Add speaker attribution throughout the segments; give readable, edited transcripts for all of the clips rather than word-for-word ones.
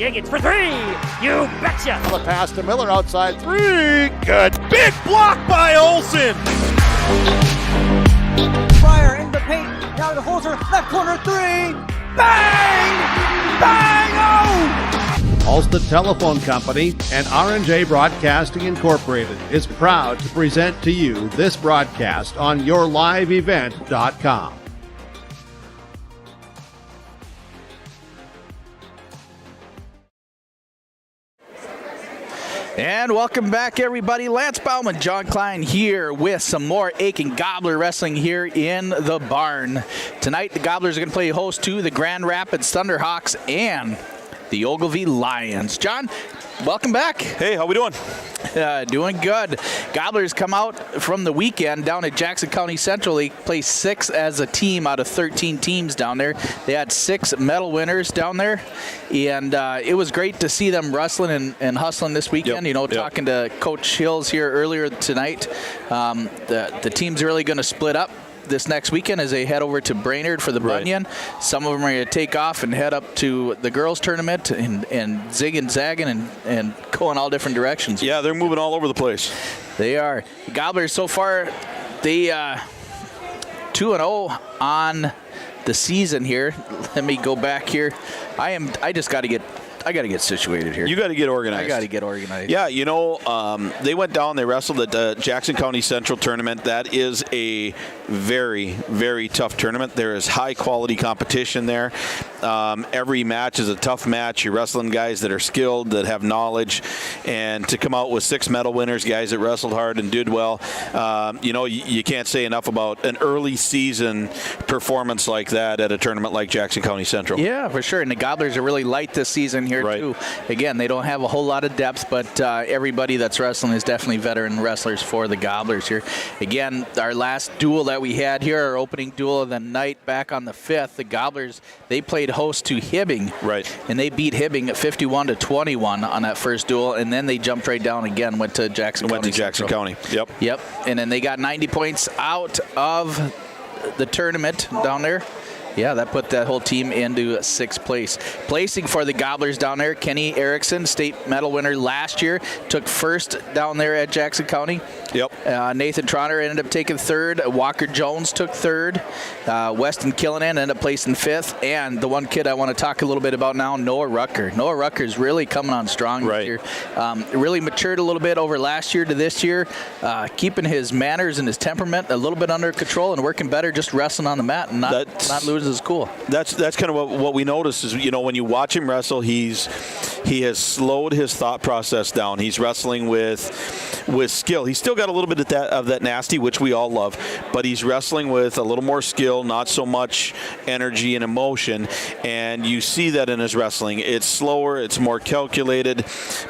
Speaker 1: Dig it for three. You betcha.
Speaker 2: The pass to Miller outside three. Good.
Speaker 3: Big block by Olsen.
Speaker 4: Fryer in the paint. Down to Holzer. Left corner three. Bang! Bang! Oh!
Speaker 2: Ulster Telephone Company and R&J Broadcasting Incorporated is proud to present to you this broadcast on yourliveevent.com.
Speaker 5: And welcome back, everybody. Lance Bauman, John Klein here with some more Aitkin Gobbler wrestling here in the barn. Tonight, the Gobblers are going to play host to the Grand Rapids Thunderhawks and the Ogilvie Lions. John, welcome back.
Speaker 3: Hey, how we doing?
Speaker 5: Doing good. Gobblers come out from the weekend down at Jackson County Central. They play 6 as a team out of 13 teams down there. They had 6 medal winners down there, and it was great to see them wrestling and hustling this weekend. Talking to Coach Hills here earlier tonight, the team's really going to split up this next weekend as they head over to Brainerd for the Bunyan. Some of them are going to take off and head up to the girls tournament and zig and zagging and go in all different directions.
Speaker 3: Yeah, they're moving all over the place.
Speaker 5: They are. The Gobblers so far, they 2-0 on the season here. Let me go back here. I got to get situated here.
Speaker 3: You got to get organized.
Speaker 5: I got to get organized.
Speaker 3: Yeah, they went down. They wrestled at the Jackson County Central tournament. That is a very, very tough tournament. There is high-quality competition there. Every match is a tough match. You're wrestling guys that are skilled, that have knowledge, and to come out with 6 medal winners, guys that wrestled hard and did well, you can't say enough about an early season performance like that at a tournament like Jackson County Central.
Speaker 5: Yeah, for sure. And the Gobblers are really light this season here too. Again, they don't have a whole lot of depth, but everybody that's wrestling is definitely veteran wrestlers for the Gobblers here. Again, our last duel that we had here, our opening duel of the night back on the 5th, the Gobblers, they played host to Hibbing.
Speaker 3: Right. And
Speaker 5: they beat Hibbing at 51-21 on that first duel, and then they jumped right down again, went to Jackson
Speaker 3: County.
Speaker 5: Yep. And then they got 90 points out of the tournament down there. Yeah, that put that whole team into 6th place. Placing for the Gobblers down there, Kenny Erickson, state medal winner last year, took 1st down there at Jackson County.
Speaker 3: Yep.
Speaker 5: Nathan Trotter ended up taking 3rd. Walker Jones took 3rd. Weston Killinan ended up placing 5th. And the one kid I want to talk a little bit about now, Noah Rucker. Noah Rucker's really coming on strong this year. Really matured a little bit over last year to this year, keeping his manners and his temperament a little bit under control and working better just wrestling on the mat and not losing his cool.
Speaker 3: That's kind of what we notice is, when you watch him wrestle, he has slowed his thought process down. He's wrestling with skill. He's still got a little bit of that nasty, which we all love, but he's wrestling with a little more skill, not so much energy and emotion, and you see that in his wrestling. It's slower, it's more calculated,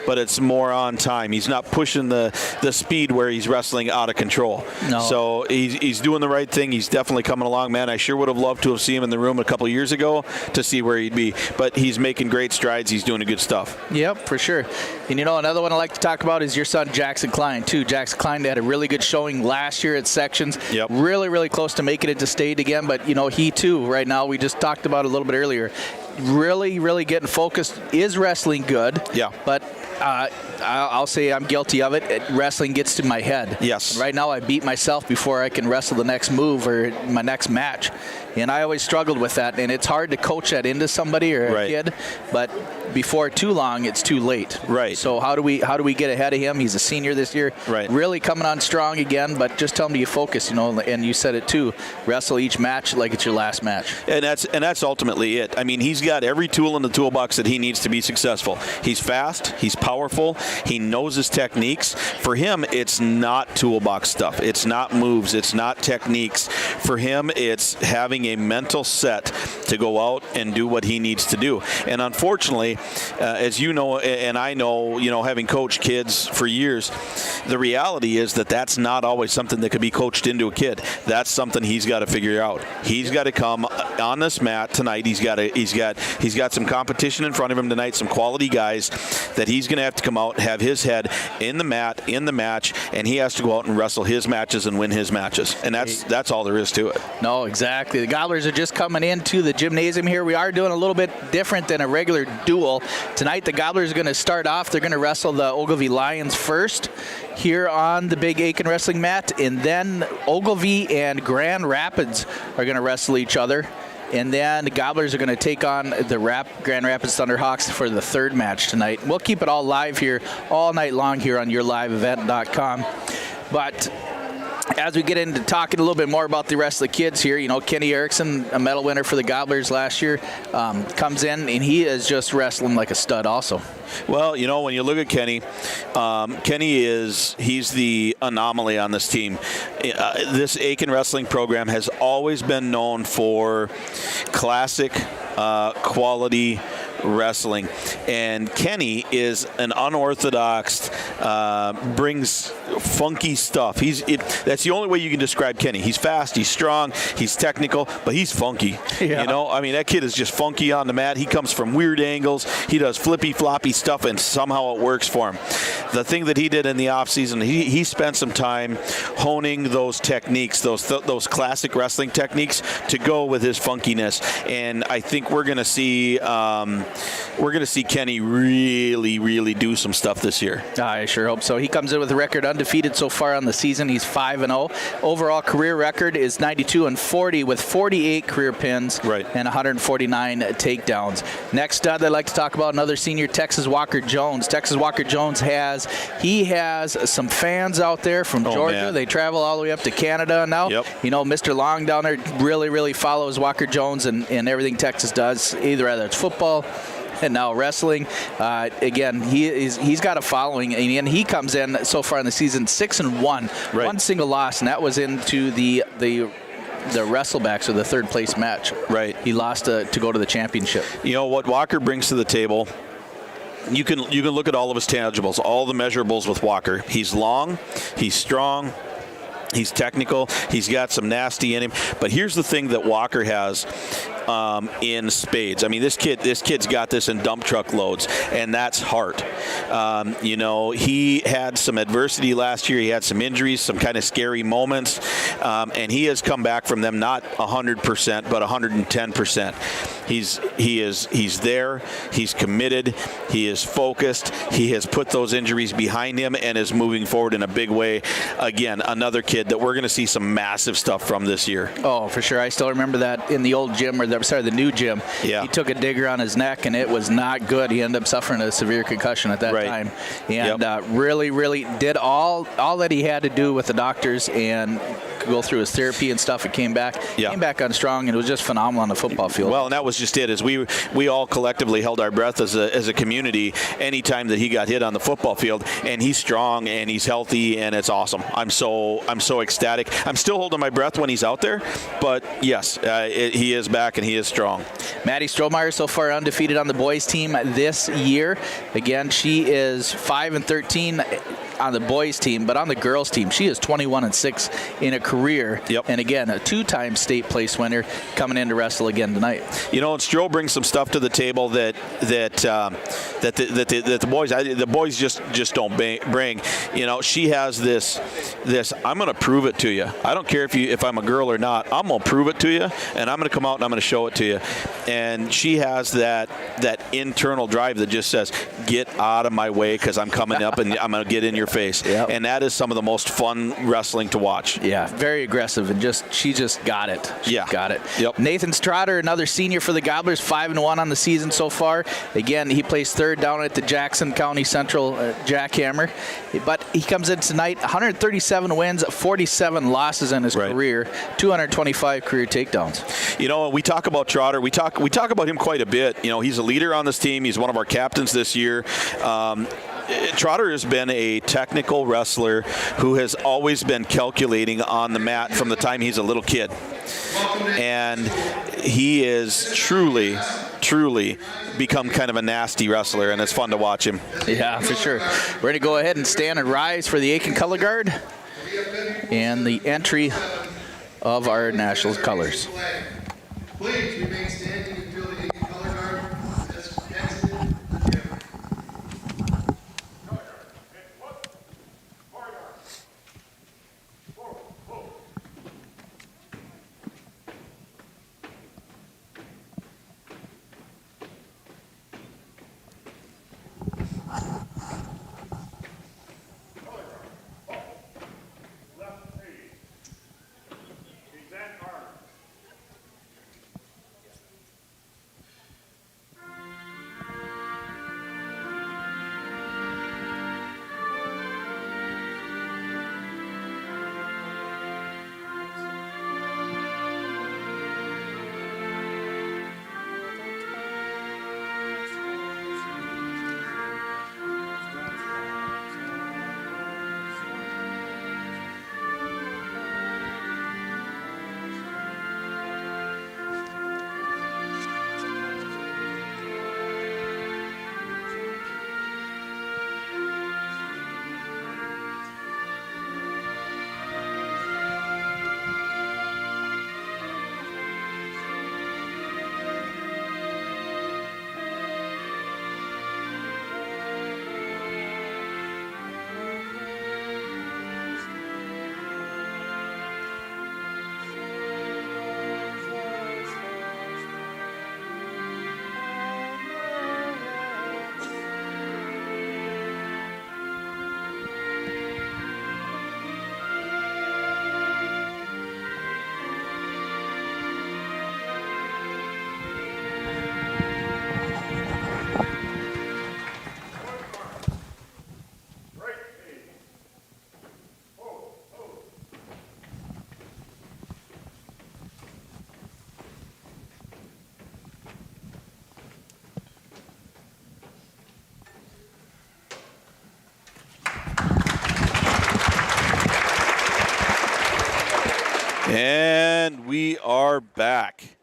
Speaker 3: but it's more on time. He's not pushing the speed where he's wrestling out of control.
Speaker 5: No.
Speaker 3: So he's doing the right thing. He's definitely coming along, man. I sure would have loved to have seen him in the room a couple of years ago to see where he'd be, but he's making great strides. He's doing good stuff.
Speaker 5: Yep, for sure. And another one I like to talk about is your son Jackson Klein too. Jackson Klein had a really good showing last year at sections.
Speaker 3: Yep.
Speaker 5: Really, really close to making it to state again, but he too right now, we just talked about it a little bit earlier, really, really getting focused, is wrestling good.
Speaker 3: Yeah.
Speaker 5: But I'll say I'm guilty of it. Wrestling gets to my head.
Speaker 3: Yes.
Speaker 5: And right now I beat myself before I can wrestle the next move or my next match. And I always struggled with that. And it's hard to coach that into somebody or a kid. But before too long, it's too late.
Speaker 3: Right.
Speaker 5: So how do we get ahead of him? He's a senior this year.
Speaker 3: Right.
Speaker 5: Really coming on strong again. But just tell him to focus, and you said it too. Wrestle each match like it's your last match.
Speaker 3: And that's ultimately it. I mean, he's got every tool in the toolbox that he needs to be successful. He's fast. He's powerful. He knows his techniques. For him, it's not toolbox stuff. It's not moves. It's not techniques. For him, it's having a mental set to go out and do what he needs to do. And unfortunately, as you know, and I know, having coached kids for years, the reality is that that's not always something that could be coached into a kid. That's something he's got to figure out. He's got to come on this mat tonight. He's got some competition in front of him tonight, some quality guys that he's going to have to come out, have his head in the mat, in the match, and he has to go out and wrestle his matches and win his matches. And that's all there is to it.
Speaker 5: No, exactly. The Gobblers are just coming into the gymnasium here. We are doing a little bit different than a regular duel. Tonight, the Gobblers are going to start off. They're going to wrestle the Ogilvie Lions first here on the big Aitkin wrestling mat, and then Ogilvie and Grand Rapids are going to wrestle each other. And then the Gobblers are going to take on the Grand Rapids Thunderhawks for the third match tonight. We'll keep it all live here all night long here on yourliveevent.com. But as we get into talking a little bit more about the rest of the kids here, Kenny Erickson, a medal winner for the Gobblers last year, comes in, and he is just wrestling like a stud also.
Speaker 3: Well, when you look at Kenny, he's the anomaly on this team. This Aitkin wrestling program has always been known for classic quality wrestling, and Kenny is an unorthodox, brings funky stuff. That's the only way you can describe Kenny. He's fast, he's strong, he's technical, but he's funky.
Speaker 5: Yeah.
Speaker 3: That kid is just funky on the mat. He comes from weird angles. He does flippy floppy stuff, and somehow it works for him. The thing that he did in the offseason, he spent some time honing those techniques, those classic wrestling techniques to go with his funkiness, and I think we're going to see Kenny really, really do some stuff this year. I
Speaker 5: sure hope so. He comes in with a record undefeated so far on the season. He's 5-0. Overall career record is 92-40 with 48 career pins and 149 takedowns. Next up, I'd like to talk about another senior, Texas Walker Jones. Texas Walker Jones has some fans out there from Georgia.
Speaker 3: Man.
Speaker 5: They travel all the way up to Canada now.
Speaker 3: Yep.
Speaker 5: Mr. Long down there really, really follows Walker Jones and everything Texas does, either it's football and now wrestling. Again, he's got a following, and he comes in so far in the season 6-1, one single loss, and that was into the wrestlebacks or the third place match.
Speaker 3: Right.
Speaker 5: He lost to go to the championship.
Speaker 3: What Walker brings to the table, you can look at all of his tangibles, all the measurables with Walker. He's long, he's strong, he's technical, he's got some nasty in him. But here's the thing that Walker has in spades. I mean, this kid's got this in dump truck loads, and that's heart. He had some adversity last year. He had some injuries, some kind of scary moments, and he has come back from them not 100%, but 110%. He's there. He's committed. He is focused. He has put those injuries behind him and is moving forward in a big way. Again, another kid that we're going to see some massive stuff from this year.
Speaker 5: Oh, for sure. I still remember that in the old gym, the new gym.
Speaker 3: Yeah.
Speaker 5: He took a digger on his neck, and it was not good. He ended up suffering a severe concussion at that time. And really, really did all that he had to do with the doctors and go through his therapy and stuff. It came back on strong, and it was just phenomenal on the football field.
Speaker 3: Well, and that was just it. As we all collectively held our breath as a community anytime that he got hit on the football field, and he's strong and he's healthy, and it's awesome. I'm so ecstatic. I'm still holding my breath when he's out there, but yes, he is back and he is strong.
Speaker 5: Maddie Strohmeyer so far undefeated on the boys team this year. Again, she is 5-13 on the boys team, but on the girls team, she is 21-6 in a career.
Speaker 3: Yep.
Speaker 5: And again, a two-time state place winner coming in to wrestle again tonight.
Speaker 3: And Stroh brings some stuff to the table that the boys just don't bring. She has this. I'm going to prove it to you. I don't care if I'm a girl or not. I'm going to prove it to you, and I'm going to come out and I'm going to show it to you. And she has that internal drive that just says, "Get out of my way, because I'm coming up and I'm going to get in your face."
Speaker 5: Yep.
Speaker 3: And that is some of the most fun wrestling to watch.
Speaker 5: Yeah, very aggressive, and she just got it. Got it.
Speaker 3: Yep.
Speaker 5: Nathan Strotter, another senior for the Gobblers, 5-1 on the season so far. Again, he plays third down at the Jackson County Central Jackhammer, but he comes in tonight, 137 wins, 47 losses in his career, 225 career takedowns.
Speaker 3: We talk about Trotter. We talk about him quite a bit. He's a leader on this team. He's one of our captains this year. Trotter has been a technical wrestler who has always been calculating on the mat from the time he's a little kid. And he is truly become kind of a nasty wrestler, and it's fun to watch him.
Speaker 5: Yeah, for sure. Ready to go ahead and stand and rise for the Aitkin Color Guard and the entry of our national colors.
Speaker 6: Please remain standing until the Aitkin Color Guard has exited.
Speaker 3: And we are back.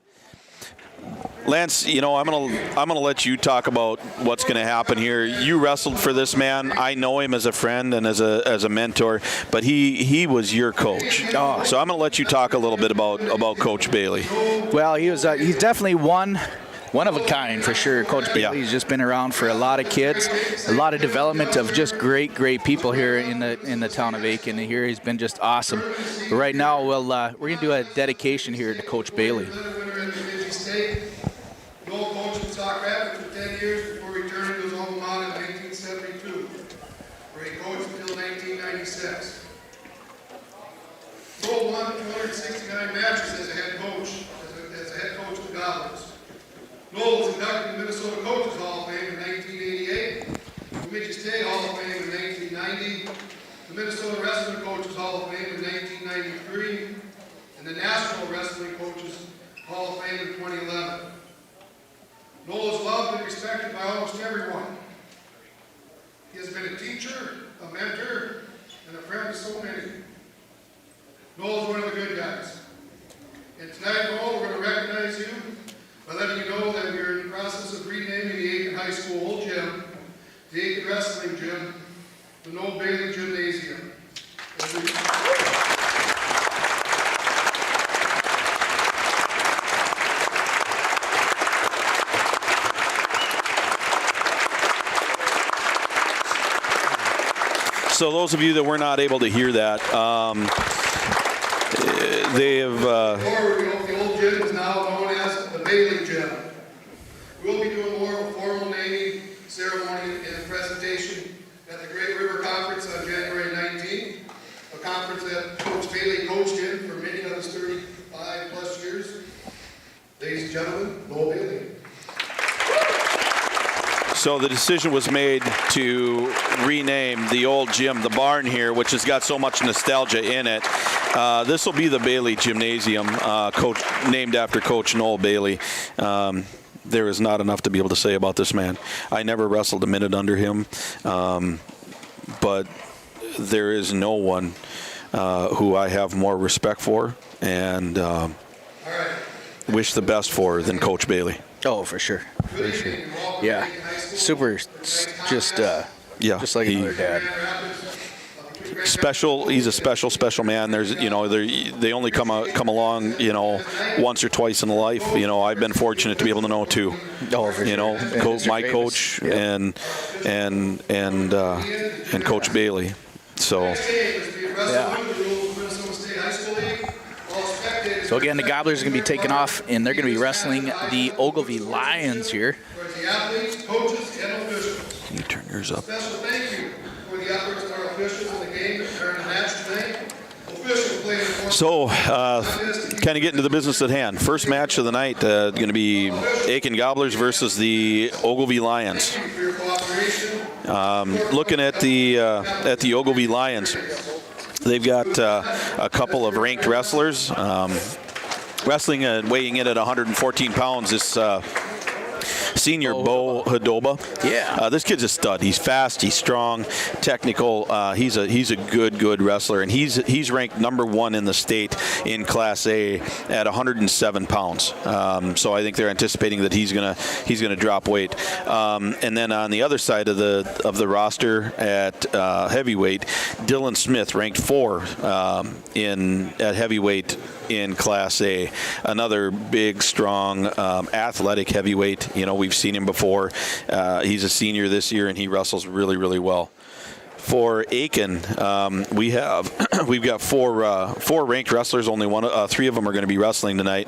Speaker 3: Lance, you know, I'm gonna let you talk about what's going to happen here. You wrestled for this man. I know him as a friend and as a mentor, but he was your coach.
Speaker 5: Oh.
Speaker 3: So I'm going to let you talk a little bit about Coach Bailey.
Speaker 5: Well, he's definitely one of a kind for sure. Coach Bailey's just been around for a lot of kids, a lot of development of just great people here in the town of Aitkin. Here he's been just awesome. But right now, we're gonna do a dedication here to Coach Bailey.
Speaker 6: Noel coached in Sauk Rapids for 10 years before returning to his alma mater in 1972, where he coached until 1996. Noel won 269 matches as a head coach, as a head coach of the Gobblers. Noel was inducted in the Minnesota Coaches Hall of Fame in 1988, the Bemidji State Hall of Fame in 1990, the Minnesota Wrestling Coaches Hall of Fame in 1993, and the National Wrestling Coaches Hall of Fame in 2011. Noel is loved and respected by almost everyone. He has been a teacher, a mentor, and a friend to so many. Noel is one of the good guys. And tonight, Noel, we're going to recognize you by letting you know that we're in the process of renaming the Aitkin High School old gym, the Aitkin Wrestling Gym, the Noel Bailey Gymnasium.
Speaker 3: So those of you that were not able to hear that, they have...
Speaker 6: The old gym is now known as the Bailey Gym. We'll be doing more of a formal naming ceremony and presentation at the Great River Conference on January 19th, a conference that Coach Bailey coached in for many of his 35 plus years. Ladies and gentlemen, Noel Bailey.
Speaker 3: So the decision was made to rename the old gym, the barn here, which has got so much nostalgia in it. This will be the Bailey Gymnasium, named after Coach Noel Bailey. There is not enough to be able to say about this man. I never wrestled a minute under him, but there is no one who I have more respect for and wish the best for than Coach Bailey.
Speaker 5: Oh, for sure. For sure. Yeah. Super, just like another dad.
Speaker 3: Special. He's a special man. There's, they only come along, once or twice in life. I've been fortunate to be able to know two.
Speaker 5: Oh, for sure.
Speaker 3: My coach and Coach Bailey. So.
Speaker 5: Yeah. So again, the Gobblers are going to be taking off, and they're going to be wrestling the Ogilvie Lions here.
Speaker 6: The athletes, coaches, and officials.
Speaker 3: Can you turn yours up?
Speaker 6: Special thank you for the efforts of our officials in the game that are in the match tonight. Officials playing important.
Speaker 3: So, kind of getting to the business at hand. First match of the night going to be Aitkin Gobblers versus the Ogilvie Lions.
Speaker 6: Thank you for your cooperation.
Speaker 3: Looking at the Ogilvie Lions. They've got a couple of ranked wrestlers. Wrestling and weighing in at 114 pounds is senior Bo Hadoba.
Speaker 5: Yeah.
Speaker 3: This kid's a stud. He's fast. He's strong. Technical. He's a good wrestler, and he's ranked number 1 in the state in Class A at 107 pounds. So I think they're anticipating that he's gonna drop weight. And then on the other side of the roster at heavyweight, Dylan Smith ranked 4 at heavyweight in Class A. Another big, strong, athletic heavyweight. We've seen him before. He's a senior this year, and he wrestles really well. For Aitkin, we've got four ranked wrestlers. Only 3 of them are going to be wrestling tonight.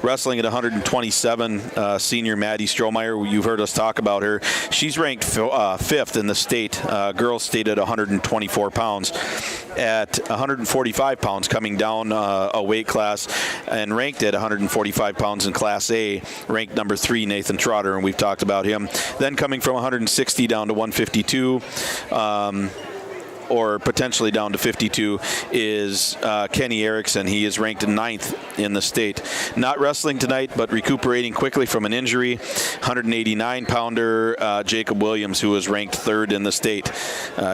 Speaker 3: Wrestling at 127, senior Maddie Strohmeyer. You've heard us talk about her. She's ranked 5th in the state, girls state at 124 pounds. At 145 pounds, coming down a weight class, and ranked at 145 pounds in Class A, ranked number 3, Nathan Trotter, and we've talked about him. Then coming from 160 down to 152. or potentially down to 52, is Kenny Erickson. He is ranked 9th in the state. Not wrestling tonight, but recuperating quickly from an injury, 189-pounder Jacob Williams, who is ranked 3rd in the state.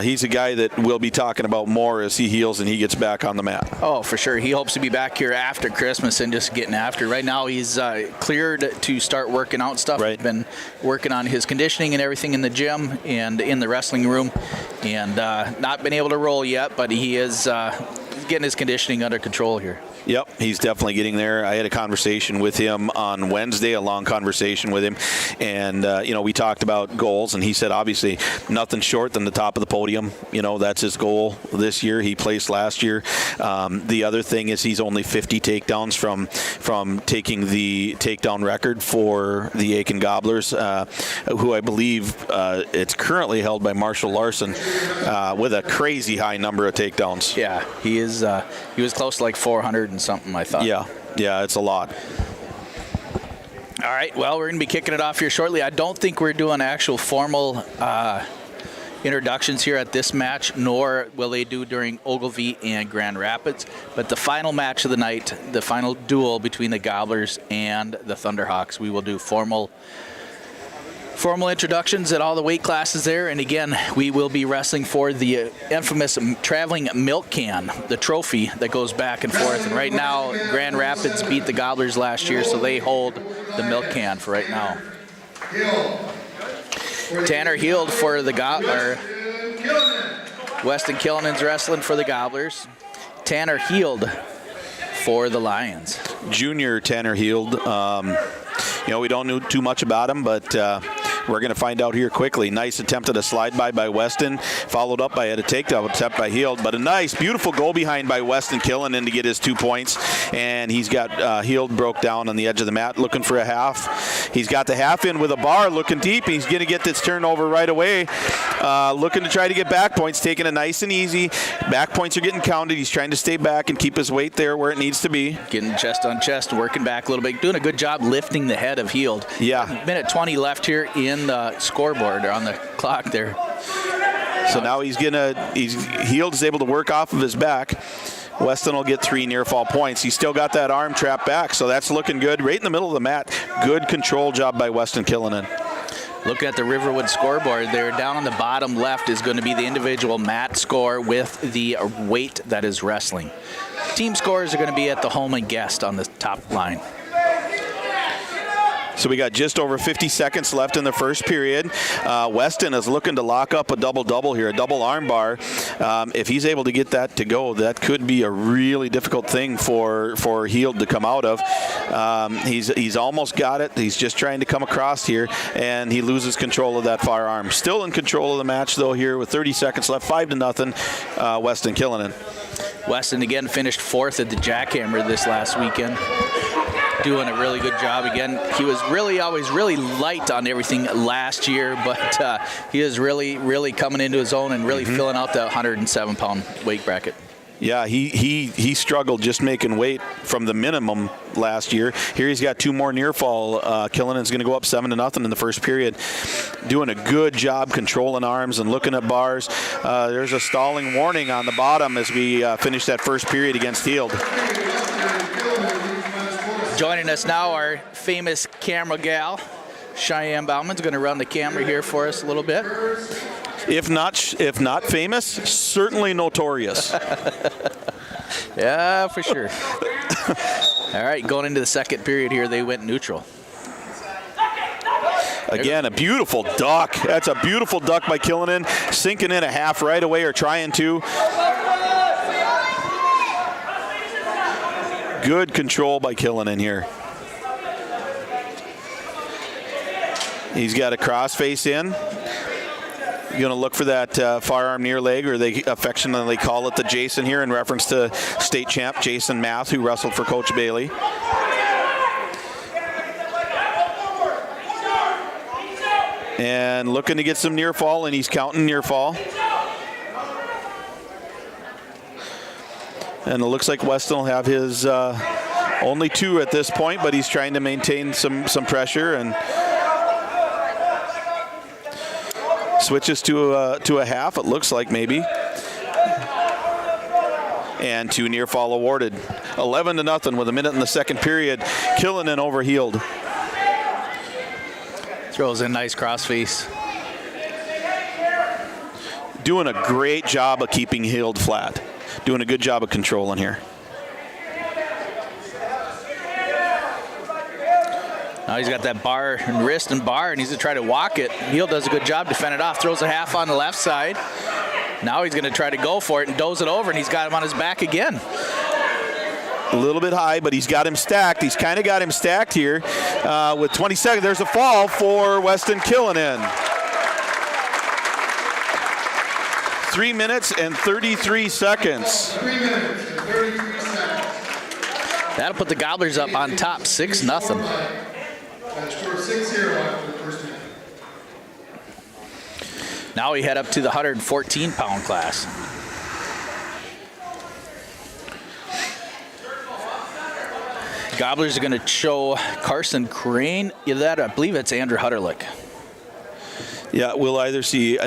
Speaker 3: He's a guy that we'll be talking about more as he heals and he gets back on the mat.
Speaker 5: Oh, for sure. He hopes to be back here after Christmas and just getting after. Right now, he's cleared to start working out stuff.
Speaker 3: Right.
Speaker 5: He's been working on his conditioning and everything in the gym and in the wrestling room, and not been able to roll yet, but he is getting his conditioning under control here.
Speaker 3: Yep, he's definitely getting there. I had a conversation with him on Wednesday, a long conversation with him, and we talked about goals, and he said obviously nothing short than the top of the podium. That's his goal this year. He placed last year. The other thing is he's only 50 takedowns from taking the takedown record for the Aitkin Gobblers, who I believe it's currently held by Marshall Larson with a crazy high number of takedowns.
Speaker 5: Yeah, he is. He was close to like 400 and something, I thought.
Speaker 3: Yeah, it's a lot.
Speaker 5: All right, well, we're going to be kicking it off here shortly. I don't think we're doing actual formal introductions here at this match, nor will they do during Ogilvie and Grand Rapids. But the final match of the night, the final duel between the Gobblers and the Thunderhawks, we will do formal introductions at all the weight classes there. And again, we will be wrestling for the infamous traveling milk can, the trophy that goes back and forth. And right now, Grand Rapids beat the Gobblers last year, so they hold the milk can for right now. Tanner Heald for the Gobblers. Weston Killinan's wrestling for the Gobblers. Tanner Heald for the Lions.
Speaker 3: Junior Tanner Heald. We don't know too much about him, but we're going to find out here quickly. Nice attempt at a slide by Weston, followed up by a takedown attempt by Heald, but a nice, beautiful goal behind by Weston Killinan to get his 2 points, and he's got Heald broke down on the edge of the mat, looking for a half. He's got the half in with a bar, looking deep. He's going to get this turnover right away, looking to try to get back points, taking it nice and easy. Back points are getting counted. He's trying to stay back and keep his weight there where it needs to be.
Speaker 5: Getting chest on chest, working back a little bit, doing a good job lifting the head of Heald.
Speaker 3: Yeah.
Speaker 5: Minute 20 left here in the scoreboard or on the clock there.
Speaker 3: So now Heald is able to work off of his back. Weston will get 3 near fall points. He's still got that arm trapped back, so that's looking good. Right in the middle of the mat. Good control job by Weston Killinan.
Speaker 5: Looking at the Riverwood scoreboard there, down on the bottom left is going to be the individual mat score with the weight that is wrestling. Team scores are going to be at the home and guest on the top line.
Speaker 3: So we got just over 50 seconds left in the first period. Weston is looking to lock up a double-double here, a double arm bar. If he's able to get that to go, that could be a really difficult thing for Heald to come out of. He's almost got it. He's just trying to come across here, and he loses control of that far arm. Still in control of the match, though, here with 30 seconds left, 5-0, Weston Killinan.
Speaker 5: Weston, again, finished 4th at the Jackhammer this last weekend. Doing a really good job again. He was always really light on everything last year, but he is really coming into his own and really filling out the 107-pound weight bracket.
Speaker 3: Yeah, he struggled just making weight from the minimum last year. Here he's got 2 more near fall. Killinan's going to go up 7-0 in the first period. Doing a good job controlling arms and looking at bars. There's a stalling warning on the bottom as we finish that first period against Heald.
Speaker 5: Joining us now, our famous camera gal, Cheyenne Bauman's going to run the camera here for us a little bit.
Speaker 3: If not famous, certainly notorious.
Speaker 5: Yeah, for sure. All right, going into the second period here, they went neutral.
Speaker 3: Again, a beautiful duck. That's a beautiful duck by Killinan, sinking in a half right away or trying to. Good control by Killinan here. He's got a crossface in. You're going to look for that far arm near leg, or they affectionately call it the Jason here in reference to state champ Jason Math, who wrestled for Coach Bailey. And looking to get some near fall, and he's counting near fall. And it looks like Weston will have his only 2 at this point, but he's trying to maintain some pressure and switches to a half, it looks like maybe. and 2 near fall awarded. 11-0 with a minute in the second period. Killinen overheeled.
Speaker 5: Throws in nice crossface.
Speaker 3: Doing a great job of keeping Hield flat. Doing a good job of controlling here.
Speaker 5: Now he's got that bar and wrist and bar, and he's going to try to walk it. Hield does a good job defending it off. Throws a half on the left side. Now he's going to try to go for it and doze it over, and he's got him on his back again.
Speaker 3: A little bit high, but he's got him stacked. He's kind of got him stacked here with 20 seconds. There's a fall for Weston Killinen. 3 minutes and 33 seconds.
Speaker 6: 3 minutes and 33 seconds.
Speaker 5: That'll put the Gobblers up on top, 6-0.
Speaker 6: That scored 6-0 after the first minute.
Speaker 5: Now we head up to the 114-pound class. Gobblers are going to show Carson Crane. Either that, I believe it's Andrew Hutterlick.
Speaker 3: Yeah, I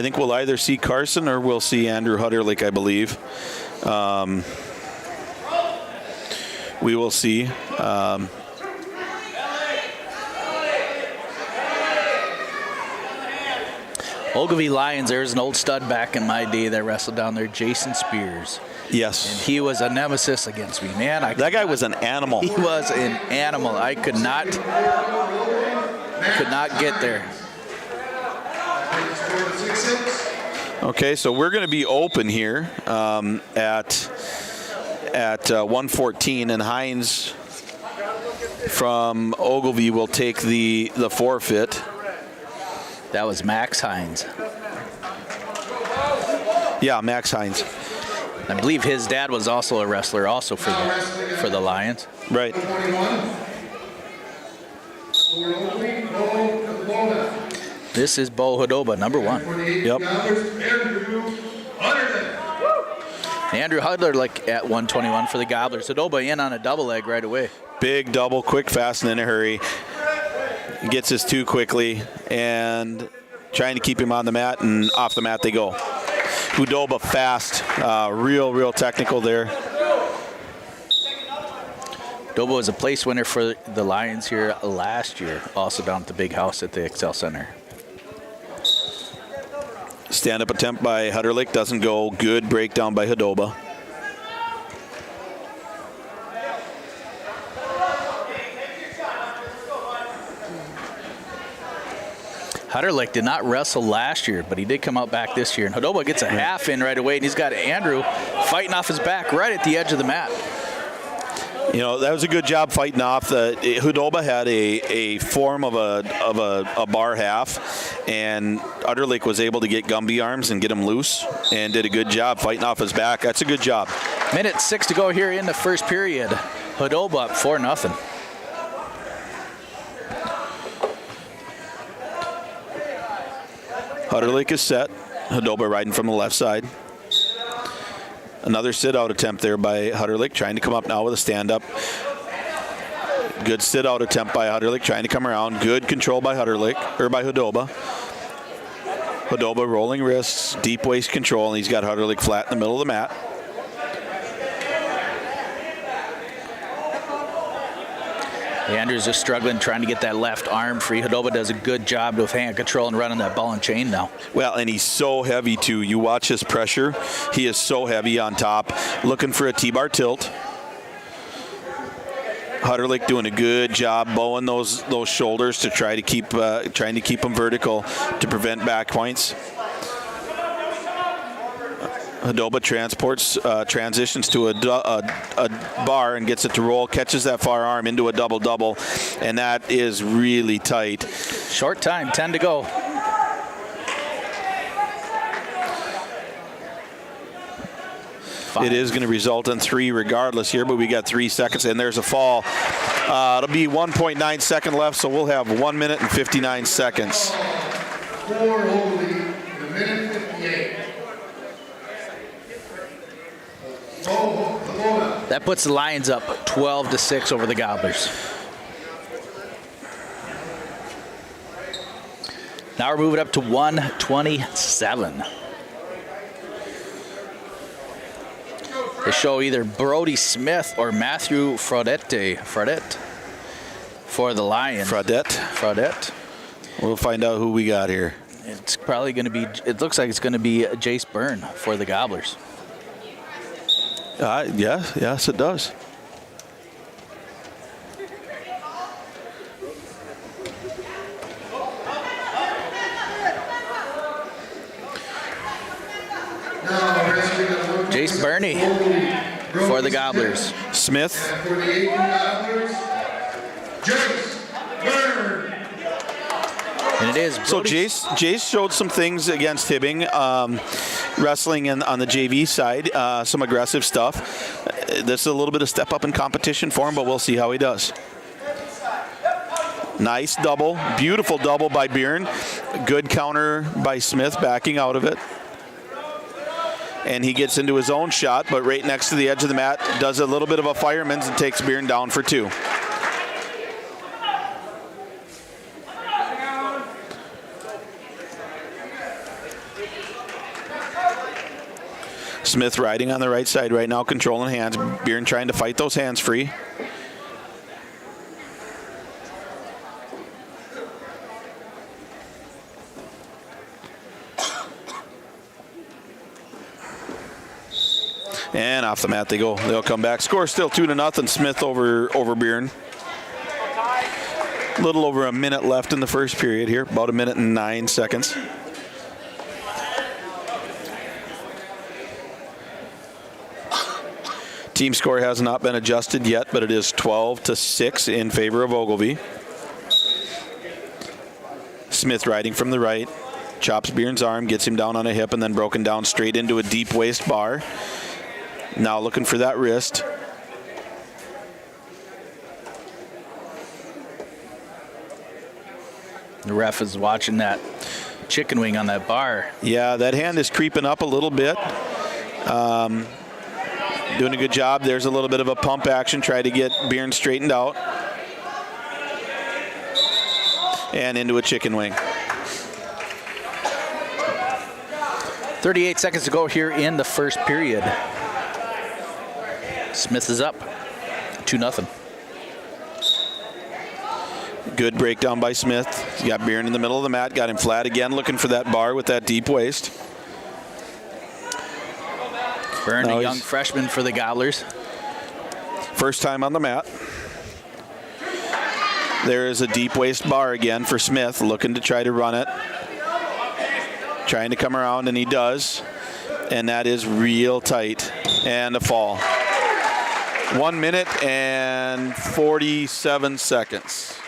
Speaker 3: think we'll either see Carson or we'll see Andrew Hutterlick, I believe. We will see.
Speaker 5: Ogilvie Lions, there's an old stud back in my day that wrestled down there, Jason Spears.
Speaker 3: Yes.
Speaker 5: And he was a nemesis against me. Man,
Speaker 3: that guy was an animal.
Speaker 5: He was an animal. I could not get there.
Speaker 3: Okay, so we're going to be open here at 114, and Hines from Ogilvie will take the forfeit.
Speaker 5: That was Max Hines.
Speaker 3: Yeah, Max Hines.
Speaker 5: I believe his dad was also a wrestler, also for the Lions.
Speaker 3: Right.
Speaker 5: This is Bo Hudoba, number 1.
Speaker 3: Yep.
Speaker 5: Andrew Hutterlick at 121 for the Gobblers. Hudoba in on a double leg right away.
Speaker 3: Big double, quick, fast, and in a hurry. Gets his 2 quickly and trying to keep him on the mat, and off the mat they go. Hudoba fast, real technical there.
Speaker 5: Hudoba was a place winner for the Lions here last year, also down at the big house at the Excel Center.
Speaker 3: Stand-up attempt by Hutterlick doesn't go. Good breakdown by Hudoba.
Speaker 5: Hutterlick did not wrestle last year, but he did come out back this year. And Hudoba gets a half in right away, and he's got Andrew fighting off his back right at the edge of the mat.
Speaker 3: You know, that was a good job fighting off. Hudoba had a form of a bar half, and Hutterlick was able to get Gumby arms and get him loose, and did a good job fighting off his back. That's a good job.
Speaker 5: Minute 6 to go here in the first period. Hudoba up 4-0.
Speaker 3: Hutterlick is set. Hudoba riding from the left side. Another sit-out attempt there by Hutterlick, trying to come up now with a stand-up. Good sit-out attempt by Hutterlick, trying to come around. Good control by Hutterlick, or by Hudoba. Hudoba rolling wrists, deep waist control, and he's got Hutterlick flat in the middle of the mat.
Speaker 5: Andrews just struggling, trying to get that left arm free. Hudoba does a good job with hand control and running that ball and chain now.
Speaker 3: Well, and he's so heavy, too. You watch his pressure. He is so heavy on top. Looking for a T-bar tilt. Hutterlick doing a good job bowing those shoulders to try to keep them vertical to prevent back points. Hudoba transitions to a bar and gets it to roll, catches that far arm into a double-double, and that is really tight.
Speaker 5: Short time, 10 to go.
Speaker 3: It is going to result in 3 regardless here, but we got 3 seconds, and there's a fall. It'll be 1.9 second left, so we'll have 1 minute and 59 seconds.
Speaker 6: 4 Ogilvie in a minute 58.
Speaker 5: That puts the Lions up 12-6 over the Gobblers. Now we're moving up to 127. They show either Brody Smith or Matthew Frodette for the Lions.
Speaker 3: Frodette. We'll find out who we got here.
Speaker 5: It's probably going to be, it looks like it's going to be Jace Byrne for the Gobblers.
Speaker 3: Yes, it does.
Speaker 5: Jace Burney for the Gobblers.
Speaker 3: Smith.
Speaker 6: For the Aitkin Gobblers, Jace Byrne.
Speaker 5: And it is
Speaker 3: So Jace showed some things against Hibbing, wrestling on the JV side, some aggressive stuff. This is a little bit of step up in competition for him, but we'll see how he does. Nice double, beautiful double by Byrne. Good counter by Smith, backing out of it. And he gets into his own shot, but right next to the edge of the mat, does a little bit of a fireman's and takes Byrne down for 2. Smith riding on the right side right now, controlling hands. Byrne trying to fight those hands free. And off the mat they go. They'll come back. Score still 2-0. Smith over Byrne. A little over a minute left in the first period here. About a minute and 9 seconds. Team score has not been adjusted yet, but it is 12-6 in favor of Ogilvie. Smith riding from the right. Chops Byrne's arm, gets him down on a hip, and then broken down straight into a deep waist bar. Now looking for that wrist.
Speaker 5: The ref is watching that chicken wing on that bar.
Speaker 3: Yeah, that hand is creeping up a little bit. Doing a good job. There's a little bit of a pump action. Try to get Byrne straightened out. And into a chicken wing.
Speaker 5: 38 seconds to go here in the first period. Smith is up 2-0.
Speaker 3: Good breakdown by Smith. He got Byrne in the middle of the mat. Got him flat again, looking for that bar with that deep waist.
Speaker 5: Byrne, a young freshman for the Gobblers.
Speaker 3: First time on the mat. There is a deep waist bar again for Smith, looking to try to run it. Trying to come around, and he does. And that is real tight. And a fall. 1 minute and 47 seconds.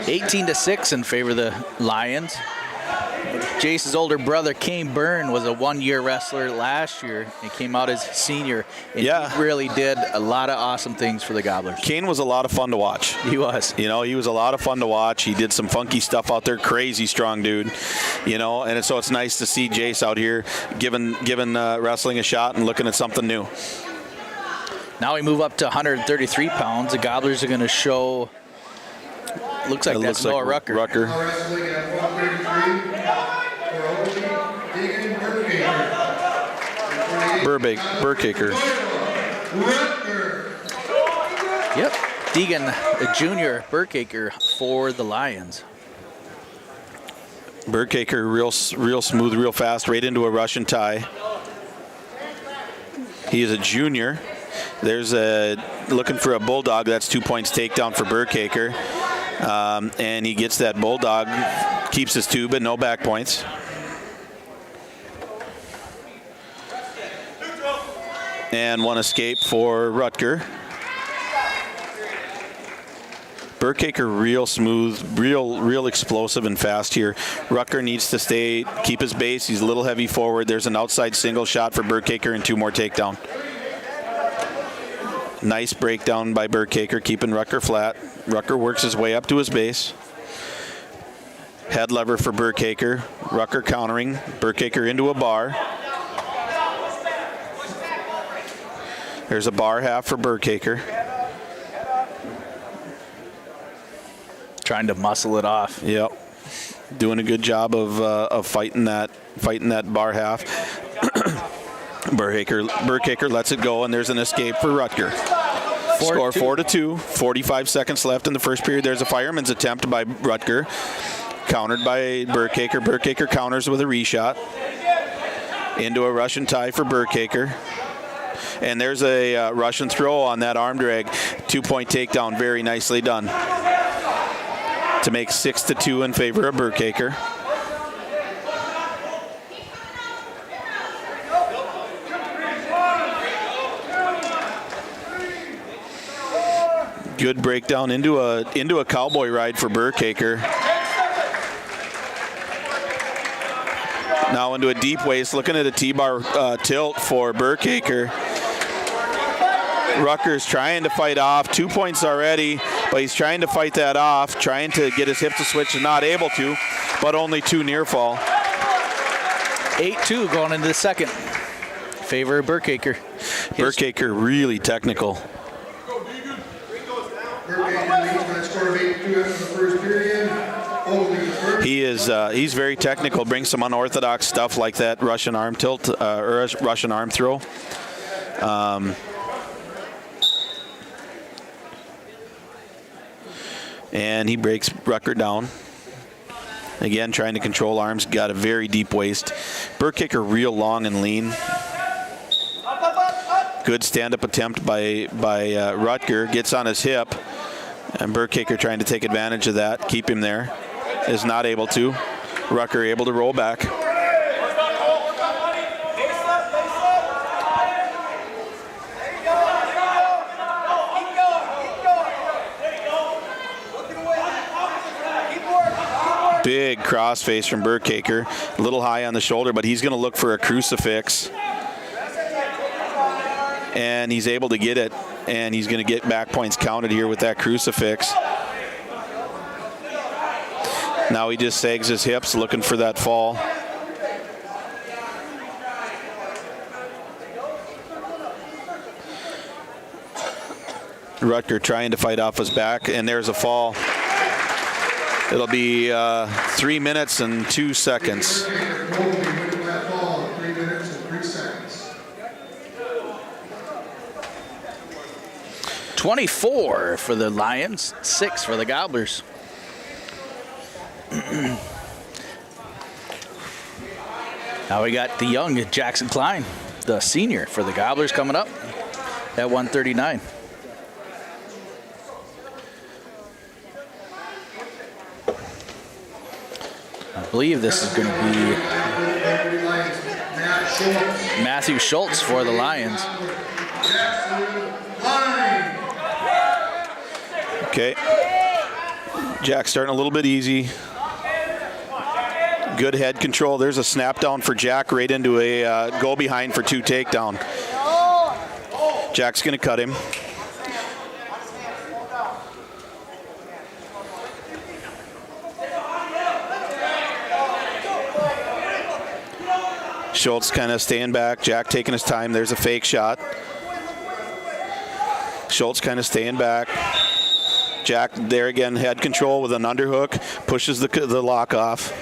Speaker 5: 18-6 in favor of the Lions. Jace's older brother, Kane Byrne, was a one-year wrestler last year and came out as senior. And he really did a lot of awesome things for the Gobblers.
Speaker 3: Kane was a lot of fun to watch.
Speaker 5: He was.
Speaker 3: You know, he was a lot of fun to watch. He did some funky stuff out there. Crazy strong dude. You know, and so it's nice to see Jace out here giving wrestling a shot and looking at something new.
Speaker 5: Now we move up to 133 pounds. The Gobblers are going to show. Looks like that's Noah Rucker.
Speaker 6: Wrestling at 133 for Ogilvie, Deegan
Speaker 3: Burkaker.
Speaker 5: Yep, Deegan, a junior Burkaker for the Lions.
Speaker 3: Burkaker, real smooth, real fast, right into a Russian tie. He is a junior. There's looking for a bulldog. That's 2 points takedown for Burkaker. And he gets that bulldog, keeps his two, but no back points. And one escape for Rutger. Burkaker real smooth, real explosive and fast here. Rutger needs to keep his base. He's a little heavy forward. There's an outside single shot for Burkaker and 2 more takedown. Nice breakdown by Burkaker, keeping Rutger flat. Rutger works his way up to his base. Head lever for Burkaker. Rutger countering. Burkaker into a bar. There's a bar half for Burkaker.
Speaker 5: Trying to muscle it off.
Speaker 3: Yep. doing a good job of fighting that bar half. Burkhaker lets it go, and there's an escape for Rutger. Score 4-2. 45 seconds left in the first period. There's a fireman's attempt by Rutger, countered by Burkhaker. Burkhaker counters with a reshot into a Russian tie for Burkhaker. And there's a Russian throw on that arm drag. 2-point takedown, very nicely done, to make 6-2 in favor of Burkhaker. Good breakdown into a cowboy ride for Burkhaker. Now into a deep waist, looking at a T-bar tilt for Burkhaker. Rutger's trying to fight off. 2 points already, but he's trying to fight that off, trying to get his hip to switch and not able to, but only 2 near fall.
Speaker 5: 8-2 going into the second. Favor of Burkhaker.
Speaker 3: Burkhaker really technical. He's very technical, brings some unorthodox stuff like that Russian arm tilt or Russian arm throw. And he breaks Rutger down. Again, trying to control arms, got a very deep waist. Burkhaker real long and lean. Good stand-up attempt by Rutger, gets on his hip. And Burkhaker trying to take advantage of that, keep him there. Is not able to. Rutger able to roll back. Big crossface from Burkhaker. A little high on the shoulder, but he's going to look for a crucifix. And he's able to get it. And he's going to get back points counted here with that crucifix. Now he just sags his hips, looking for that fall. Rutger trying to fight off his back, and there's a fall. It'll be 3 minutes and 2 seconds.
Speaker 5: 24 for the Lions, 6 for the Gobblers. Now we got the young Jackson Klein, the senior for the Gobblers, coming up at 139. I believe this is going to be Matthew Schultz for the Lions.
Speaker 3: Okay. Jack starting a little bit easy. Good head control. There's a snap down for Jack right into a go behind for 2 takedown. Jack's going to cut him. Schultz kind of staying back. Jack taking his time. There's a fake shot. Schultz kind of staying back. Jack there again, head control with an underhook. Pushes the lock off.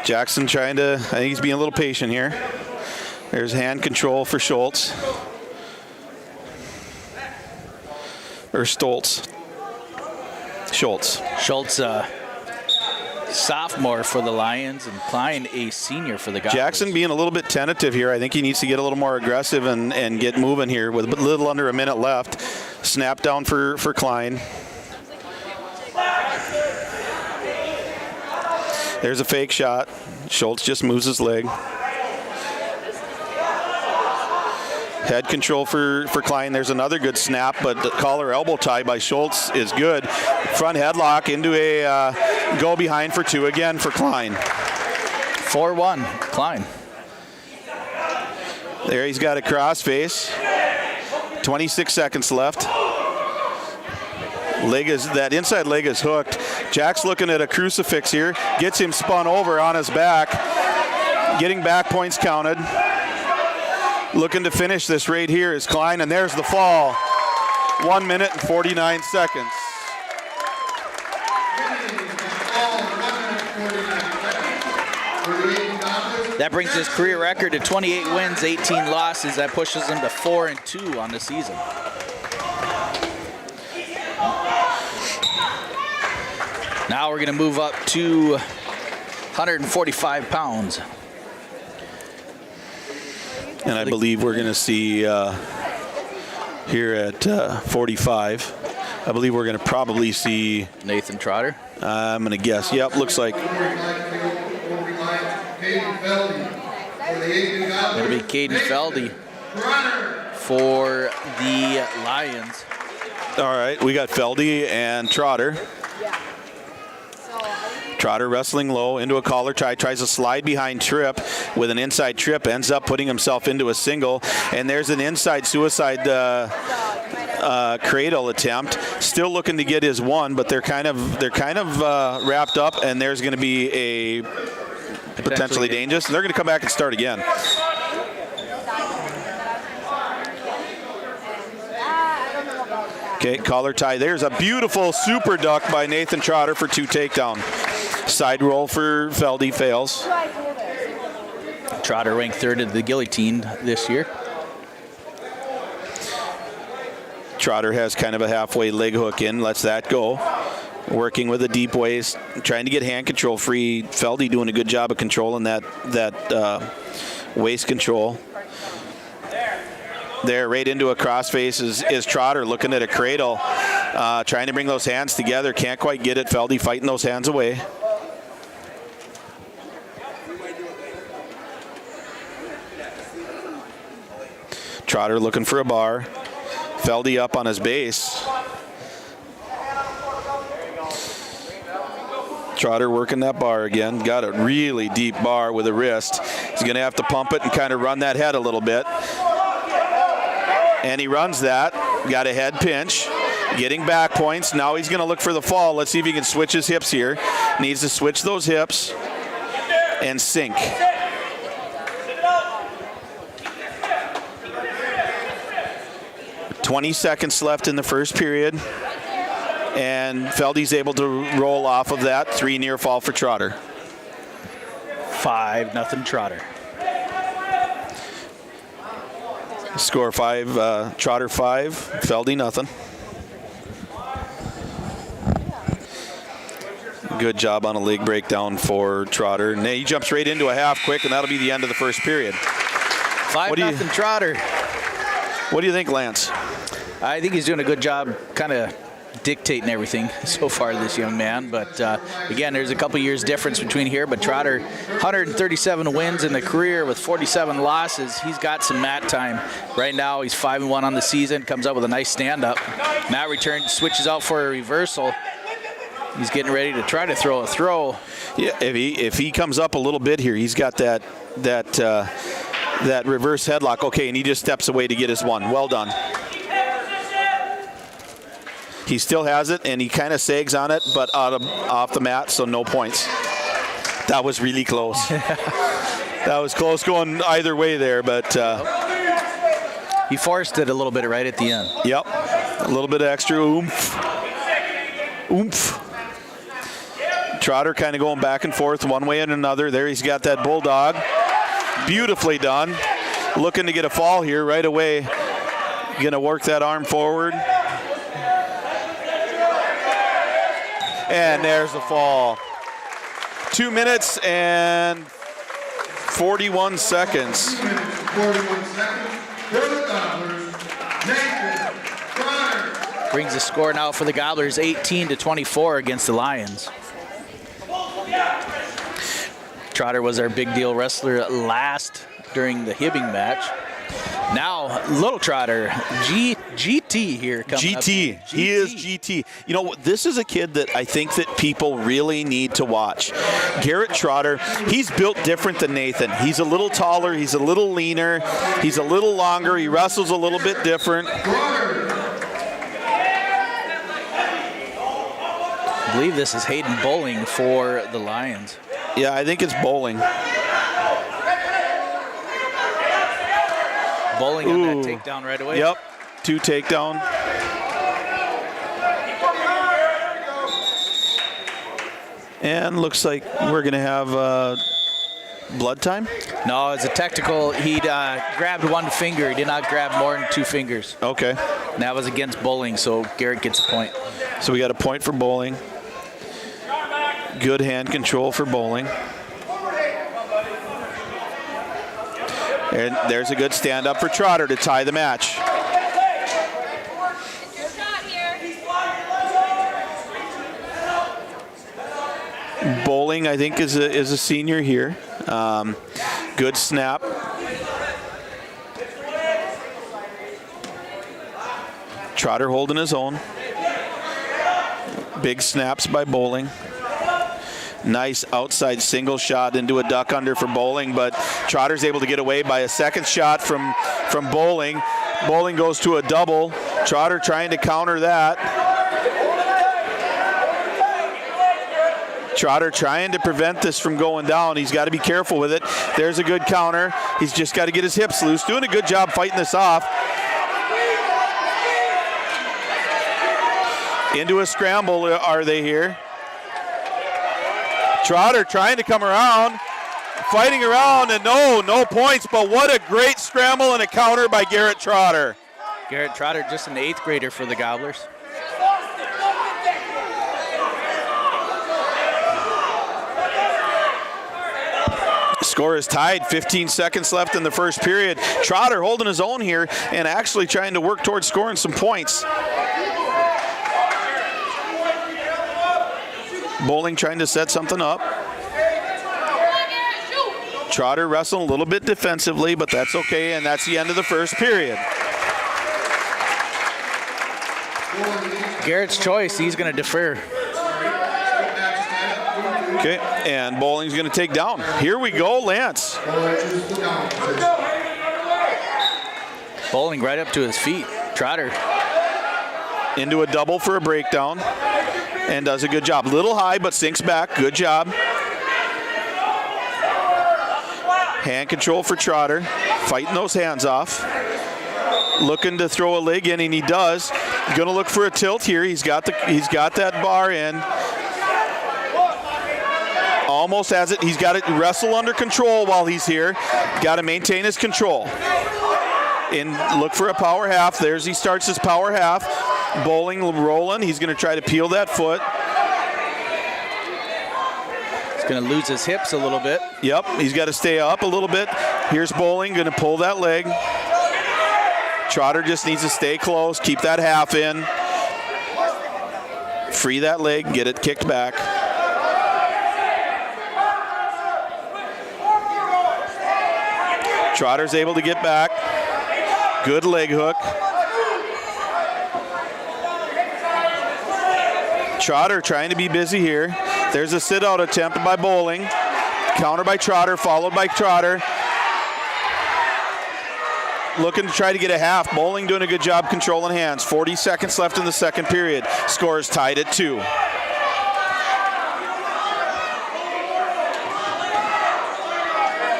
Speaker 3: Jackson trying to, I think he's being a little patient here. There's hand control for Schultz. Or Stoltz. Schultz.
Speaker 5: Schultz, sophomore for the Lions, and Klein, a senior for the Gobblers.
Speaker 3: Jackson being a little bit tentative here. I think he needs to get a little more aggressive and get moving here with a little under a minute left. Snap down for Klein. There's a fake shot. Schultz just moves his leg. Head control for Klein. There's another good snap, but the collar elbow tie by Schultz is good. Front headlock into a go behind for 2 again for Klein.
Speaker 5: 4-1, Klein.
Speaker 3: There he's got a cross face. 26 seconds left. That inside leg is hooked. Jack's looking at a crucifix here. Gets him spun over on his back. Getting back points counted. Looking to finish this right here is Klein, and there's the fall. 1 minute and 49 seconds.
Speaker 5: That brings his career record to 28 wins, 18 losses. That pushes him to 4-2 on the season. Now we're going to move up to 145 pounds.
Speaker 3: And I believe we're going to see here at 45, I believe we're going to probably see
Speaker 5: Nathan Trotter.
Speaker 3: I'm going to guess. Yep, looks like.
Speaker 5: Going to be Caden Feldy for the Lions.
Speaker 3: All right, we got Feldy and Trotter. Trotter wrestling low into a collar tie, tries to slide behind Tripp with an inside trip, ends up putting himself into a single, and there's an inside suicide cradle attempt. Still looking to get his one, but they're kind of wrapped up, and there's going to be a potentially dangerous. They're going to come back and start again. Okay, collar tie. There's a beautiful super duck by Nathan Trotter for 2 takedown. Side roll for Feldy fails.
Speaker 5: Trotter ranked 3rd at the guillotine this year.
Speaker 3: Trotter has kind of a halfway leg hook in, lets that go. Working with a deep waist, trying to get hand control free. Feldy doing a good job of controlling that waist control. There, right into a crossface is Trotter looking at a cradle, trying to bring those hands together. Can't quite get it. Feldy fighting those hands away. Trotter looking for a bar. Feldy up on his base. Trotter working that bar again. Got a really deep bar with a wrist. He's going to have to pump it and kind of run that head a little bit. And he runs that. Got a head pinch. Getting back points. Now he's going to look for the fall. Let's see if he can switch his hips here. Needs to switch those hips and sink. "20 seconds left in the first period. And Feldy's able to roll off of that. 3 near fall for Trotter.
Speaker 5: 5-0 Trotter.
Speaker 3: Score 5, Trotter 5, Feldy nothing. Good job on a leg breakdown for Trotter. And he jumps right into a half quick, and that'll be the end of the first period.
Speaker 5: 5-0 Trotter.
Speaker 3: What do you think, Lance?
Speaker 5: I think he's doing a good job kind of dictating everything so far, this young man. But again, there's a couple years difference between here. But Trotter, 137 wins in the career with 47 losses. He's got some mat time. Right now, he's 5-1 on the season. Comes up with a nice stand-up. Mat return, switches out for a reversal. He's getting ready to try to throw a throw.
Speaker 3: Yeah, if he comes up a little bit here, he's got that reverse headlock. Okay, and he just steps away to get his one. Well done. He still has it, and he kind of sags on it, but off the mat, so no points. That was really close. That was close going either way there, but...
Speaker 5: he forced it a little bit right at the end.
Speaker 3: Yep, a little bit of extra oomph. Oomph. Trotter kind of going back and forth one way and another. There he's got that bulldog. Beautifully done. Looking to get a fall here right away. Going to work that arm forward. And there's the fall. 2 minutes and 41 seconds.
Speaker 6: 2 minutes and 41 seconds. For the Gobblers, Nathan Trotter.
Speaker 5: Brings the score now for the Gobblers, 18-24 against the Lions. Trotter was our big deal wrestler last during the Hibbing match. Now, little Trotter, GT here coming up.
Speaker 3: GT. He is GT. You know, this is a kid that I think that people really need to watch. Garrett Trotter, he's built different than Nathan. He's a little taller. He's a little leaner. He's a little longer. He wrestles a little bit different.
Speaker 5: I believe this is Hayden Bowling for the Lions.
Speaker 3: Yeah, I think it's Bowling.
Speaker 5: Bowling on that takedown right away.
Speaker 3: Yep, 2 takedown. And looks like we're going to have Blood time?
Speaker 5: No, it's a technical. He grabbed one finger. He did not grab more than 2 fingers.
Speaker 3: Okay.
Speaker 5: And that was against Bowling, so Garrett gets a point.
Speaker 3: So we got a point for Bowling. Good hand control for Bowling. And there's a good stand up for Trotter to tie the match. Bowling, I think, is a senior here. Good snap. Trotter holding his own. Big snaps by Bowling. Nice outside single shot into a duck under for Bowling, but Trotter's able to get away by a second shot from Bowling. Bowling goes to a double. Trotter trying to counter that. Trotter trying to prevent this from going down. He's got to be careful with it. There's a good counter. He's just got to get his hips loose. Doing a good job fighting this off. Into a scramble are they here. Trotter trying to come around, fighting around, and no points, but what a great scramble and a counter by Garrett Trotter.
Speaker 5: Garrett Trotter, just an 8th grader for the Gobblers.
Speaker 3: Score is tied, 15 seconds left in the first period. Trotter holding his own here and actually trying to work towards scoring some points. Bowling trying to set something up. Trotter wrestling a little bit defensively, but that's okay, and that's the end of the first period.
Speaker 5: Garrett's choice, he's going to defer.
Speaker 3: Okay, and Bowling's going to take down. Here we go, Lance.
Speaker 5: Bowling right up to his feet. Trotter.
Speaker 3: Into a double for a breakdown. And does a good job. Little high, but sinks back. Good job. Hand control for Trotter. Fighting those hands off. Looking to throw a leg in, and he does. Going to look for a tilt here. He's got that bar in. Almost has it. He's got it wrestle under control while he's here. Got to maintain his control. And look for a power half. He starts his power half. Bowling rolling. He's going to try to peel that foot.
Speaker 5: He's going to lose his hips a little bit.
Speaker 3: Yep, he's got to stay up a little bit. Here's Bowling, going to pull that leg. Trotter just needs to stay close, keep that half in. Free that leg, get it kicked back. Trotter's able to get back. Good leg hook. Trotter trying to be busy here. There's a sit-out attempt by Bowling. Counter by Trotter, followed by Trotter. Looking to try to get a half. Bowling doing a good job controlling hands. 40 seconds left in the second period. Score is tied at 2.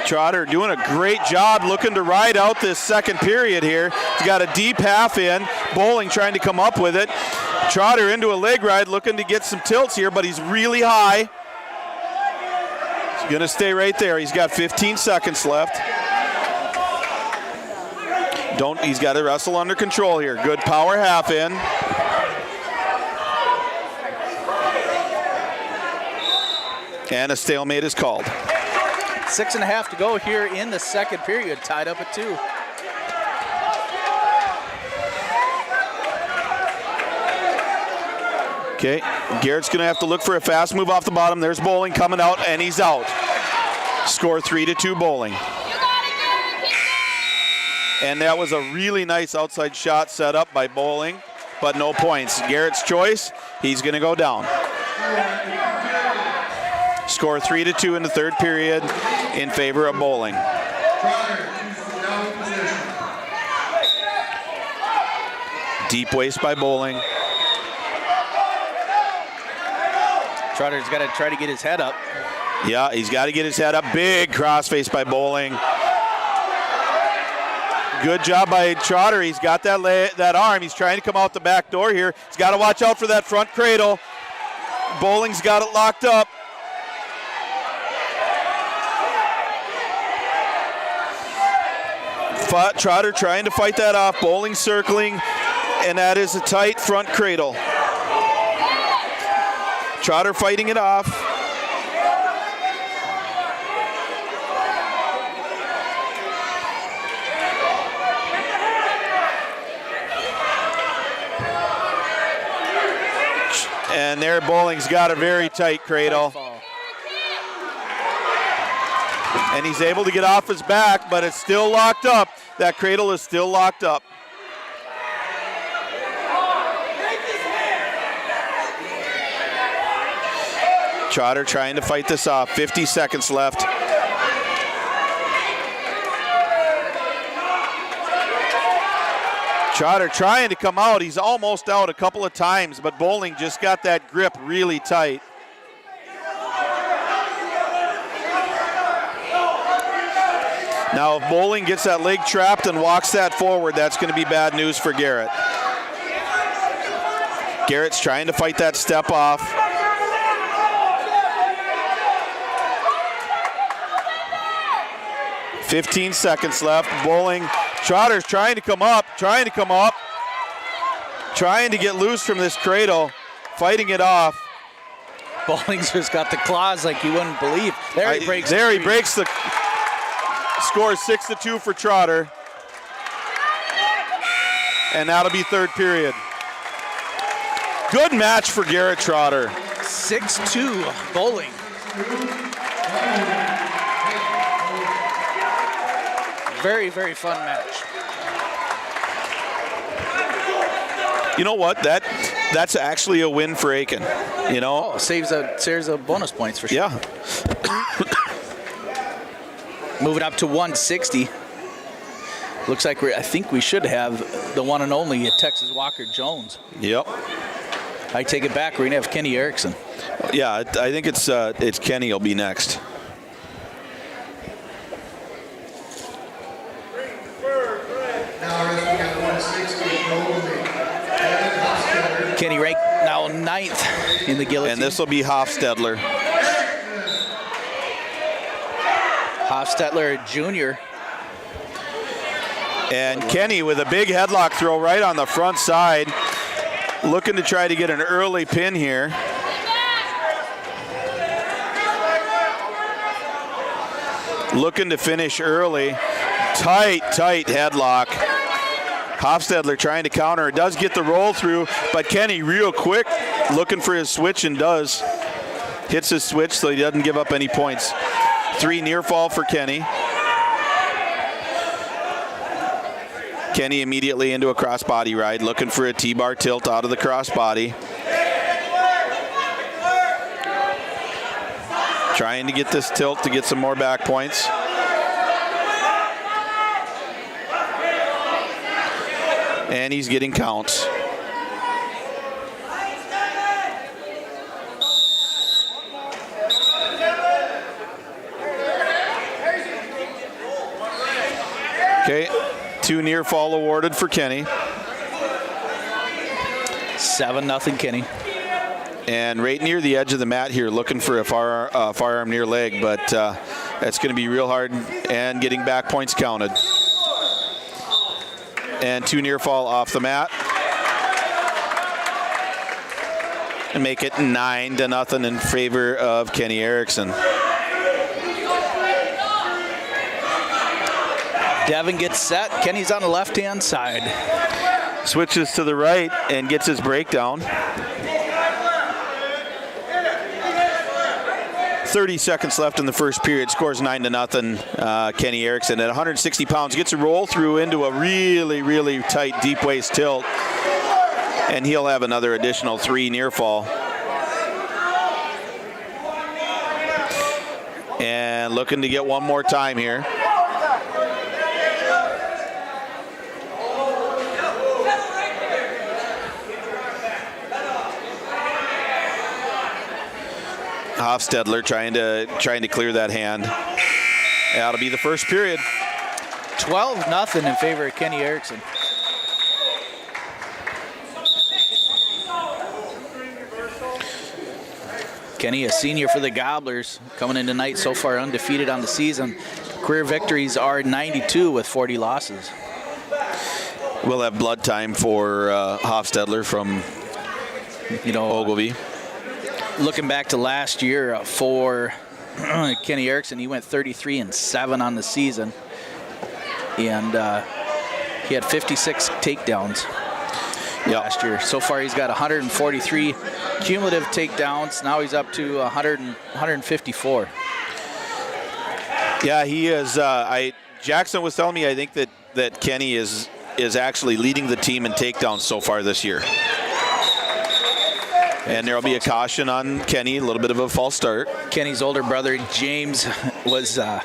Speaker 3: Trotter doing a great job looking to ride out this second period here. He's got a deep half in. Bowling trying to come up with it. Trotter into a leg ride looking to get some tilts here, but he's really high. He's going to stay right there. He's got 15 seconds left. He's got to wrestle under control here. Good power half in. And a stalemate is called.
Speaker 5: 6.5 to go here in the second period, tied up at 2.
Speaker 3: Okay, Garrett's going to have to look for a fast move off the bottom. There's Bowling coming out, and he's out. Score 3-2 Bowling. And that was a really nice outside shot set up by Bowling, but no points. Garrett's choice, he's going to go down. Score 3-2 in the third period in favor of Bowling. Deep waist by Bowling.
Speaker 5: Trotter's got to try to get his head up.
Speaker 3: Yeah, he's got to get his head up. Big crossface by Bowling. Good job by Trotter. He's got that arm. He's trying to come out the back door here. He's got to watch out for that front cradle. Bowling's got it locked up. Trotter trying to fight that off. Bowling circling, and that is a tight front cradle. Trotter fighting it off. And there, Bowling's got a very tight cradle. And he's able to get off his back, but it's still locked up. That cradle is still locked up. Trotter trying to fight this off. 50 seconds left. Trotter trying to come out. He's almost out a couple of times, but Bowling just got that grip really tight. Now, if Bowling gets that leg trapped and walks that forward, that's going to be bad news for Garrett. Garrett's trying to fight that step off. "15 seconds left. Bowling. Trotter's trying to come up, trying to get loose from this cradle, fighting it off.
Speaker 5: Bowling's just got the claws like you wouldn't believe. There he breaks.
Speaker 3: There he breaks the score. 6-2 for Trotter. And that'll be third period. Good match for Garrett Trotter.
Speaker 5: 6-2 Bowling. Very, very fun match.
Speaker 3: You know what? That's actually a win for Aitkin. You know,
Speaker 5: saves a bonus points for sure.
Speaker 3: Yeah.
Speaker 5: Moving up to 160. Looks like I think we should have the one and only Texas Walker Jones.
Speaker 3: Yep.
Speaker 5: I take it back. We're gonna have Kenny Erickson.
Speaker 3: Yeah, I think it's Kenny will be next.
Speaker 5: Kenny ranked now 9th in the guillotine.
Speaker 3: And this will be Hofstadler.
Speaker 5: Hofstadler Jr.
Speaker 3: And Kenny with a big headlock throw right on the front side. Looking to try to get an early pin here. Looking to finish early. Tight headlock. Hofstadler trying to counter. Does get the roll through, but Kenny real quick looking for his switch and does. Hits his switch so he doesn't give up any points. 3 near fall for Kenny. Kenny immediately into a crossbody ride, looking for a T-bar tilt out of the crossbody. Trying to get this tilt to get some more back points. And he's getting counts. Okay, 2 near fall awarded for Kenny.
Speaker 5: 7-0 Kenny.
Speaker 3: And right near the edge of the mat here, looking for a firearm near leg, but that's going to be real hard and getting back points counted. And 2 near fall off the mat. And make it 9-0 in favor of Kenny Erickson.
Speaker 5: Devin gets set. Kenny's on the left-hand side.
Speaker 3: Switches to the right and gets his breakdown. 30 seconds left in the first period. Scores 9-0. Kenny Erickson at 160 pounds gets a roll through into a really, really tight deep waist tilt. And he'll have another additional 3 near fall. And looking to get one more time here. Hofstadler trying to clear that hand. That'll be the first period.
Speaker 5: 12-0 in favor of Kenny Erickson. Kenny, a senior for the Gobblers, coming in tonight so far undefeated on the season. career victories are 92 with 40 losses.
Speaker 3: We'll have blood time for Hofstadler from Ogilvie.
Speaker 5: Looking back to last year for Kenny Erickson, he went 33-7 on the season, and he had 56 takedowns last year. So far, he's got 143 cumulative takedowns. Now he's up to 154.
Speaker 3: Yeah, he is. Jackson was telling me, I think that Kenny is actually leading the team in takedowns so far this year. And there will be a caution on Kenny, a little bit of a false start.
Speaker 5: Kenny's older brother, James, was, I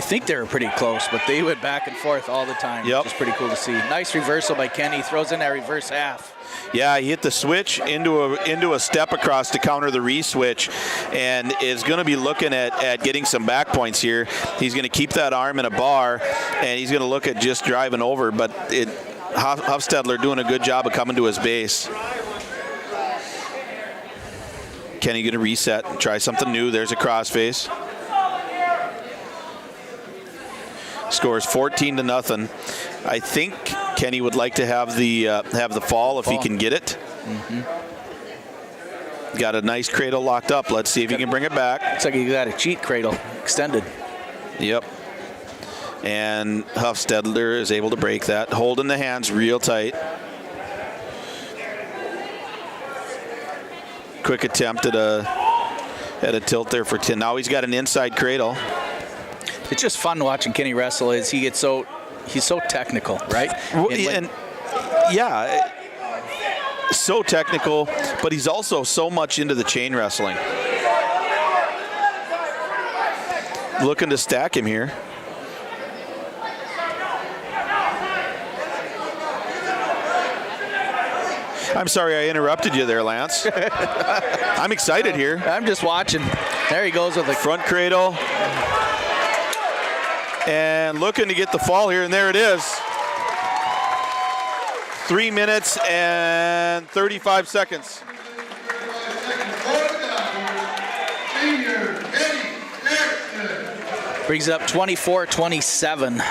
Speaker 5: think they were pretty close, but they went back and forth all the time, which is pretty cool to see. Nice reversal by Kenny, throws in that reverse half.
Speaker 3: Yeah, he hit the switch into a step across to counter the re-switch, and is going to be looking at getting some back points here. He's going to keep that arm in a bar, and he's going to look at just driving over, but Hofstadler doing a good job of coming to his base. Kenny going to reset, try something new. There's a crossface. Scores 14-0. I think Kenny would like to have the fall if he can get it. Got a nice cradle locked up. Let's see if he can bring it back.
Speaker 5: Looks like he got a cheat cradle extended.
Speaker 3: Yep. And Hofstadler is able to break that. Holding the hands real tight. Quick attempt at a tilt there for 10. Now he's got an inside cradle.
Speaker 5: It's just fun watching Kenny wrestle. He's so technical, right?
Speaker 3: So technical, but he's also so much into the chain wrestling. Looking to stack him here. I'm sorry I interrupted you there, Lance. I'm excited here.
Speaker 5: I'm just watching. There he goes with the
Speaker 3: front cradle. And looking to get the fall here, and there it is. 3 minutes and 35 seconds.
Speaker 5: Brings it up 24-27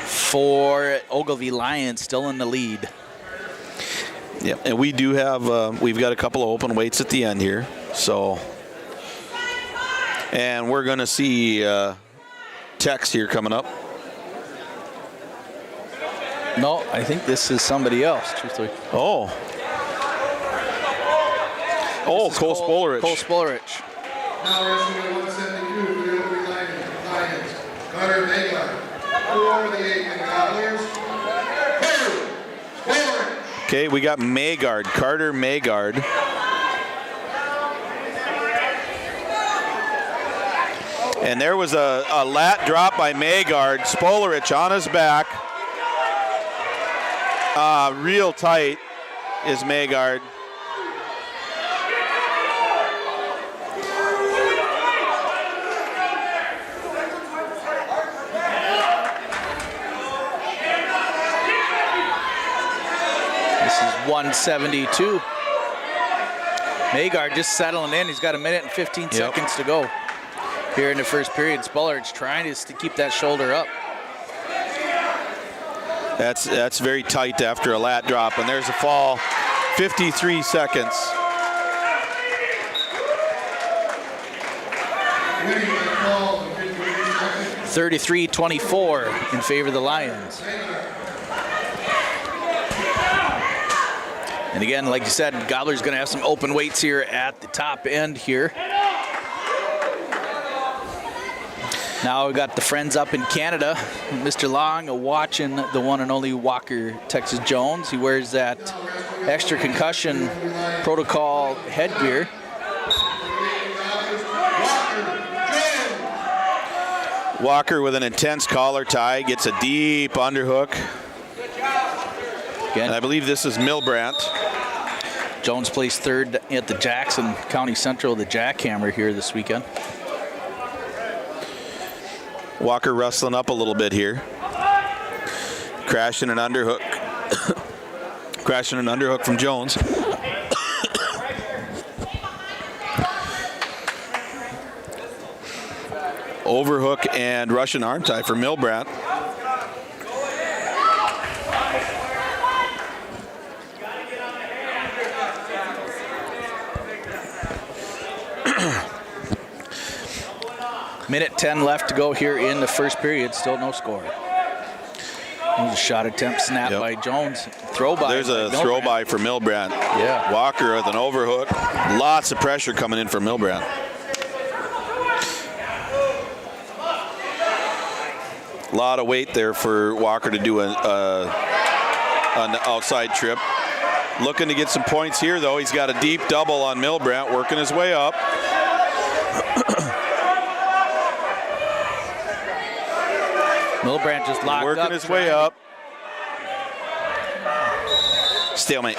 Speaker 5: for Ogilvie Lions, still in the lead.
Speaker 3: Yep, and we do have, we've got a couple of open weights at the end here, so. And we're going to see Tex here coming up.
Speaker 5: No, I think this is somebody else, truthfully.
Speaker 3: Oh, Cole Spolarich.
Speaker 5: Cole Spolarich.
Speaker 6: Now wrestling at 172 for the Ogilvie Lions, Carter Maygar. For the Aitkin Gobblers, Cole Spolarich.
Speaker 3: Okay, we got Maygard, Carter Maygard. And there was a lat drop by Maygard. Spolarich on his back. Real tight is Maygard.
Speaker 5: This is 172. Maygard just settling in. He's got 1 minute and 15 seconds to go here in the first period. Spolarich trying to keep that shoulder up.
Speaker 3: That's very tight after a lat drop, and there's a fall. 53 seconds.
Speaker 5: 33-24 in favor of the Lions. And again, like you said, Gobbler's going to have some open weights here at the top end here. Now we got the friends up in Canada. Mr. Long watching the one and only Walker Texas Jones. He wears that extra concussion protocol headgear.
Speaker 3: Walker with an intense collar tie, gets a deep underhook.
Speaker 5: Again,
Speaker 3: and I believe this is Milbrandt.
Speaker 5: Jones placed third at the Jackson County Central, the Jackhammer here this weekend.
Speaker 3: Walker wrestling up a little bit here. Crashing an underhook. Crashing an underhook from Jones. Overhook and Russian arm tie for Milbrandt.
Speaker 5: Minute 10 left to go here in the first period. Still no score. There's a shot attempt snap by Jones. Throw by.
Speaker 3: There's a throw by for Milbrandt.
Speaker 5: Yeah.
Speaker 3: Walker with an overhook. Lots of pressure coming in for Milbrandt. A lot of weight there for Walker to do an outside trip. Looking to get some points here, though. He's got a deep double on Milbrandt, working his way up.
Speaker 5: Milbrandt just locked
Speaker 3: working
Speaker 5: up.
Speaker 3: His way up. Stalemate.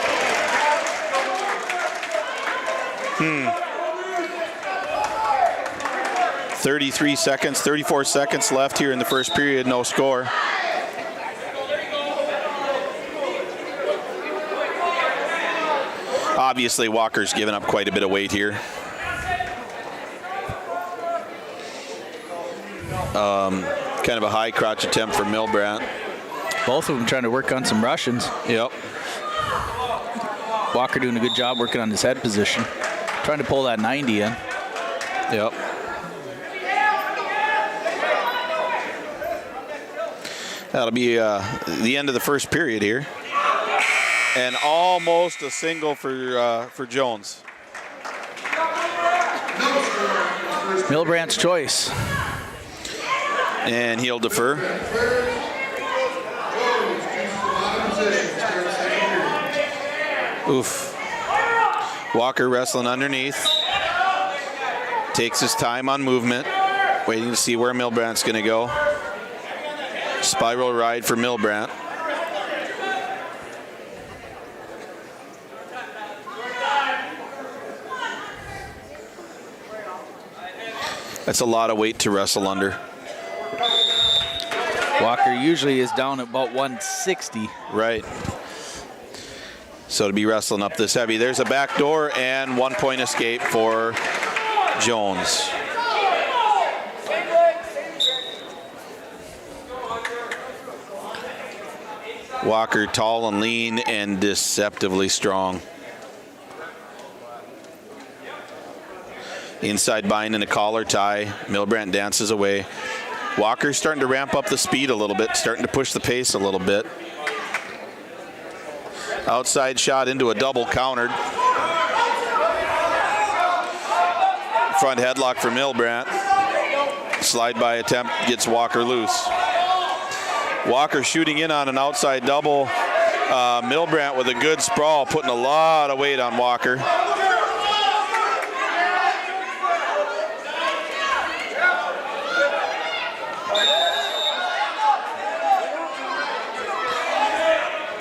Speaker 3: 33 seconds, 34 seconds left here in the first period, no score. Obviously, Walker's given up quite a bit of weight here. Kind of a high crotch attempt for Milbrandt.
Speaker 5: Both of them trying to work on some Russians.
Speaker 3: Yep.
Speaker 5: Walker doing a good job working on his head position. Trying to pull that 90 in.
Speaker 3: Yep. That'll be the end of the first period here. And almost a single for Jones.
Speaker 5: Milbrandt's choice.
Speaker 3: And he'll defer. Oof. Walker wrestling underneath. Takes his time on movement. Waiting to see where Milbrandt's going to go. Spiral ride for Milbrandt. That's a lot of weight to wrestle under.
Speaker 5: Walker usually is down at about 160.
Speaker 3: Right. So to be wrestling up this heavy. There's a back door and 1 point escape for Jones. Walker tall and lean and deceptively strong. Inside bind and a collar tie. Milbrandt dances away. Walker's starting to ramp up the speed a little bit, starting to push the pace a little bit. Outside shot into a double countered. Front headlock for Milbrandt. Slide by attempt gets Walker loose. Walker shooting in on an outside double. Milbrandt with a good sprawl, putting a lot of weight on Walker.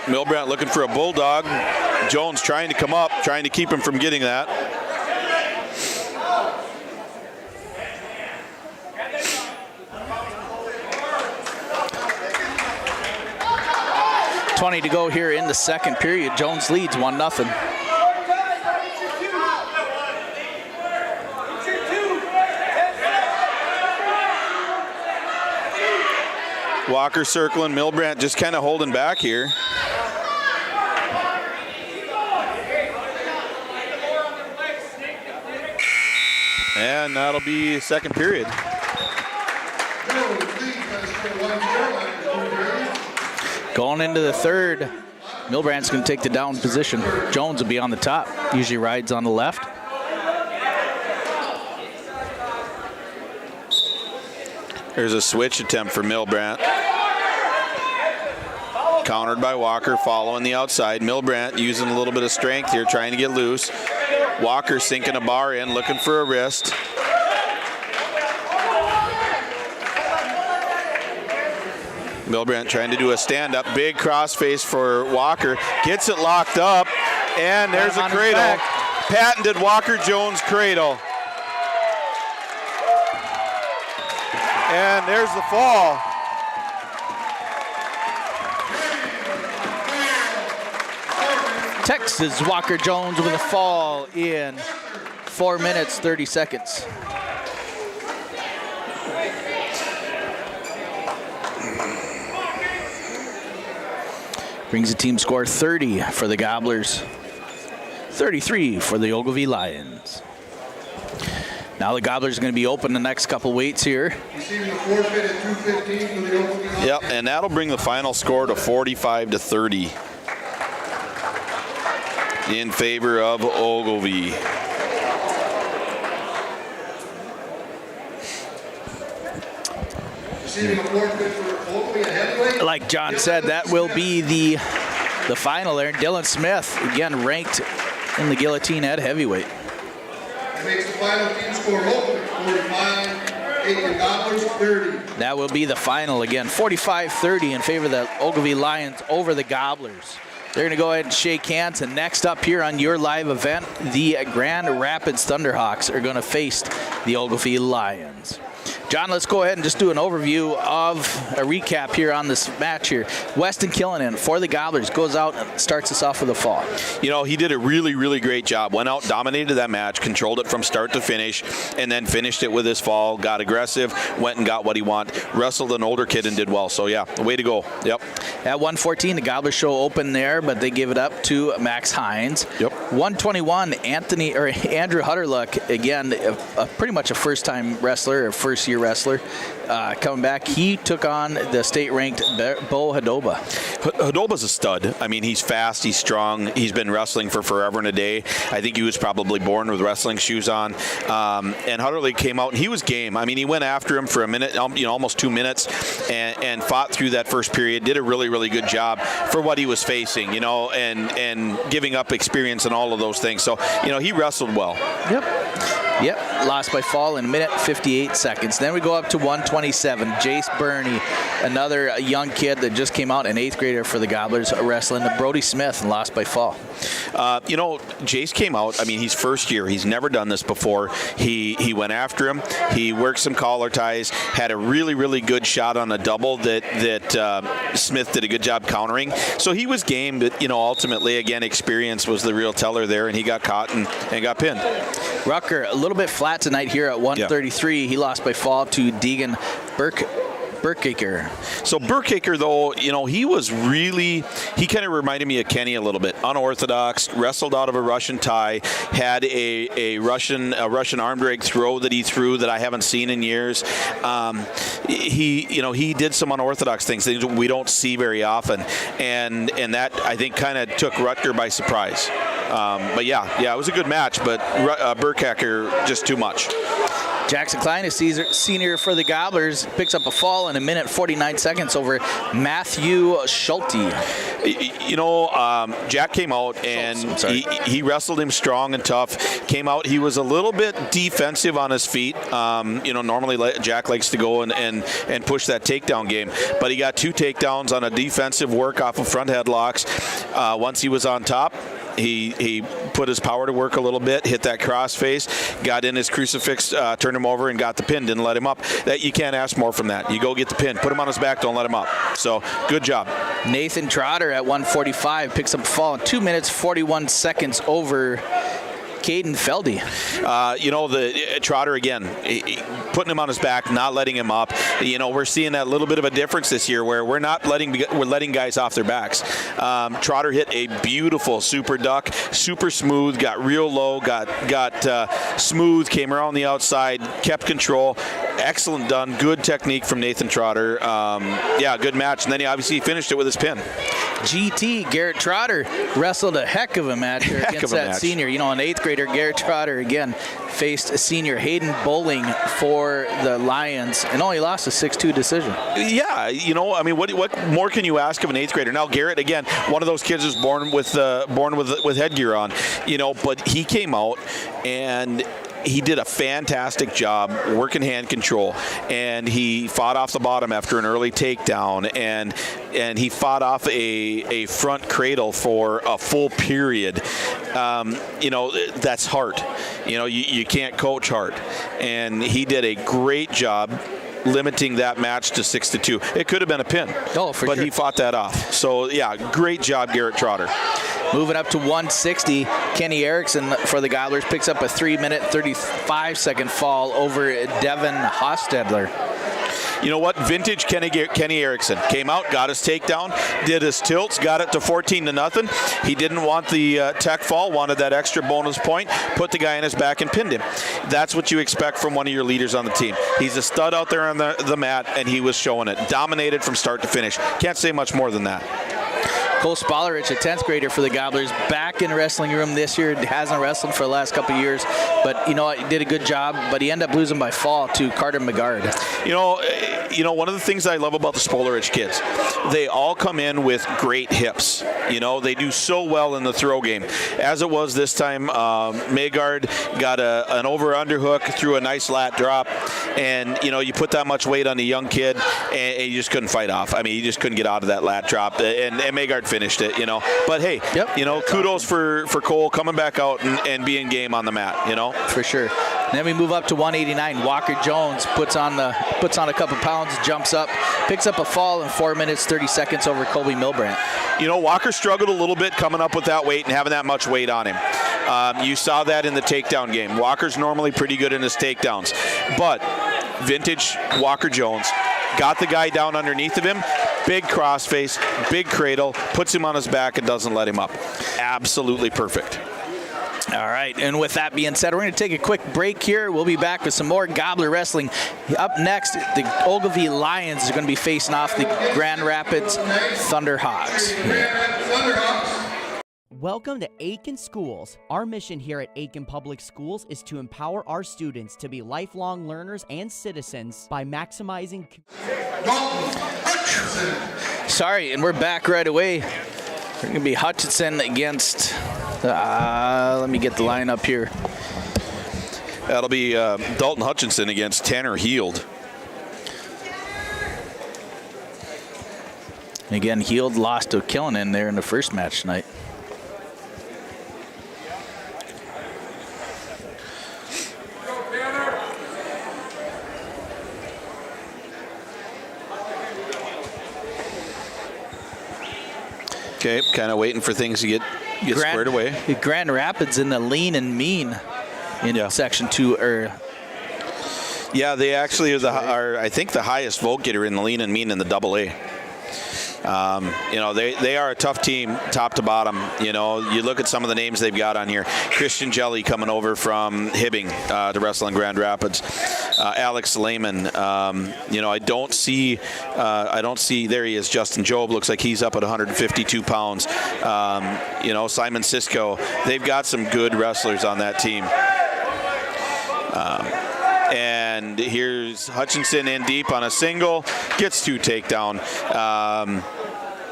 Speaker 3: Milbrandt looking for a bulldog. Jones trying to come up, trying to keep him from getting that.
Speaker 5: .20 to go here in the second period. Jones leads 1-0.
Speaker 3: Walker circling, Milbrandt just kind of holding back here. And that'll be second period.
Speaker 5: Going into the third, Milbrandt's going to take the down position. Jones will be on the top. Usually rides on the left.
Speaker 3: There's a switch attempt for Milbrandt. Countered by Walker, following the outside. Milbrandt using a little bit of strength here, trying to get loose. Walker sinking a bar in, looking for a wrist. Milbrandt trying to do a stand-up. Big crossface for Walker. Gets it locked up, and there's a cradle. Patented Walker Jones cradle. And there's the fall.
Speaker 5: Texas Walker Jones with a fall in 4 minutes, 30 seconds. Brings the team score 30 for the Gobblers, 33 for the Ogilvie Lions. Now the Gobblers are going to be open the next couple weights here.
Speaker 6: Receiving a forfeit at 2:15 for the Ogilvie Lions.
Speaker 3: Yep, and that'll bring the final score to 45-30 in favor of Ogilvie.
Speaker 6: Receiving a forfeit for Ogilvie, a heavyweight.
Speaker 5: Like John said, that will be the final there. Dylan Smith, again ranked in the guillotine at heavyweight.
Speaker 6: That makes the final team score Ogilvie 45, Aitkin Gobblers 30.
Speaker 5: That will be the final again, 45-30 in favor of the Ogilvie Lions over the Gobblers. They're going to go ahead and shake hands, and next up here on your live event, the Grand Rapids Thunderhawks are going to face the Ogilvie Lions. John, let's go ahead and just do an overview of a recap here on this match here. Weston Killinan for the Gobblers goes out and starts us off with a fall.
Speaker 3: You know, he did a really, really great job. Went out, dominated that match, controlled it from start to finish, and then finished it with his fall. Got aggressive, went and got what he wanted. Wrestled an older kid and did well. So, yeah, way to go. Yep.
Speaker 5: At 114, the Gobblers show open there, but they give it up to Max Hines.
Speaker 3: Yep.
Speaker 5: 121, Andrew Hutterluck, again, pretty much a first-time wrestler, or first-year wrestler, coming back. He took on the state-ranked Bo Hadoba.
Speaker 3: Hadoba's a stud. I mean, he's fast, he's strong, he's been wrestling for forever and a day. I think he was probably born with wrestling shoes on. And Hutterluck came out, and he was game. I mean, he went after him for a minute, almost 2 minutes, and fought through that first period. Did a really, really good job for what he was facing, and giving up experience and all of those things. So, he wrestled well.
Speaker 5: Yep, lost by fall in a minute 58 seconds. Then we go up to 127. Jace Burney, another young kid that just came out, an 8th grader for the Gobblers, wrestling Brody Smith, and lost by fall.
Speaker 3: Jace came out. I mean, he's first year. He's never done this before. He went after him. He worked some collar ties, had a really, really good shot on a double that Smith did a good job countering. So he was game, but, ultimately, again, experience was the real teller there, and he got caught and got pinned.
Speaker 5: Rucker, a little bit flat tonight here at 133. Yeah. He lost by fall to Deegan Burkaker.
Speaker 3: So Burkaker, though, he kind of reminded me of Kenny a little bit. Unorthodox, wrestled out of a Russian tie, had a Russian arm drag throw that he threw that I haven't seen in years. He did some unorthodox things we don't see very often, and that I think kind of took Rutger by surprise. But it was a good match, but Burkaker just too much.
Speaker 5: Jackson Klein, a senior for the Gobblers, picks up a fall in a minute 49 seconds over Matthew Schulte.
Speaker 3: Jack came out and he wrestled him strong and tough. Came out, he was a little bit defensive on his feet. Normally Jack likes to go and push that takedown game, but he got 2 takedowns on a defensive work off of front headlocks. Once he was on top, he put his power to work a little bit, hit that crossface, got in his crucifix, turned him over and got the pin, didn't let him up. That you can't ask more from that. You go get the pin, put him on his back, don't let him up. So good job.
Speaker 5: Nathan Trotter at 145 picks up a fall in 2 minutes 41 seconds over Caden Feldy.
Speaker 3: The Trotter again, putting him on his back, not letting him up. We're seeing that little bit of a difference this year where we're letting guys off their backs. Trotter hit a beautiful super duck, super smooth, got real low, got smooth, came around the outside, kept control. Excellent done. Good technique from Nathan Trotter. Good match. And then he obviously finished it with his pin.
Speaker 5: GT, Garrett Trotter, wrestled a heck of a match here against that senior. An 8th grader, Garrett Trotter, again, faced a senior, Hayden Bowling, for the Lions, and only lost a 6-2 decision. Yeah,
Speaker 3: what more can you ask of an 8th grader? Now, Garrett, again, one of those kids is born with headgear on, but he came out and he did a fantastic job working hand control, and he fought off the bottom after an early takedown, and he fought off a front cradle for a full period. That's heart. You can't coach heart, and he did a great job limiting that match to 6-2. It could have been a pin, but sure. He fought that off. So, great job, Garrett Trotter.
Speaker 5: Moving up to 160, Kenny Erickson for the Gobblers picks up a 3 minute 35 second fall over Devin Hostetler.
Speaker 3: You know what? Vintage Kenny Erickson came out, got his takedown, did his tilts, got it to 14-0. He didn't want the tech fall, wanted that extra bonus point, put the guy in his back and pinned him. That's what you expect from one of your leaders on the team. He's a stud out there on the mat, and he was showing it. Dominated from start to finish. Can't say much more than that.
Speaker 5: Cole Spollerich, a 10th grader for the Gobblers, back in the wrestling room this year. Hasn't wrestled for the last couple of years, but you know what? He did a good job, but he ended up losing by fall to Carter McGard.
Speaker 3: You know, one of the things I love about the Spollerich kids, they all come in with great hips. You know, they do so well in the throw game. As it was this time, Magard got an over-underhook through a nice lat drop, and, you know, you put that much weight on a young kid, and you just couldn't fight off. I mean, you just couldn't get out of that lat drop, and Magard finished it, you know. But, hey, you know, kudos for Cole coming back out and being game on the mat, you know.
Speaker 5: For sure. And then we move up to 189. Walker Jones puts on a couple pounds, jumps up, picks up a fall in 4 minutes, 30 seconds over Colby Milbrandt.
Speaker 3: You know, Walker struggled a little bit coming up with that weight and having that much weight on him. You saw that in the takedown game. Walker's normally pretty good in his takedowns. But vintage Walker Jones got the guy down underneath of him, big crossface, big cradle, puts him on his back and doesn't let him up. Absolutely perfect.
Speaker 5: All right, and with that being said, we're going to take a quick break here. We'll be back with some more Gobbler Wrestling. Up next, the Ogilvie Lions are going to be facing off the Grand Rapids Thunderhawks.
Speaker 7: Welcome to Aitkin Schools. Our mission here at Aitkin Public Schools is to empower our students to be lifelong learners and citizens by maximizing...
Speaker 5: Sorry, and we're back right away. We're going to be Hutchinson against... let me get the line up here.
Speaker 3: That'll be Dalton Hutchinson against Tanner Heald.
Speaker 5: Again, Heald lost to Killinan there in the first match tonight.
Speaker 3: Okay, kind of waiting for things to get squared away.
Speaker 5: Grand Rapids in the lean and mean in Section 2.
Speaker 3: Yeah, they actually are I think the highest vote getter in the lean and mean in the AA. You know, they are a tough team, top to bottom. You know, you look at some of the names they've got on here. Christian Jelly coming over from Hibbing to wrestle in Grand Rapids. Alex Lehman. You know, I don't see. There he is. Justin Job looks like he's up at 152 pounds. You know, Simon Sisko. They've got some good wrestlers on that team. And here's Hutchinson in deep on a single, gets 2 takedown.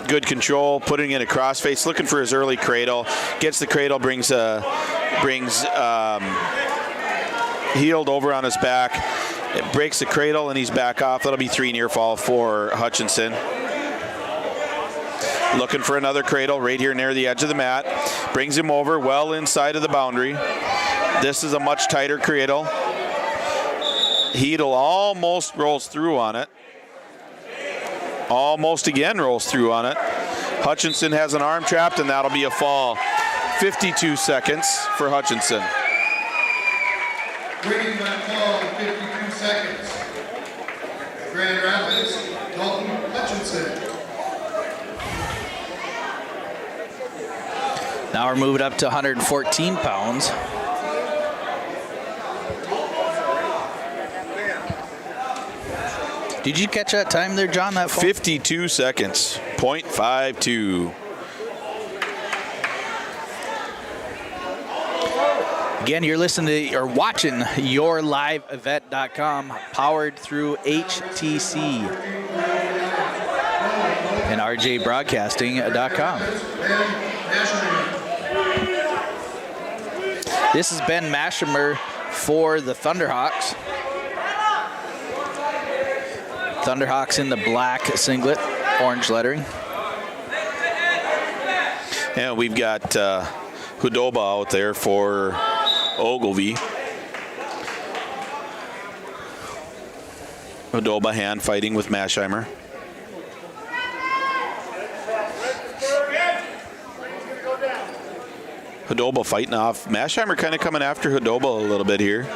Speaker 3: Good control, putting in a crossface, looking for his early cradle, gets the cradle, brings Heald over on his back. It breaks the cradle and he's back off. That'll be 3 near fall for Hutchinson. Looking for another cradle right here near the edge of the mat. Brings him over well inside of the boundary. This is a much tighter cradle. Heedle almost rolls through on it. Almost again rolls through on it. Hutchinson has an arm trapped, and that'll be a fall. 52 seconds for Hutchinson.
Speaker 6: Winning that fall in 52 seconds. Grand Rapids, Dalton Hutchinson.
Speaker 5: Now we're moving up to 114 pounds. Did you catch that time there, John? That fall?
Speaker 3: 52 seconds, 0.52.
Speaker 5: Again, you're listening to or watching YourLiveEvent.com, powered through HTC and RJBroadcasting.com. This is Ben Mashimer for the Thunderhawks. Thunderhawks in the black singlet, orange lettering.
Speaker 3: And we've got Hudoba out there for Ogilvie. Hudoba hand fighting with Mashheimer. Hudoba fighting off. Mashheimer kind of coming after Hudoba a little bit here.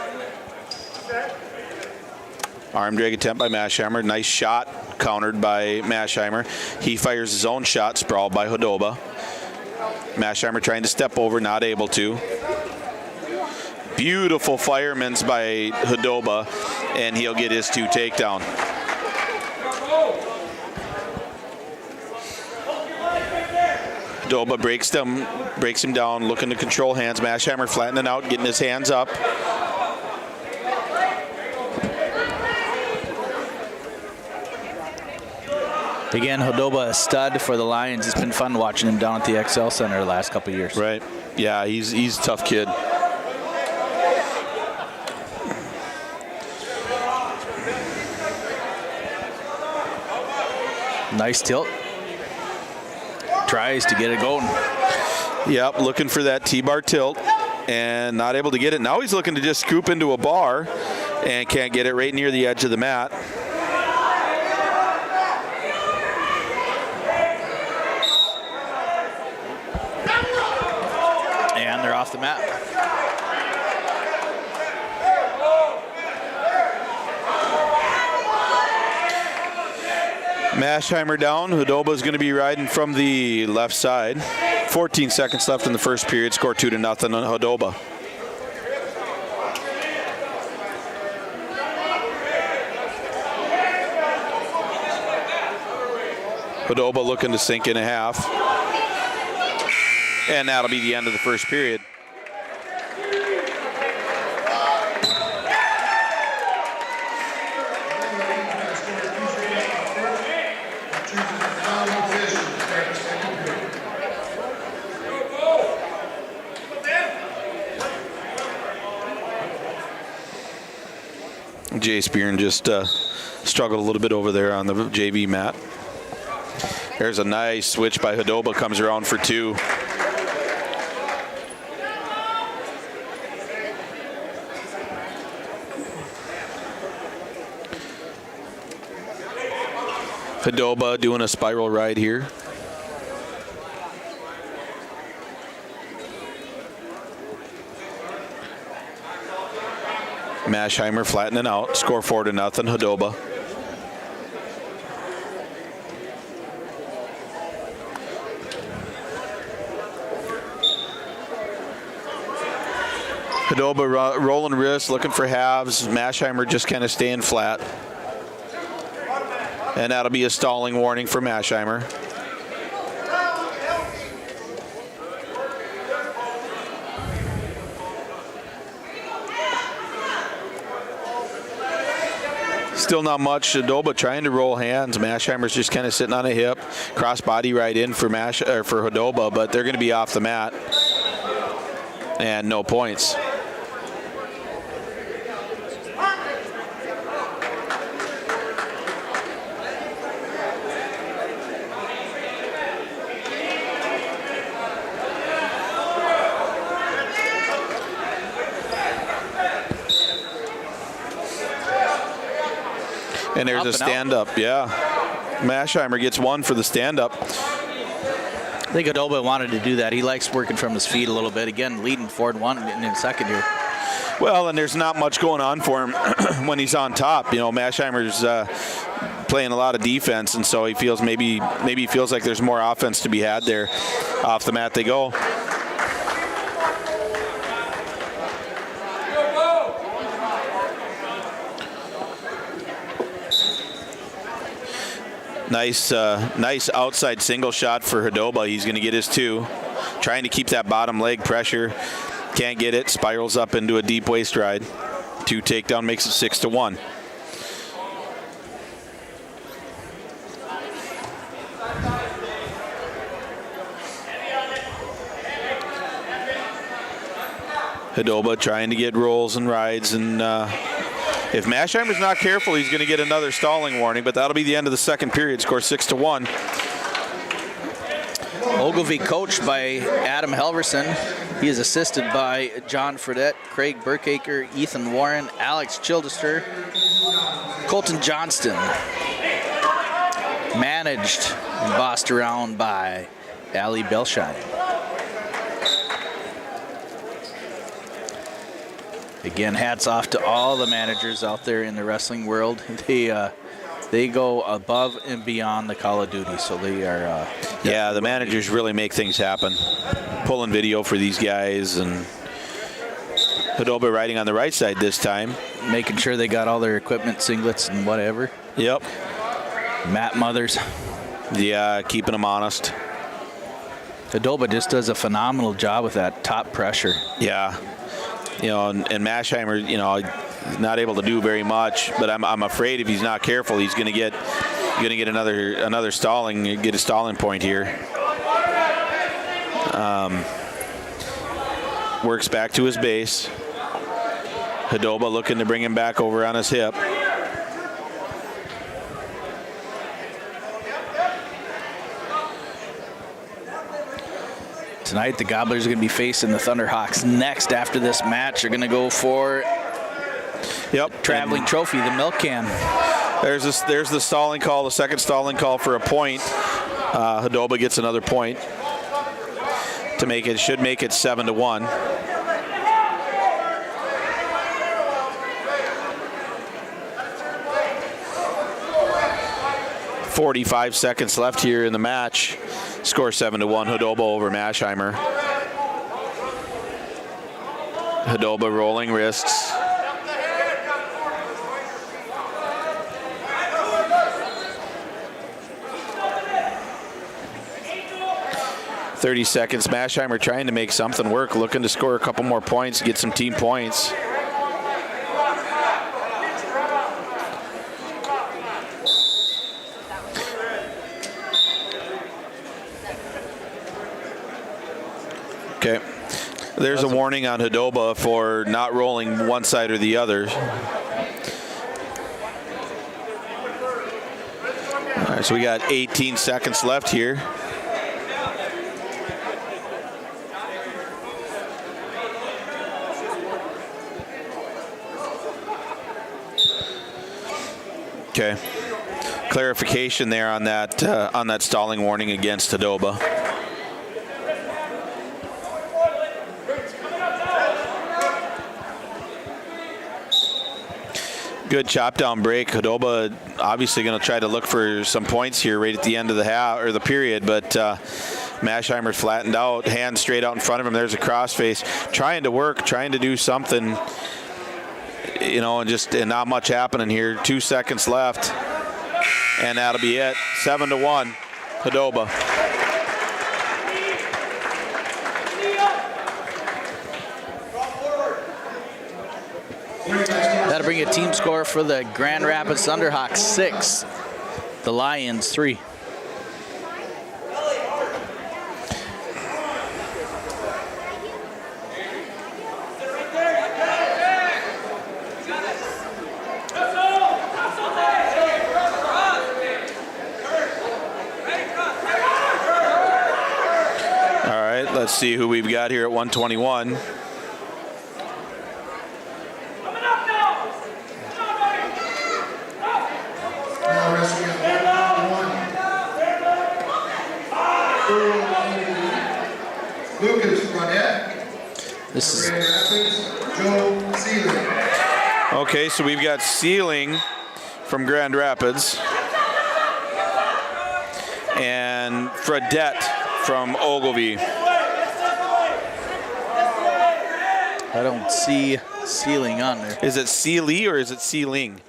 Speaker 3: Arm drag attempt by Mashheimer. Nice shot countered by Mashheimer. He fires his own shot, sprawled by Hudoba. Mashheimer trying to step over, not able to. Beautiful fireman's by Hudoba, and he'll get his 2 takedown. Hudoba breaks him down, looking to control hands. Mashheimer flattening out, getting his hands up.
Speaker 5: Again, Hudoba, a stud for the Lions. It's been fun watching him down at the XL Center the last couple of years.
Speaker 3: Right. Yeah, he's a tough kid.
Speaker 5: Nice tilt. Tries to get it going.
Speaker 3: Yep, looking for that T-bar tilt and not able to get it. Now he's looking to just scoop into a bar and can't get it, right near the edge of the mat.
Speaker 5: And they're off the mat.
Speaker 3: Mashheimer down. Hudoba's going to be riding from the left side. 14 seconds left in the first period. Score 2-0 on Hudoba. Hudoba looking to sink in a half. And that'll be the end of the first period. Jay Spearn just struggled a little bit over there on the JV mat. There's a nice switch by Hudoba, comes around for 2. Hudoba doing a spiral ride here. Mashheimer flattening out. Score 4-0, Hudoba. Hudoba rolling wrist, looking for halves. Mashheimer just kind of staying flat. And that'll be a stalling warning for Mashheimer. Still not much. Hudoba trying to roll hands. Mashheimer's just kind of sitting on a hip. Cross body right in for Hudoba, but they're going to be off the mat. And no points. And there's a stand-up, yeah. Mashheimer gets 1 for the stand-up.
Speaker 5: I think Hudoba wanted to do that. He likes working from his feet a little bit. Again, leading 4-1 and in second here.
Speaker 3: Well, and there's not much going on for him when he's on top. You know, Mashheimer's playing a lot of defense, and so he feels maybe he feels like there's more offense to be had there. Off the mat they go. Nice outside single shot for Hudoba. He's going to get his 2. Trying to keep that bottom leg pressure. Can't get it. Spirals up into a deep waist ride. 2 takedown makes it 6-1. Hudoba trying to get rolls and rides, and if Mashheimer's not careful, he's going to get another stalling warning, but that'll be the end of the second period. Score 6-1.
Speaker 5: Ogilvie coached by Adam Helverson. He is assisted by John Fredette, Craig Burkaker, Ethan Warren, Alex Childester, Colton Johnston. Managed and bossed around by Ali Belshine. Again, hats off to all the managers out there in the wrestling world. They go above and beyond the Call of Duty, so they are.
Speaker 3: Yeah, the managers really make things happen. Pulling video for these guys, and Hudobah riding on the right side this time.
Speaker 5: Making sure they got all their equipment, singlets, and whatever.
Speaker 3: Yep.
Speaker 5: Matt Mothers.
Speaker 3: Yeah, keeping them honest.
Speaker 5: Hudobah just does a phenomenal job with that top pressure.
Speaker 3: Yeah. You know, and Mashheimer, you know, not able to do very much, but I'm afraid if he's not careful, he's going to get another stalling, get a stalling point here. Works back to his base. Hudobah looking to bring him back over on his hip.
Speaker 5: Tonight, the Gobblers are going to be facing the Thunderhawks next. After this match, they're going to go for traveling trophy, the milk can.
Speaker 3: There's the stalling call, the second stalling call for a point. Hudobah gets another point to make it. Should make it 7-1. .45 seconds left here in the match. Score 7-1. Hudobah over Mashheimer. Hudobah rolling wrists. .30 seconds. Mashheimer trying to make something work, looking to score a couple more points, get some team points. Okay. There's a warning on Hudobah for not rolling one side or the other. All right, so we got 18 seconds left here. Okay. Clarification there on that stalling warning against Hudobah. Good chop down break. Hudobah obviously going to try to look for some points here right at the end of the half or the period, but Mashheimer flattened out, hands straight out in front of him. There's a crossface, trying to work, trying to do something, you know, and not much happening here. 2 seconds left, and that'll be it. 7-1, Hudobah.
Speaker 5: That'll bring a team score for the Grand Rapids Thunderhawks 6, the Lions 3.
Speaker 3: All right, let's see who we've got here at 121.
Speaker 5: This is
Speaker 3: okay, so we've got Sealing from Grand Rapids and Fredette from Ogilvie.
Speaker 5: I don't see Sealing on there.
Speaker 3: Is it Sealy or is it Sealing?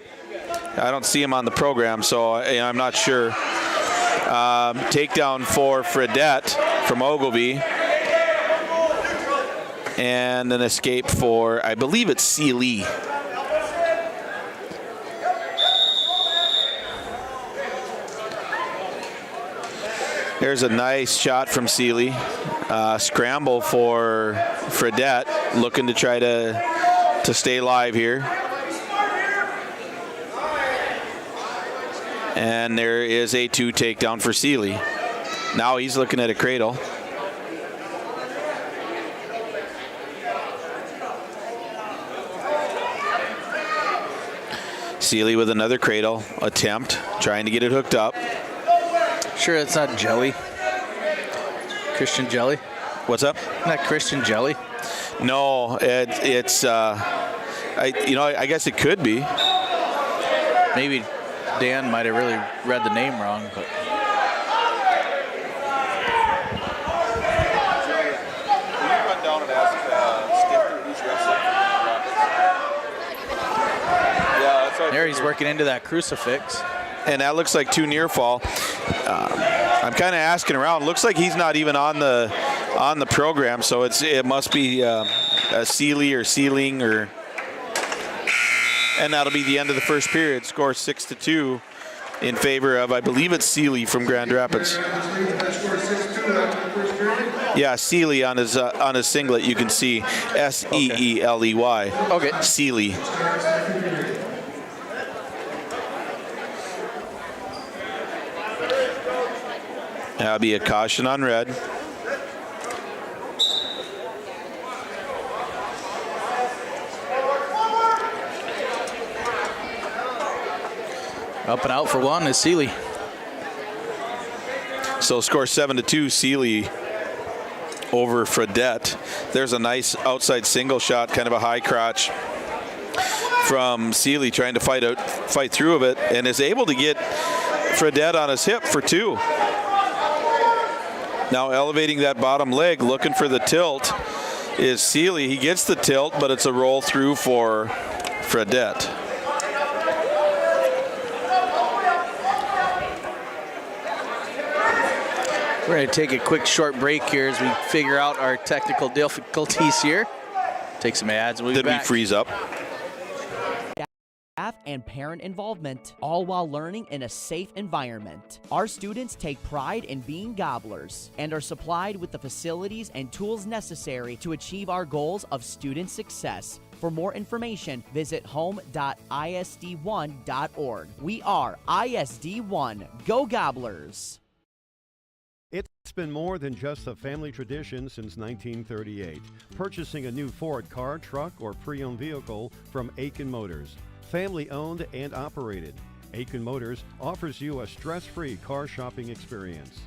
Speaker 3: I don't see him on the program, so I'm not sure. Takedown for Fredette from Ogilvie. And an escape for, I believe it's Sealy. There's a nice shot from Sealy. Scramble for Fredette, looking to try to stay live here. And there is a 2 takedown for Sealy. Now he's looking at a cradle. Sealy with another cradle attempt, trying to get it hooked up.
Speaker 5: Sure, it's not Jelly. Christian Jelly.
Speaker 3: What's up?
Speaker 5: Not Christian Jelly.
Speaker 3: No, it's I guess it could be.
Speaker 5: Maybe Dan might have really read the name wrong, but. There he's working into that crucifix.
Speaker 3: And that looks like too near fall. I'm kind of asking around. Looks like he's not even on the program, so it must be a Sealy or Sealing or. And that'll be the end of the first period. Score 6-2 in favor of, I believe it's Sealy from Grand Rapids. Yeah, Sealy on his singlet. You can see Seeley.
Speaker 5: Okay.
Speaker 3: Sealy. That'll be a caution on red.
Speaker 5: Up and out for one is Sealy.
Speaker 3: So score 7-2, Sealy over Fredette. There's a nice outside single shot, kind of a high crotch from Sealy, trying to fight through a bit, and is able to get Fredette on his hip for two. Now elevating that bottom leg, looking for the tilt, is Sealy. He gets the tilt, but it's a roll through for Fredette.
Speaker 5: We're going to take a quick short break here as we figure out our technical difficulties here. Take some ads. We'll be back.
Speaker 3: Did we freeze up?
Speaker 7: Staff and parent involvement, all while learning in a safe environment. Our students take pride in being Gobblers and are supplied with the facilities and tools necessary to achieve our goals of student success. For more information, visit home.isd1.org. We are ISD1. Go Gobblers!
Speaker 2: It's been more than just a family tradition since 1938. Purchasing a new Ford car, truck, or pre-owned vehicle from Aitkin Motors. Family owned and operated, Aitkin Motors offers you a stress-free car shopping experience.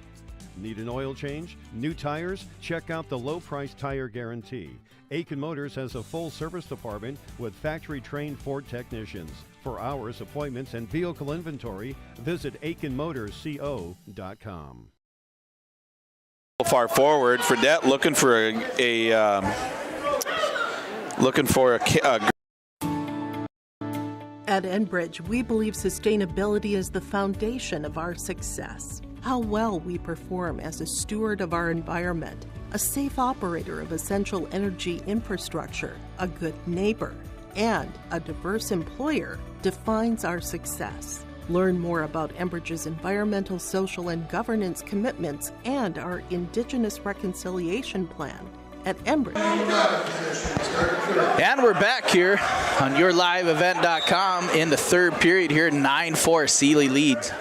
Speaker 2: Need an oil change? New tires? Check out the low-price tire guarantee. Aitkin Motors has a full service department with factory-trained Ford technicians. For hours, appointments, and vehicle inventory, visit AitkinMotorsCO.com.
Speaker 3: Far forward, Fredette looking for a
Speaker 8: At Enbridge, we believe sustainability is the foundation of our success. How well we perform as a steward of our environment, a safe operator of essential energy infrastructure, a good neighbor, and a diverse employer defines our success. Learn more about Enbridge's environmental, social, and governance commitments and our Indigenous Reconciliation Plan at Enbridge.
Speaker 5: And we're back here on YourLiveEvent.com in the third period here, 9-4, Sealy leads.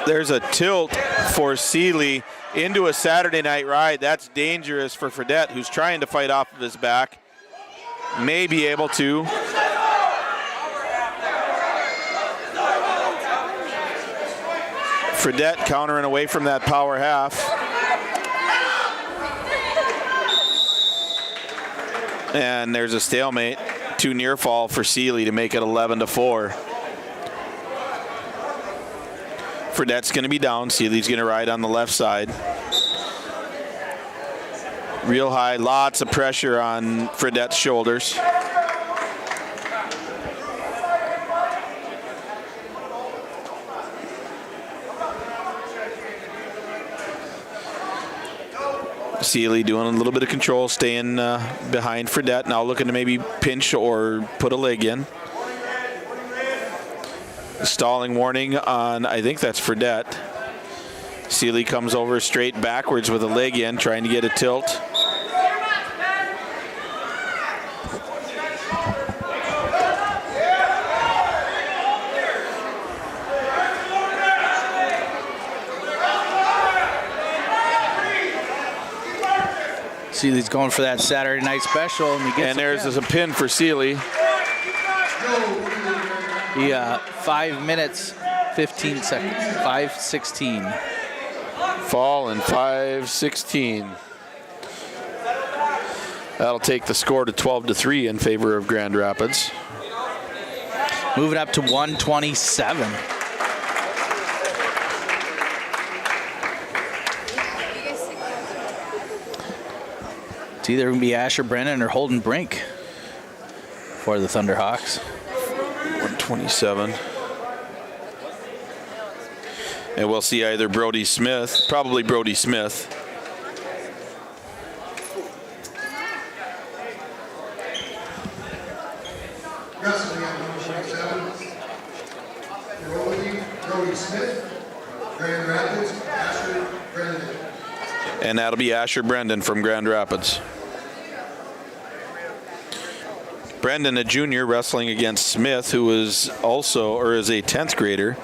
Speaker 3: There's a tilt for Sealy into a Saturday night ride. That's dangerous for Fredette, who's trying to fight off of his back. May be able to. Fredette countering away from that power half. And there's a stalemate. Too near fall for Sealy to make it 11-4. Fredette's going to be down. Sealy's going to ride on the left side. Real high, lots of pressure on Fredette's shoulders. Sealy doing a little bit of control, staying behind Fredette. Now looking to maybe pinch or put a leg in. Stalling warning on, I think that's Fredette. Sealy comes over straight backwards with a leg in, trying to get a tilt.
Speaker 5: Sealy's going for that Saturday night special, and he gets.
Speaker 3: And there's a pin for Sealy.
Speaker 5: 5 minutes, 15 seconds. 5:16.
Speaker 3: Fall in 5:16. That'll take the score to 12-3 in favor of Grand Rapids.
Speaker 5: Moving up to 127. It's either going to be Asher Brennan or Holden Brink for the Thunderhawks.
Speaker 3: 127. And we'll see either Brody Smith, probably Brody Smith.
Speaker 6: Wrestling at 127. Brody Smith, Grand Rapids, Asher Brendan.
Speaker 3: And that'll be Asher Brendan from Grand Rapids. Brendan, a junior, wrestling against Smith, who is also, or is a 10th grader.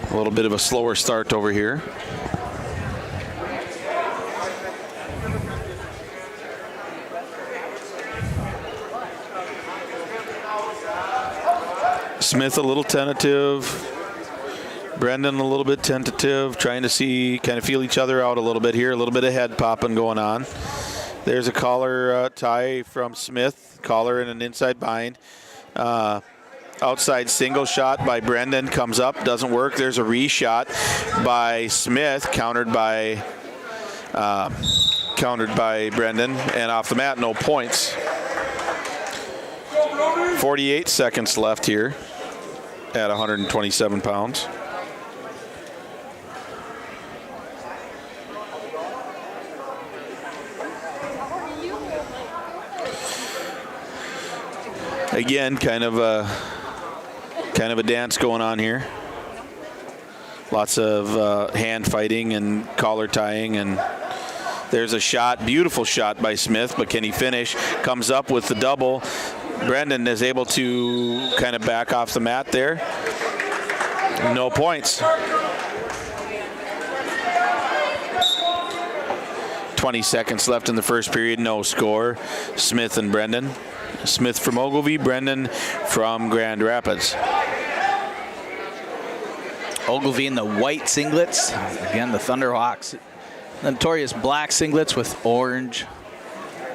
Speaker 3: A little bit of a slower start over here. Smith a little tentative. Brendan a little bit tentative, trying to see, kind of feel each other out a little bit here. A little bit of head popping going on. There's a collar tie from Smith. Collar and an inside bind. Outside single shot by Brendan comes up, doesn't work. There's a reshot by Smith, countered by Brendan, and off the mat, no points. 48 seconds left here at 127 pounds. Again, kind of a dance going on here. Lots of hand fighting and collar tying, and there's a shot, beautiful shot by Smith, but can he finish? Comes up with the double. Brendan is able to kind of back off the mat there. No points. 20 seconds left in the first period, no score. Smith and Brendan. Smith from Ogilvie, Brendan from Grand Rapids.
Speaker 5: Ogilvie in the white singlets. Again, the Thunderhawks. The notorious black singlets with orange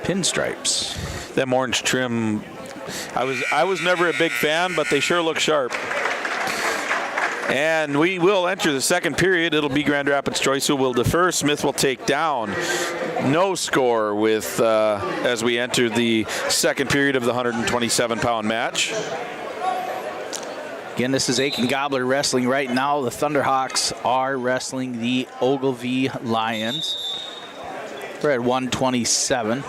Speaker 5: pinstripes.
Speaker 3: Them orange trim, I was never a big fan, but they sure look sharp. And we will enter the second period. It'll be Grand Rapids choice who will defer. Smith will take down. No score with as we enter the second period of the 127-pound match.
Speaker 5: Again, this is Aitkin Gobbler wrestling right now. The Thunderhawks are wrestling the Ogilvie Lions. We're at 127.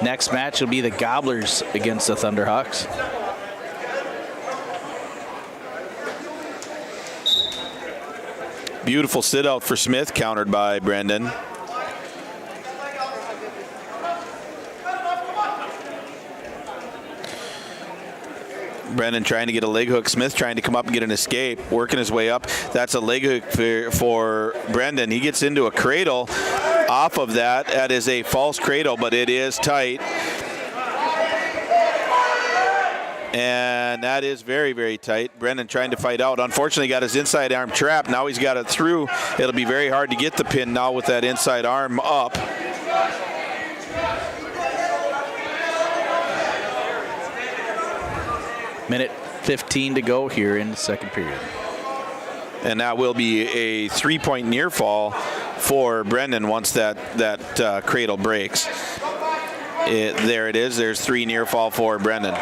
Speaker 5: Next match will be the Gobblers against the Thunderhawks.
Speaker 3: Beautiful sit out for Smith, countered by Brendan. Brendan trying to get a leg hook. Smith trying to come up and get an escape, working his way up. That's a leg hook for Brendan. He gets into a cradle off of that. That is a false cradle, but it is tight. And that is very, very tight. Brendan trying to fight out. Unfortunately, got his inside arm trapped. Now he's got it through. It'll be very hard to get the pin now with that inside arm up.
Speaker 5: Minute 15 to go here in the second period.
Speaker 3: And that will be a 3-point near fall for Brendan once that cradle breaks. There it is. There's 3 near fall for Brendan.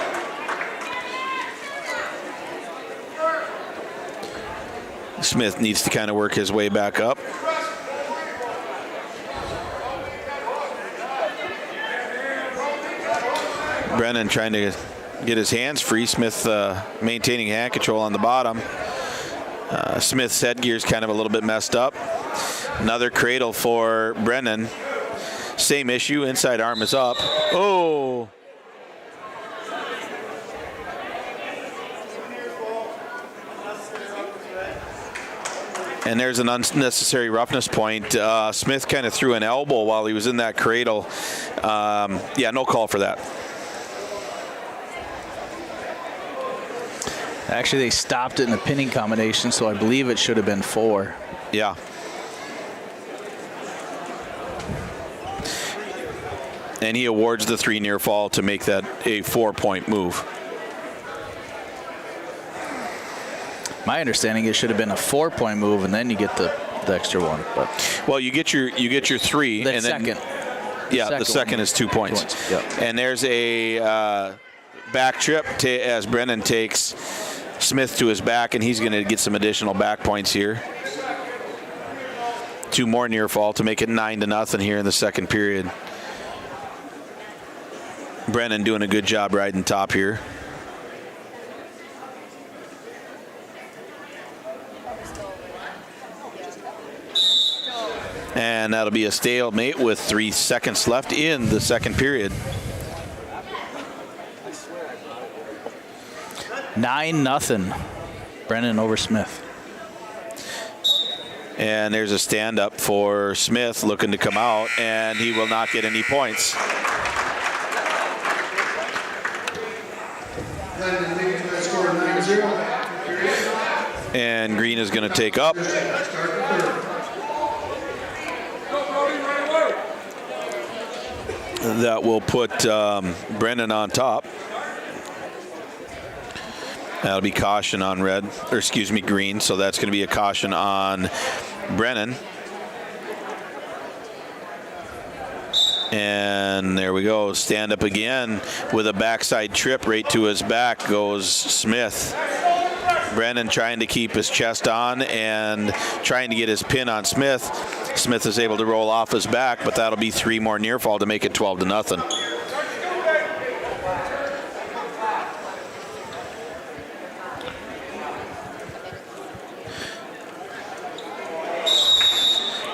Speaker 3: Smith needs to kind of work his way back up. Brennan trying to get his hands free. Smith maintaining hand control on the bottom. Smith's headgear's kind of a little bit messed up. Another cradle for Brennan. Same issue. Inside arm is up. Oh! And there's an unnecessary roughness point. Smith kind of threw an elbow while he was in that cradle. Yeah, no call for that.
Speaker 5: Actually, they stopped it in the pinning combination, so I believe it should have been 4.
Speaker 3: Yeah. And he awards the 3 near fall to make that a 4-point move.
Speaker 5: My understanding, it should have been a 4-point move, and then you get the extra one. But
Speaker 3: well, you get your 3,
Speaker 5: the
Speaker 3: and
Speaker 5: second.
Speaker 3: then the second is 2 points.
Speaker 5: Yep.
Speaker 3: And there's a back trip as Brennan takes Smith to his back, and he's going to get some additional back points here. 2 more near fall to make it 9-0 here in the second period. Brennan doing a good job riding top here. And that'll be a stalemate with 3 seconds left in the second period.
Speaker 5: 9-0. Brennan over Smith.
Speaker 3: And there's a stand-up for Smith looking to come out, and he will not get any points. And Green is going to take up. That will put Brennan on top. That'll be caution on Green. So that's going to be a caution on Brennan. And there we go. Stand up again with a backside trip right to his back goes Smith. Brennan trying to keep his chest on and trying to get his pin on Smith. Smith is able to roll off his back, but that'll be 3 more near fall to make it 12-0.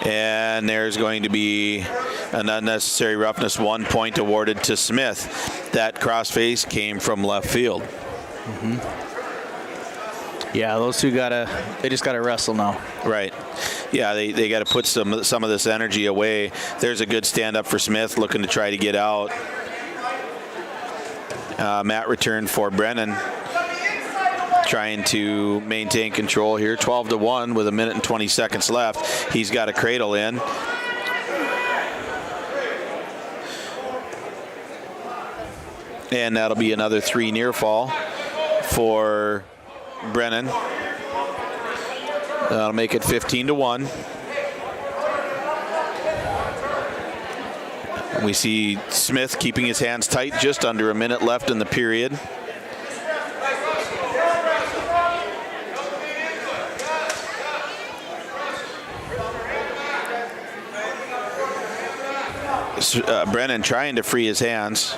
Speaker 3: And there's going to be an unnecessary roughness, 1 point awarded to Smith. That crossface came from left field.
Speaker 5: Mm-hmm. Yeah, those two they just gotta wrestle now.
Speaker 3: Right. Yeah, they got to put some of this energy away. There's a good stand up for Smith, looking to try to get out. Matt returned for Brennan, trying to maintain control here. 12-1 with 1 minute and 20 seconds left. He's got a cradle in. And that'll be another 3 near fall for Brennan. That'll make it 15-1. We see Smith keeping his hands tight, just under 1 minute left in the period. Brennan trying to free his hands.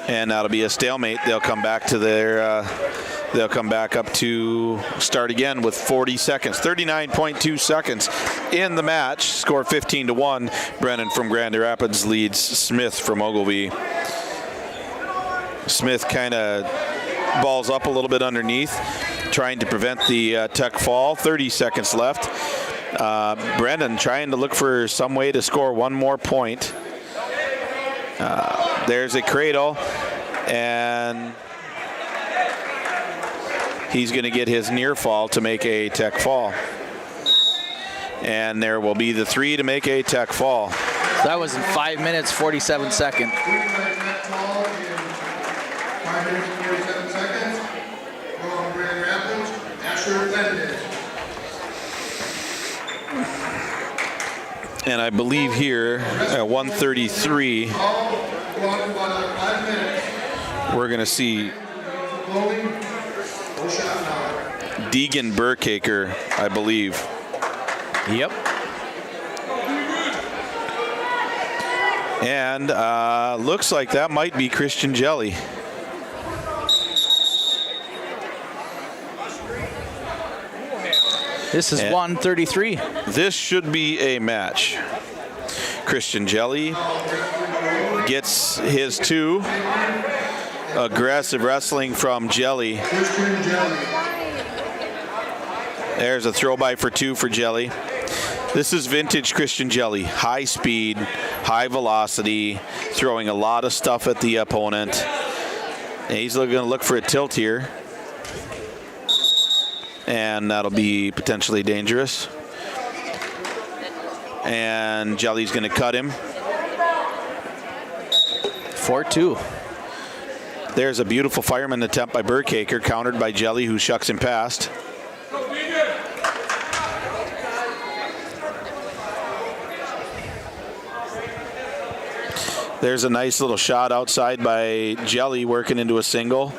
Speaker 3: And that'll be a stalemate. They'll come back to they'll come back up to start again with 40 seconds. 39.2 seconds in the match. Score 15-1. Brennan from Grand Rapids leads Smith from Ogilvie. Smith kind of balls up a little bit underneath, trying to prevent the tuck fall. 30 seconds left. Brennan trying to look for some way to score 1 more point. There's a cradle, and he's going to get his near fall to make a tech fall. And there will be the 3 to make a tech fall.
Speaker 5: That was in 5 minutes, 47 seconds.
Speaker 6: 5 minutes, 47 seconds. From Grand Rapids, Asher Bennett.
Speaker 3: And I believe here at 1:33, we're going to see Deegan Burkaker, I believe.
Speaker 5: Yep.
Speaker 3: And looks like that might be Christian Jelly.
Speaker 5: This is 1:33.
Speaker 3: This should be a match. Christian Jelly gets his 2. Aggressive wrestling from Jelly. There's a throw by for 2 for Jelly. This is vintage Christian Jelly. High speed, high velocity, throwing a lot of stuff at the opponent. And he's going to look for a tilt here. And that'll be potentially dangerous. And Jelly's going to cut him.
Speaker 5: 4-2.
Speaker 3: There's a beautiful fireman attempt by Burkhaker, countered by Jelly, who shucks him past. There's a nice little shot outside by Jelly, working into a single.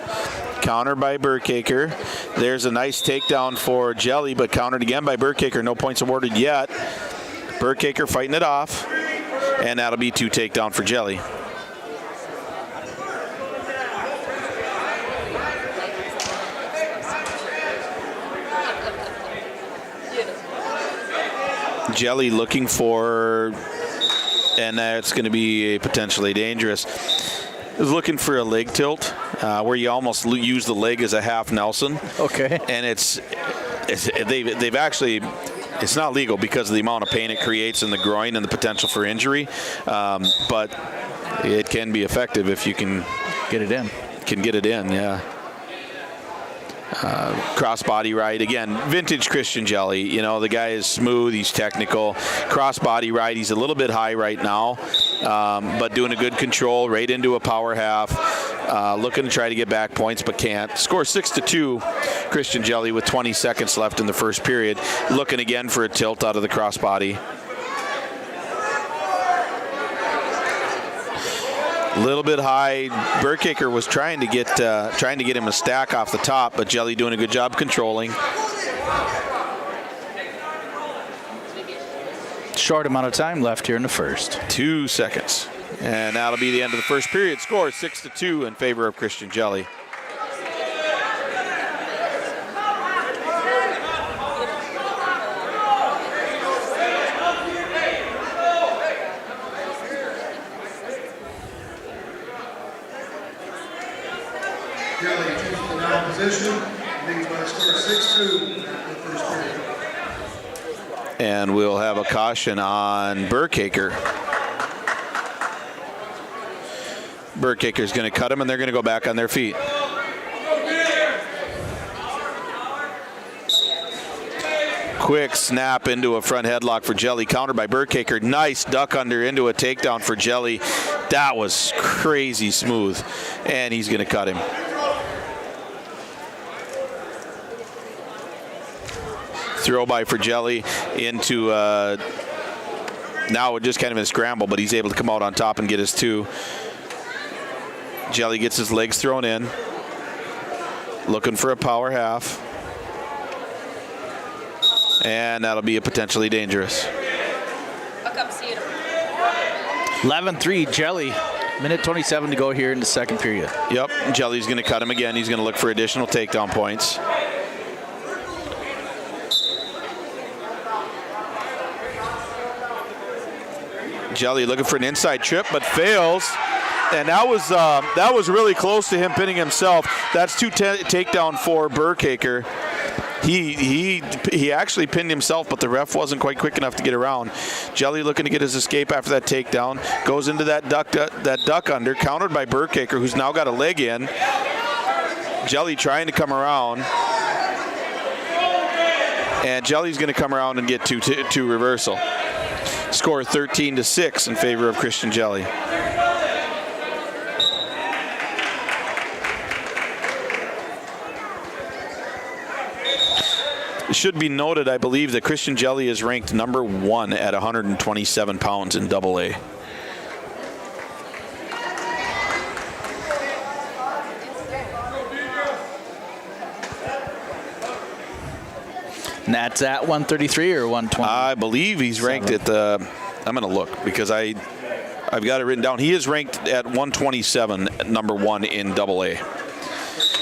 Speaker 3: Countered by Burkhaker. There's a nice takedown for Jelly, but countered again by Burkhaker. No points awarded yet. Burkhaker fighting it off, and that'll be 2 takedown for Jelly. Jelly looking for, and that's going to be potentially dangerous. Is looking for a leg tilt where you almost use the leg as a half Nelson.
Speaker 5: Okay.
Speaker 3: And they've actually, it's not legal because of the amount of pain it creates in the groin and the potential for injury, but it can be effective if you can
Speaker 5: get it in.
Speaker 3: Can get it in, yeah. Crossbody right, again, vintage Christian Jelly. You know, the guy is smooth, he's technical. Crossbody right, he's a little bit high right now, but doing a good control right into a power half. Looking to try to get back points, but can't. Score 6-2, Christian Jelly with 20 seconds left in the first period. Looking again for a tilt out of the crossbody. A little bit high. Burkhaker was trying to get him a stack off the top, but Jelly doing a good job controlling.
Speaker 5: Short amount of time left here in the first.
Speaker 3: 2 seconds. And that'll be the end of the first period. Score 6-2 in favor of Christian Jelly.
Speaker 6: Jelly chooses the down position, leads by a score 6-2 in the first period.
Speaker 3: And we'll have a caution on Burkhaker. Burkhaker's going to cut him, and they're going to go back on their feet. Quick snap into a front headlock for Jelly, countered by Burkhaker. Nice duck under into a takedown for Jelly. That was crazy smooth, and he's going to cut him. Throw by for Jelly into now just kind of a scramble, but he's able to come out on top and get his 2. Jelly gets his legs thrown in, looking for a power half, and that'll be a potentially dangerous.
Speaker 5: 11-3 Jelly. Minute 27 to go here in the second period.
Speaker 3: Yep, Jelly's going to cut him again. He's going to look for additional takedown points. Jelly looking for an inside trip, but fails. And that was really close to him pinning himself. That's 2 takedown for Burkhaker. He actually pinned himself, but the ref wasn't quite quick enough to get around. Jelly looking to get his escape after that takedown. Goes into that duck under, countered by Burkhaker, who's now got a leg in. Jelly trying to come around. And Jelly's going to come around and get two reversal. Score 13-6 in favor of Christian Jelly. It should be noted, I believe, that Christian Jelly is ranked number 1 at 127 pounds in AA.
Speaker 5: And that's at 133 or 120?
Speaker 3: I believe he's ranked at the, I'm going to look because I've got it written down. He is ranked at 127, number 1 in AA.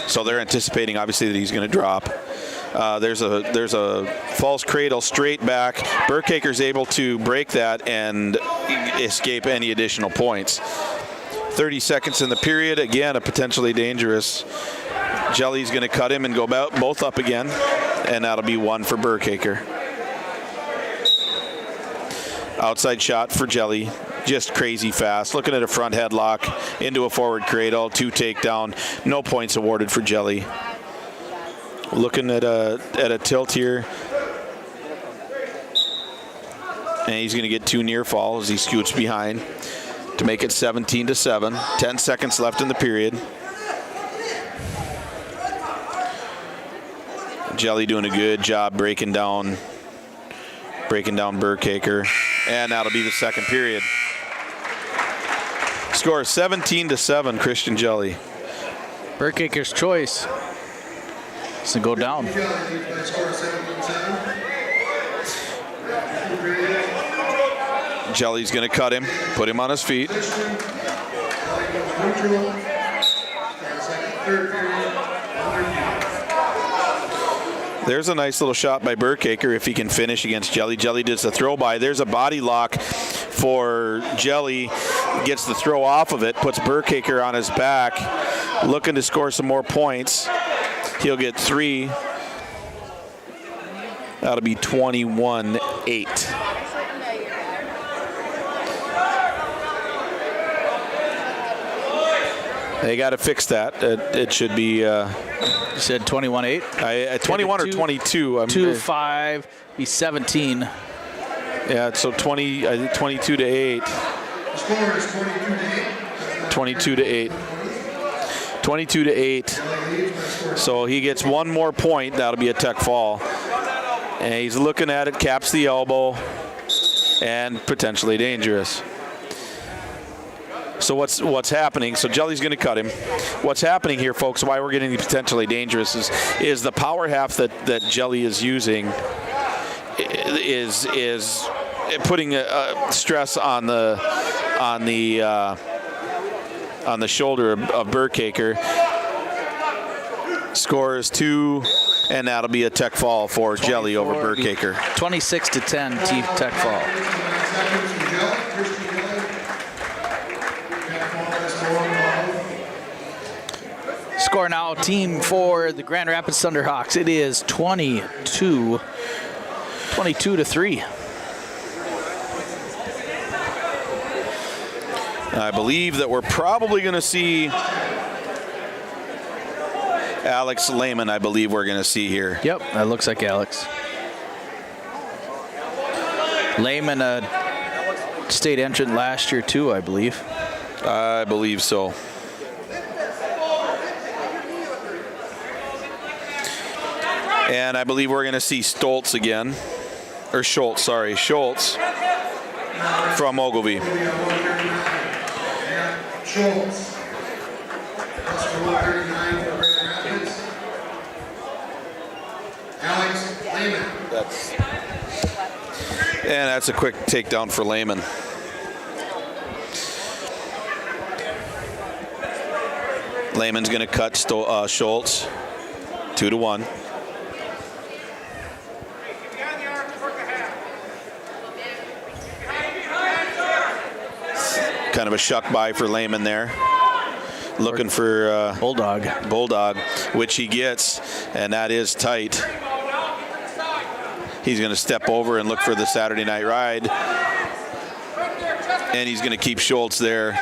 Speaker 3: So they're anticipating, obviously, that he's going to drop. There's a false cradle straight back. Burkhaker's able to break that and escape any additional points. 30 seconds in the period. Again, a potentially dangerous. Jelly's going to cut him and go both up again, and that'll be 1 for Burkhaker. Outside shot for Jelly. just crazy fast. Looking at a front headlock into a forward cradle, 2 takedown. No points awarded for Jelly. Looking at a tilt here. And he's going to get 2 near falls as he scoots behind to make it 17-7. 10 seconds left in the period. Jelly doing a good job breaking down Burkhaker, and that'll be the second period. Score 17-7, Christian Jelly.
Speaker 5: Burkhaker's choice is to go down.
Speaker 3: Jelly's going to cut him, put him on his feet. There's a nice little shot by Burkhaker if he can finish against Jelly. Jelly does the throw by. There's a body lock for Jelly. Gets the throw off of it, puts Burkhaker on his back, looking to score some more points. He'll get 3. That'll be 21-8. They got to fix that. It should be. You
Speaker 5: said 21-8?
Speaker 3: 21 or 22.
Speaker 5: 2-5, be 17.
Speaker 3: Yeah, so 20. I think 22-8.
Speaker 6: The score is 22-8.
Speaker 3: 22-8. So he gets 1 more point. That'll be a tech fall. And he's looking at it, caps the elbow, and potentially dangerous. So what's happening? So Jelly's going to cut him. What's happening here, folks? Why we're getting potentially dangerous is the power half that Jelly is using is putting a stress on the shoulder of Burkhaker. Score is 2, and that'll be a tech fall for Jelly over Burkhaker.
Speaker 5: 26-10, team tech fall. Score now, team for the Grand Rapids Thunderhawks. It is 22-3.
Speaker 3: I believe that we're probably going to see Alex Lehman. I believe we're going to see here.
Speaker 5: Yep, that looks like Alex. Lehman, a state entrant last year too, I believe.
Speaker 3: I believe so. And I believe we're going to see Stoltz again. Or Schultz, sorry. Schultz from Ogilvie.
Speaker 6: Schultz. That's for 139 for Grand Rapids. Alex Lehman.
Speaker 3: And that's a quick takedown for Lehman. Lehman's going to cut Schultz 2-1. Kind of a shuck by for Lehman there. Looking for Bulldog, which he gets, and that is tight. He's going to step over and look for the Saturday Night Ride. And he's going to keep Schultz there.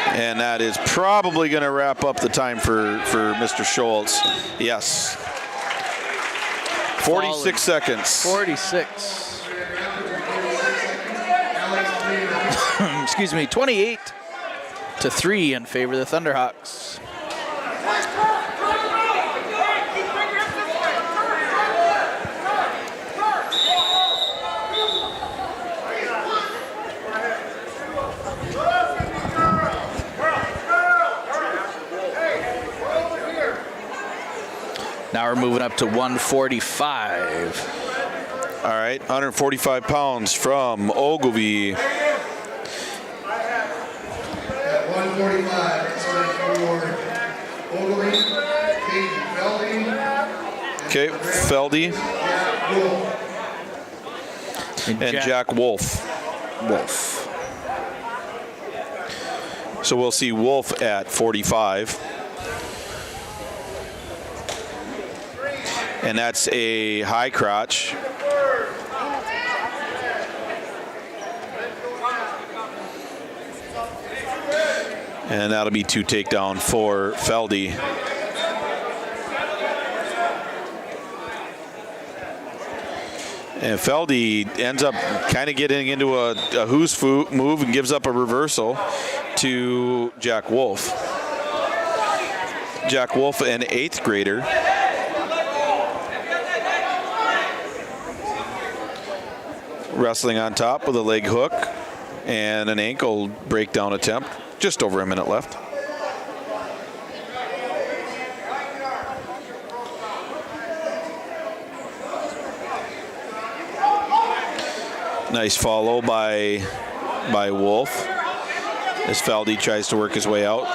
Speaker 3: And that is probably going to wrap up the time for Mr. Schultz. Yes. 46 seconds.
Speaker 5: 46. Excuse me, 28-3 in favor of the Thunderhawks. Now we're moving up to 145.
Speaker 3: All right, 145 pounds from Ogilvie.
Speaker 6: At 145, it's for Ogilvie, Caden Feldy.
Speaker 3: Okay, Feldy. And Jack Wolf. So we'll see Wolf at 45. And that's a high crotch. And that'll be 2 takedown for Feldy. And Feldy ends up kind of getting into a who's move and gives up a reversal to Jack Wolf. Jack Wolf, an 8th grader. Wrestling on top with a leg hook and an ankle breakdown attempt. Just over a minute left. Nice follow by Wolf as Feldy tries to work his way out.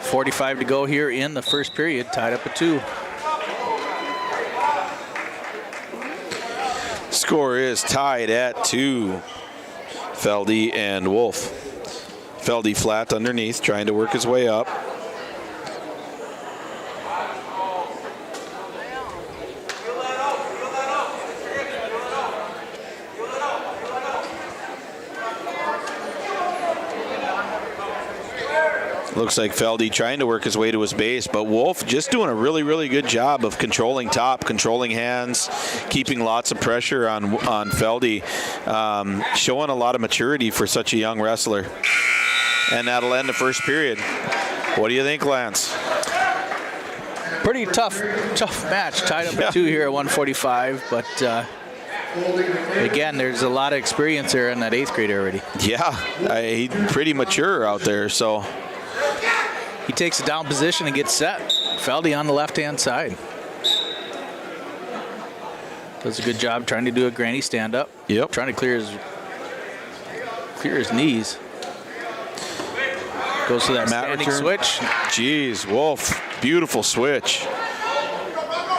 Speaker 5: .45 to go here in the first period, tied up at 2.
Speaker 3: Score is tied at 2. Feldy and Wolf. Feldy flat underneath, trying to work his way up. Looks like Feldy trying to work his way to his base, but Wolf just doing a really, really good job of controlling top, controlling hands, keeping lots of pressure on Feldy, showing a lot of maturity for such a young wrestler. And that'll end the first period. What do you think, Lance?
Speaker 5: Pretty tough match, tied up at 2 here at 145, but again, there's a lot of experience there in that 8th grader already.
Speaker 3: Yeah, he's pretty mature out there, so.
Speaker 5: He takes a down position and gets set. Feldy on the left-hand side. Does a good job trying to do a granny stand-up.
Speaker 3: Yep.
Speaker 5: Trying to clear his knees. Goes to that standing switch.
Speaker 3: Jeez, Wolf, beautiful switch.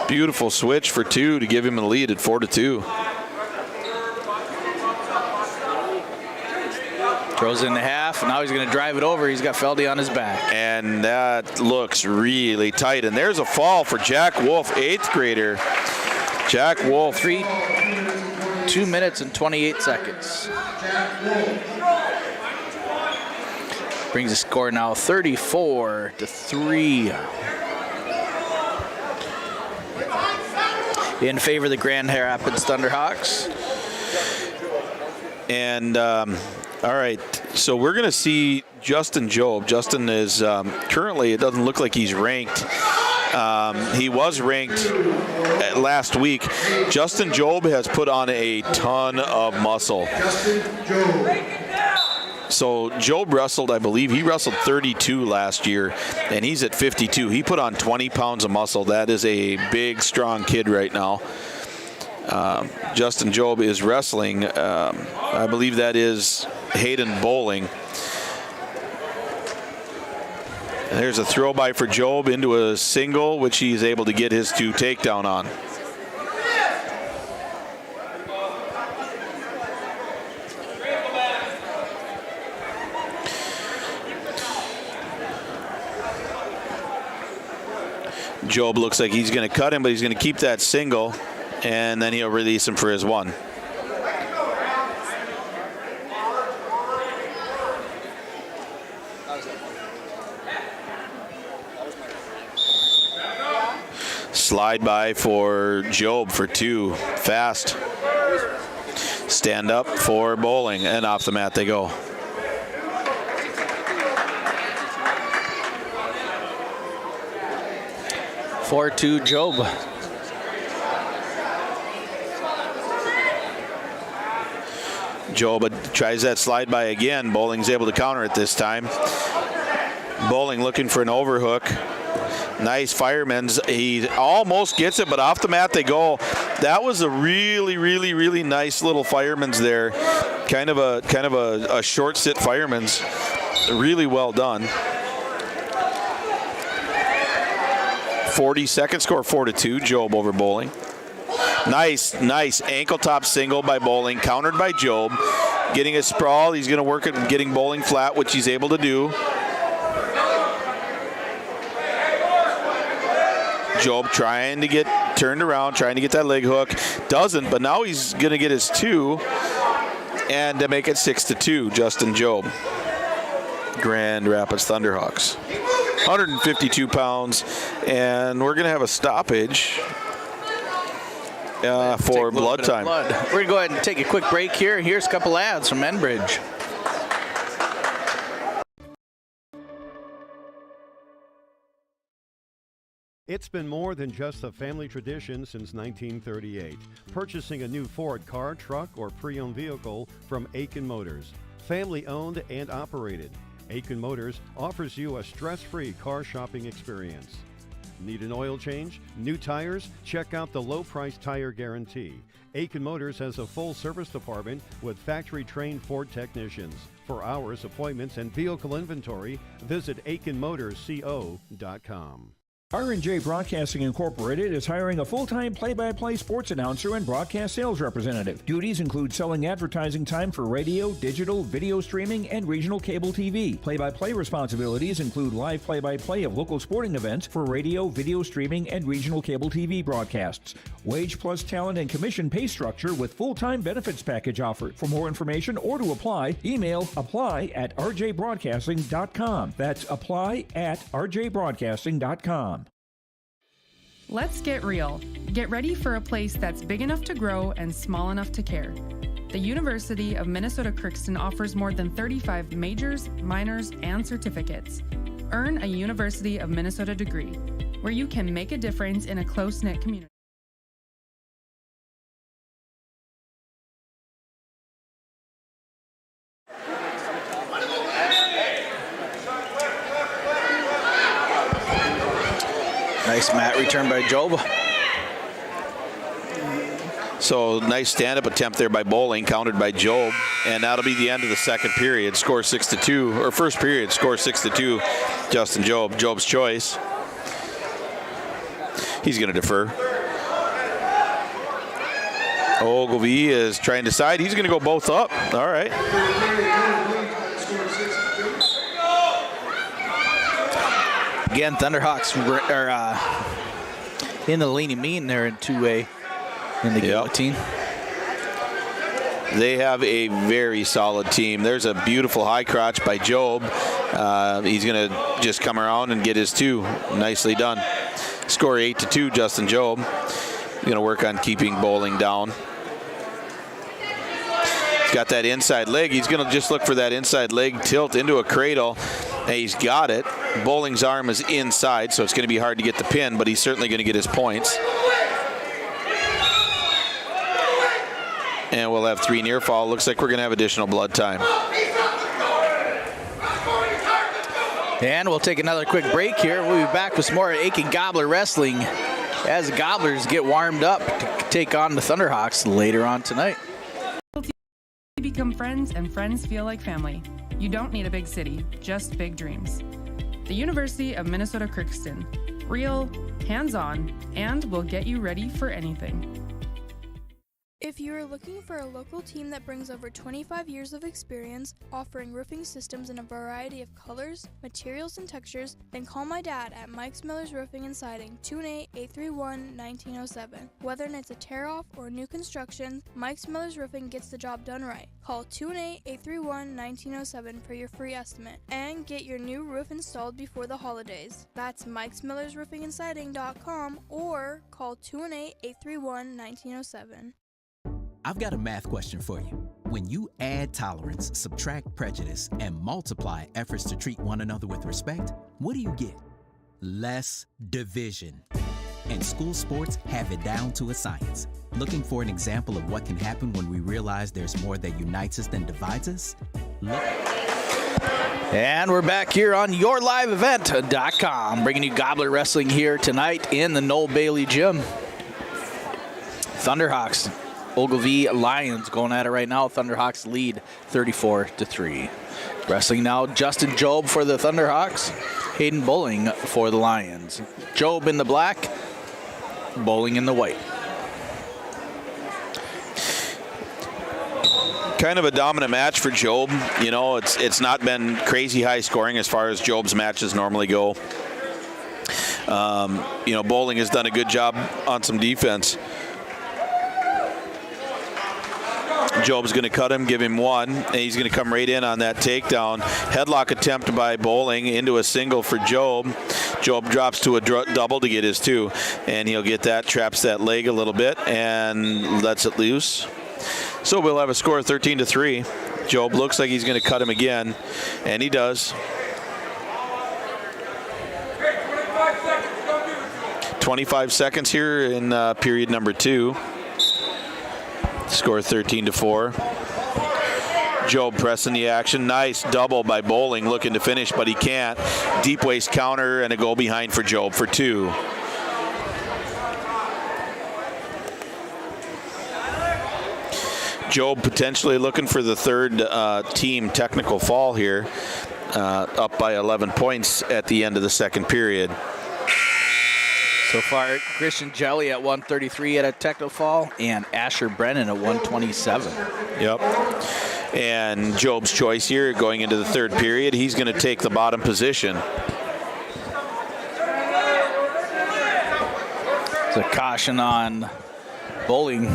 Speaker 3: Beautiful switch for 2 to give him a lead at 4-2.
Speaker 5: Throws it in the half, and now he's going to drive it over. He's got Feldy on his back.
Speaker 3: And that looks really tight. And there's a fall for Jack Wolf, 8th grader. Jack Wolf.
Speaker 5: 2 minutes and 28 seconds. Brings the score now 34-3. In favor of the Grand Rapids Thunderhawks.
Speaker 3: And all right, so we're going to see Justin Job. Justin is currently, it doesn't look like he's ranked. He was ranked last week. Justin Job has put on a ton of muscle. So Job wrestled, I believe, he wrestled 32 last year, and he's at 52. He put on 20 pounds of muscle. That is a big, strong kid right now. Justin Job is wrestling. I believe that is Hayden Bowling. And there's a throw by for Job into a single, which he's able to get his 2 takedown on. Job looks like he's going to cut him, but he's going to keep that single, and then he'll release him for his 1. Slide by for Job for 2. Fast. Stand up for Bowling, and off the mat they go.
Speaker 5: (4-2) Job.
Speaker 3: Job tries that slide by again. Bowling's able to counter it this time. Bowling looking for an overhook. Nice fireman's. He almost gets it, but off the mat they go. That was a really, really, really nice little fireman's there. Kind of a short sit fireman's. Really well done. 40-second score, 4-2. Job over Bowling. Nice ankle top single by Bowling, countered by Job. Getting a sprawl. He's going to work at getting Bowling flat, which he's able to do. Job trying to get turned around, trying to get that leg hook. Doesn't, but now he's going to get his 2. And to make it 6-2, Justin Job. Grand Rapids Thunderhawks. 152 pounds, and we're going to have a stoppage for blood time.
Speaker 5: We're going to go ahead and take a quick break here. Here's a couple ads from Enbridge.
Speaker 2: It's been more than just a family tradition since 1938. Purchasing a new Ford car, truck, or pre-owned vehicle from Aitkin Motors. Family owned and operated. Aitkin Motors offers you a stress-free car shopping experience. Need an oil change? New tires? Check out the low-price tire guarantee. Aitkin Motors has a full service department with factory-trained Ford technicians. For hours, appointments, and vehicle inventory, visit AitkinMotorsCO.com.
Speaker 9: R&J Broadcasting Incorporated is hiring a full-time play-by-play sports announcer and broadcast sales representative. Duties include selling advertising time for radio, digital, video streaming, and regional cable TV. Play-by-play responsibilities include live play-by-play of local sporting events for radio, video streaming, and regional cable TV broadcasts. Wage plus talent and commission pay structure with full-time benefits package offered. For more information or to apply, email apply@rjbroadcasting.com. That's apply@rjbroadcasting.com.
Speaker 10: Let's get real. Get ready for a place that's big enough to grow and small enough to care. The University of Minnesota Crookston offers more than 35 majors, minors, and certificates. Earn a University of Minnesota degree, where you can make a difference in a close-knit community.
Speaker 5: Nice mat return by Job.
Speaker 3: So nice stand-up attempt there by Bowling, countered by Job, and that'll be the end of the second period. Score 6-2, or first period, score 6-2. Justin Job, Job's choice. He's going to defer. Ogilvie is trying to decide. He's going to go both up. All right.
Speaker 5: Again, Thunderhawks are in the leaning mean there in 2A in the guillotine.
Speaker 3: They have a very solid team. There's a beautiful high crotch by Job. He's going to just come around and get his two. Nicely done. Score 8-2, Justin Job. He's going to work on keeping Bowling down. He's got that inside leg. He's going to just look for that inside leg tilt into a cradle. And he's got it. Bowling's arm is inside, so it's going to be hard to get the pin, but he's certainly going to get his points. And we'll have 3 near fall. Looks like we're going to have additional blood time.
Speaker 5: And we'll take another quick break here. We'll be back with some more Aitkin Gobbler Wrestling as the Gobblers get warmed up to take on the Thunderhawks later on tonight.
Speaker 10: Become friends, and friends feel like family. You don't need a big city, just big dreams. The University of Minnesota Crookston. Real, hands-on, and will get you ready for anything.
Speaker 11: If you are looking for a local team that brings over 25 years of experience, offering roofing systems in a variety of colors, materials, and textures, then call my dad at Mike's Miller's Roofing and Siding, 218-831-1907. Whether it's a tear-off or new construction, Mike's Miller's Roofing gets the job done right. Call 218-831-1907 for your free estimate and get your new roof installed before the holidays. That's Mike'sMillersRoofingandSiding.com or call 218-831-1907.
Speaker 12: I've got a math question for you. When you add tolerance, subtract prejudice, and multiply efforts to treat one another with respect, what do you get? Less division. And school sports have it down to a science. Looking for an example of what can happen when we realize there's more that unites us than divides us? Look.
Speaker 5: And we're back here on YourLiveEvent.com, bringing you Gobbler Wrestling here tonight in the Noel Bailey Gym. Thunderhawks, Ogilvie Lions going at it right now. Thunderhawks lead 34-3. Wrestling now, Justin Job for the Thunderhawks, Hayden Bowling for the Lions. Job in the black, Bowling in the white.
Speaker 3: Kind of a dominant match for Job. You know, it's not been crazy high scoring as far as Job's matches normally go. You know, Bowling has done a good job on some defense. Job's going to cut him, give him one, and he's going to come right in on that takedown. Headlock attempt by Bowling into a single for Job. Job drops to a double to get his two, and he'll get that, traps that leg a little bit, and lets it loose. So we'll have a score of 13-3. Job looks like he's going to cut him again, and he does. 25 seconds here in period number 2. Score 13-4. Job pressing the action. Nice double by Bowling, looking to finish, but he can't. Deep waist counter and a goal behind for Job for 2. Job potentially looking for the third team technical foul here, up by 11 points at the end of the second period.
Speaker 5: So far, Christian Jelly at 133 at a technical foul, and Asher Brennan at 127.
Speaker 3: Yep. And Job's choice here going into the third period, he's going to take the bottom position.
Speaker 5: It's a caution on Bowling.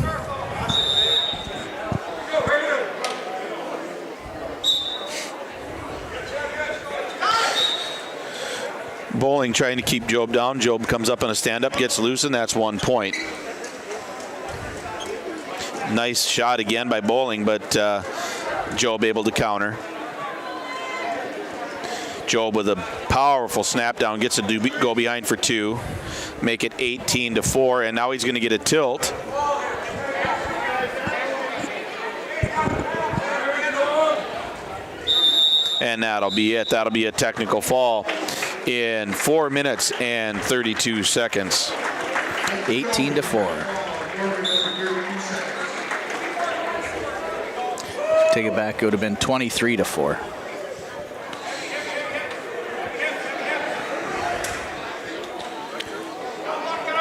Speaker 3: Bowling trying to keep Job down. Job comes up on a stand-up, gets loose, and that's 1 point. Nice shot again by Bowling, but Job able to counter. Job with a powerful snap down, gets a go behind for 2. Make it 18-4, and now he's going to get a tilt. And that'll be it. That'll be a technical foul in 4 minutes and 32 seconds.
Speaker 5: 18-4. Take it back, it would have been 23-4.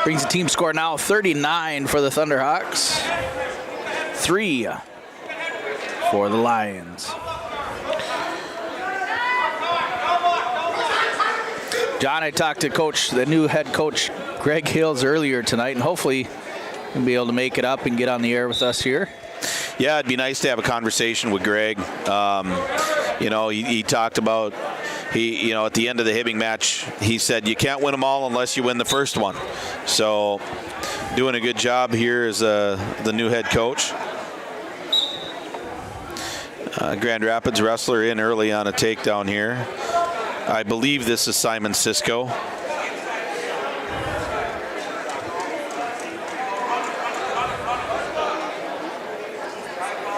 Speaker 5: Brings the team score now 39 for the Thunderhawks. 3 for the Lions. John, I talked to the new head coach, Greg Hills, earlier tonight, and hopefully he'll be able to make it up and get on the air with us here.
Speaker 3: Yeah, it'd be nice to have a conversation with Greg. He talked about, at the end of the Hibbing match, he said, you can't win them all unless you win the first one. So doing a good job here as the new head coach. Grand Rapids wrestler in early on a takedown here. I believe this is Simon Sisko.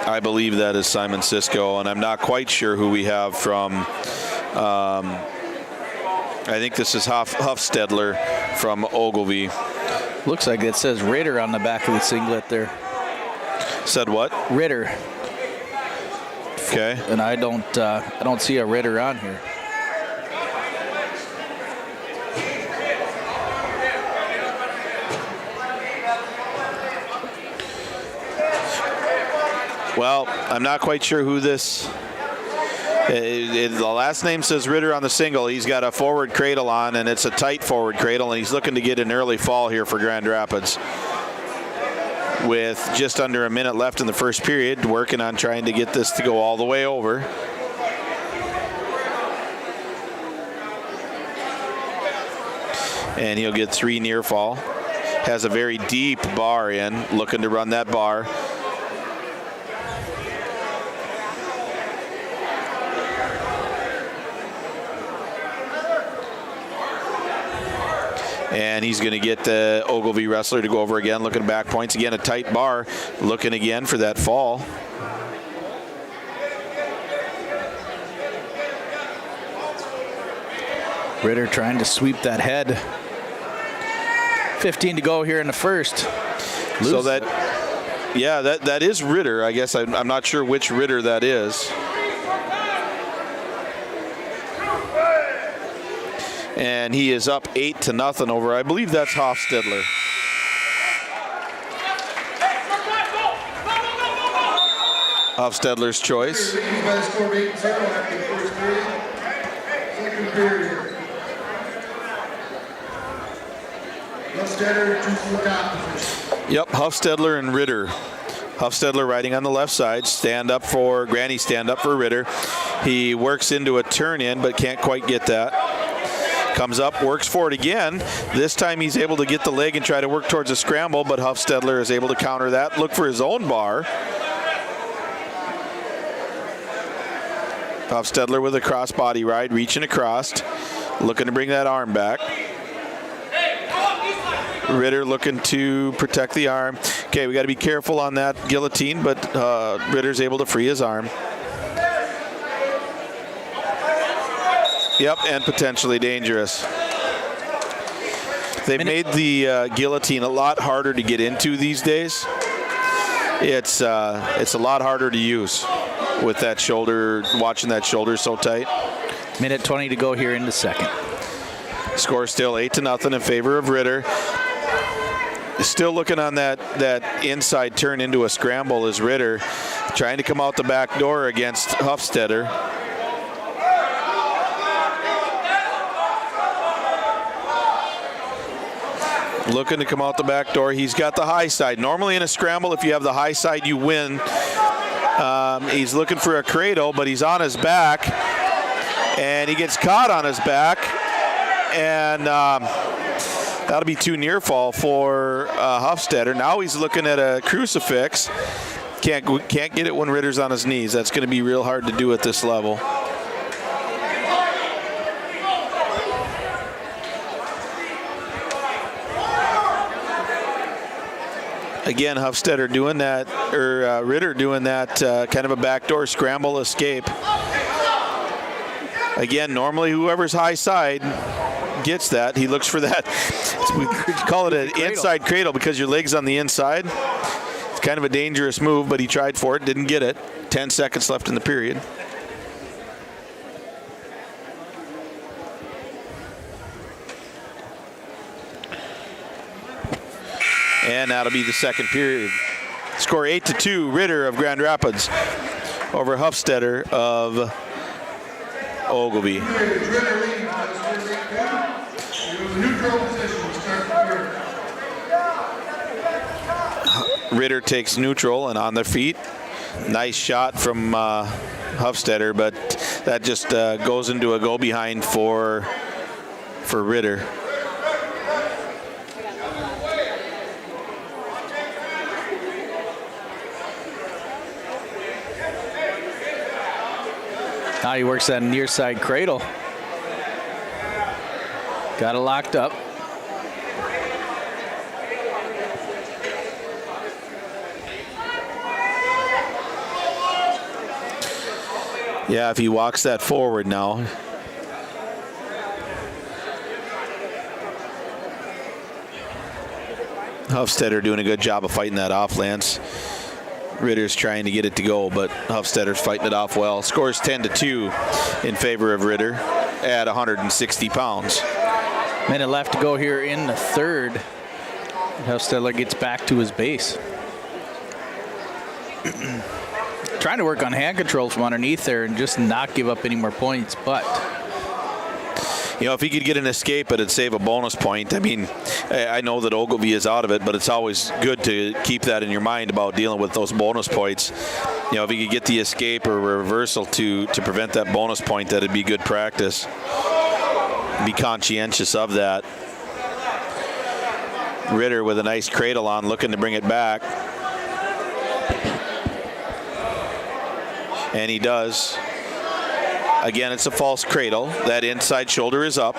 Speaker 3: I believe that is Simon Sisko, and I'm not quite sure who we have from. I think this is Huffstedler from Ogilvie.
Speaker 5: Looks like it says Ritter on the back of the singlet there.
Speaker 3: Said what?
Speaker 5: Ritter.
Speaker 3: Okay.
Speaker 5: And I don't see a Ritter on here.
Speaker 3: Well, I'm not quite sure who this. The last name says Ritter on the single. He's got a forward cradle on, and it's a tight forward cradle, and he's looking to get an early fall here for Grand Rapids. With just under a minute left in the first period, working on trying to get this to go all the way over. And he'll get 3 near fall. Has a very deep bar in, looking to run that bar. And he's going to get the Ogilvie wrestler to go over again, looking back points. Again, a tight bar, looking again for that fall.
Speaker 5: Ritter trying to sweep that head. 15 to go here in the first.
Speaker 3: So that is Ritter. I guess I'm not sure which Ritter that is. And he is up 8-0 over, I believe that's Hofstedler. Hofstedler's choice. Yep, Hofstedler and Ritter Huffstedler riding on the left side. Granny stand up for Ritter. He works into a turn in, but can't quite get that. Comes up, works for it again. This time he's able to get the leg and try to work towards a scramble, but Huffstedler is able to counter that. Look for his own bar. Huffstedler with a crossbody ride, reaching across, looking to bring that arm back. Ritter looking to protect the arm. Okay, we got to be careful on that guillotine, but Ritter's able to free his arm. Yep, and potentially dangerous. They've made the guillotine a lot harder to get into these days. It's a lot harder to use with that shoulder, watching that shoulder so tight.
Speaker 5: Minute 20 to go here in the second.
Speaker 3: Score still 8-0 in favor of Ritter. Still looking on that inside turn into a scramble is Ritter, trying to come out the back door against Huffstedler. Looking to come out the back door. He's got the high side. Normally in a scramble, if you have the high side, you win. He's looking for a cradle, but he's on his back, and he gets caught on his back, and that'll be too near fall for Huffstedler. Now he's looking at a crucifix. Can't get it when Ritter's on his knees. That's going to be real hard to do at this level. Again, Huffstedler doing that, or Ritter doing that kind of a backdoor scramble escape. Again, normally whoever's high side gets that. He looks for that. We call it an inside cradle because your leg's on the inside. It's kind of a dangerous move, but he tried for it, didn't get it. 10 seconds left in the period. And that'll be the second period. Score 8-2, Ritter of Grand Rapids over Huffstedler of Ogilvie. Ritter takes neutral and on their feet. Nice shot from Huffstedler, but that just goes into a go behind for Ritter.
Speaker 5: Now he works that near side cradle. Got it locked up.
Speaker 3: Yeah, if he walks that forward now. Huffstedler doing a good job of fighting that off, Lance. Ritter's trying to get it to go, but Huffstedler's fighting it off well. Scores 10-2 in favor of Ritter at 160 pounds.
Speaker 5: Minute left to go here in the third. Huffstedler gets back to his base. Trying to work on hand control from underneath there and just not give up any more points, but
Speaker 3: you know, if he could get an escape, it'd save a bonus point. I mean, I know that Ogilvie is out of it, but it's always good to keep that in your mind about dealing with those bonus points. You know, if he could get the escape or reversal to prevent that bonus point, that'd be good practice. Be conscientious of that. Ritter with a nice cradle on, looking to bring it back. And he does. Again, it's a false cradle. That inside shoulder is up.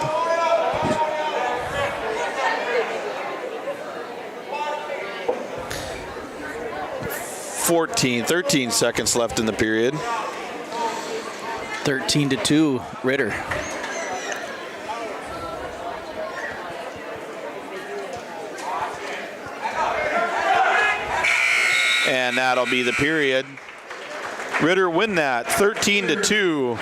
Speaker 3: (13 seconds left in the period.
Speaker 5: 13-2, Ritter.
Speaker 3: And that'll be the period. Ritter win that 13-2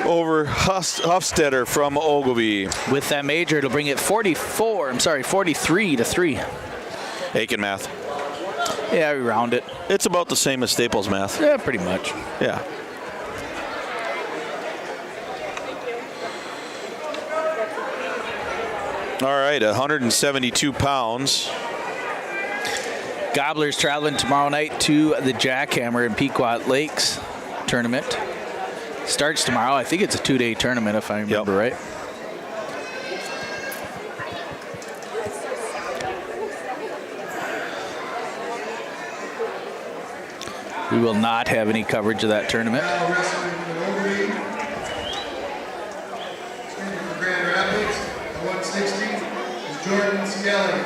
Speaker 3: over Huffstedler from Ogilvie.
Speaker 5: With that major, it'll bring it 43-3.
Speaker 3: Aitkin math.
Speaker 5: Yeah, we round it.
Speaker 3: It's about the same as Staples math.
Speaker 5: Yeah, pretty much.
Speaker 3: Yeah. All right, 172 pounds.
Speaker 5: Gobblers traveling tomorrow night to the Jackhammer in Pequot Lakes tournament. Starts tomorrow. I think it's a 2-day tournament if I remember right. We will not have any coverage of that tournament.
Speaker 6: For Grand Rapids, at 160 is Jordan Skelly.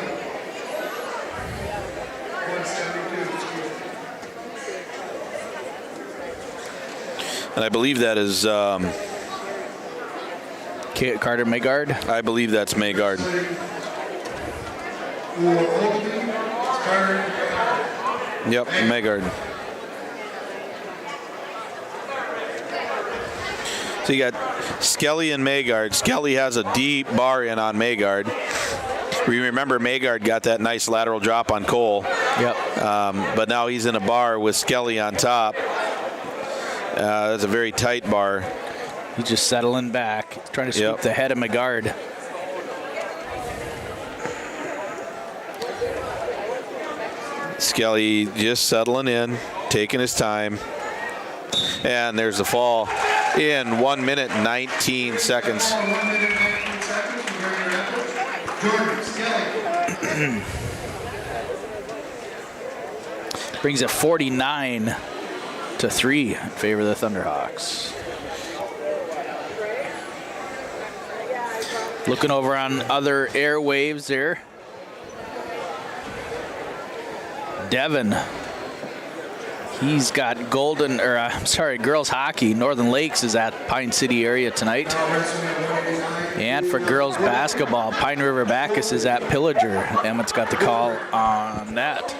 Speaker 6: 172.
Speaker 3: And I believe that is
Speaker 5: Carter Maygard.
Speaker 3: I believe that's Maygard. Yep, Maygard. So you got Skelly and Maygard. Skelly has a deep bar in on Maygard. We remember Maygard got that nice lateral drop on Cole.
Speaker 5: Yep.
Speaker 3: But now he's in a bar with Skelly on top. That's a very tight bar.
Speaker 5: He's just settling back, trying to sweep the head of Maygard.
Speaker 3: Skelly just settling in, taking his time. And there's the fall in 1 minute 19 seconds.
Speaker 5: Brings it 49-3 in favor of the Thunderhawks. Looking over on other airwaves there. Devin. He's got girls hockey. Northern Lakes is at Pine City area tonight. And for girls basketball, Pine River Bacchus is at Pillager. Emmett's got the call on that.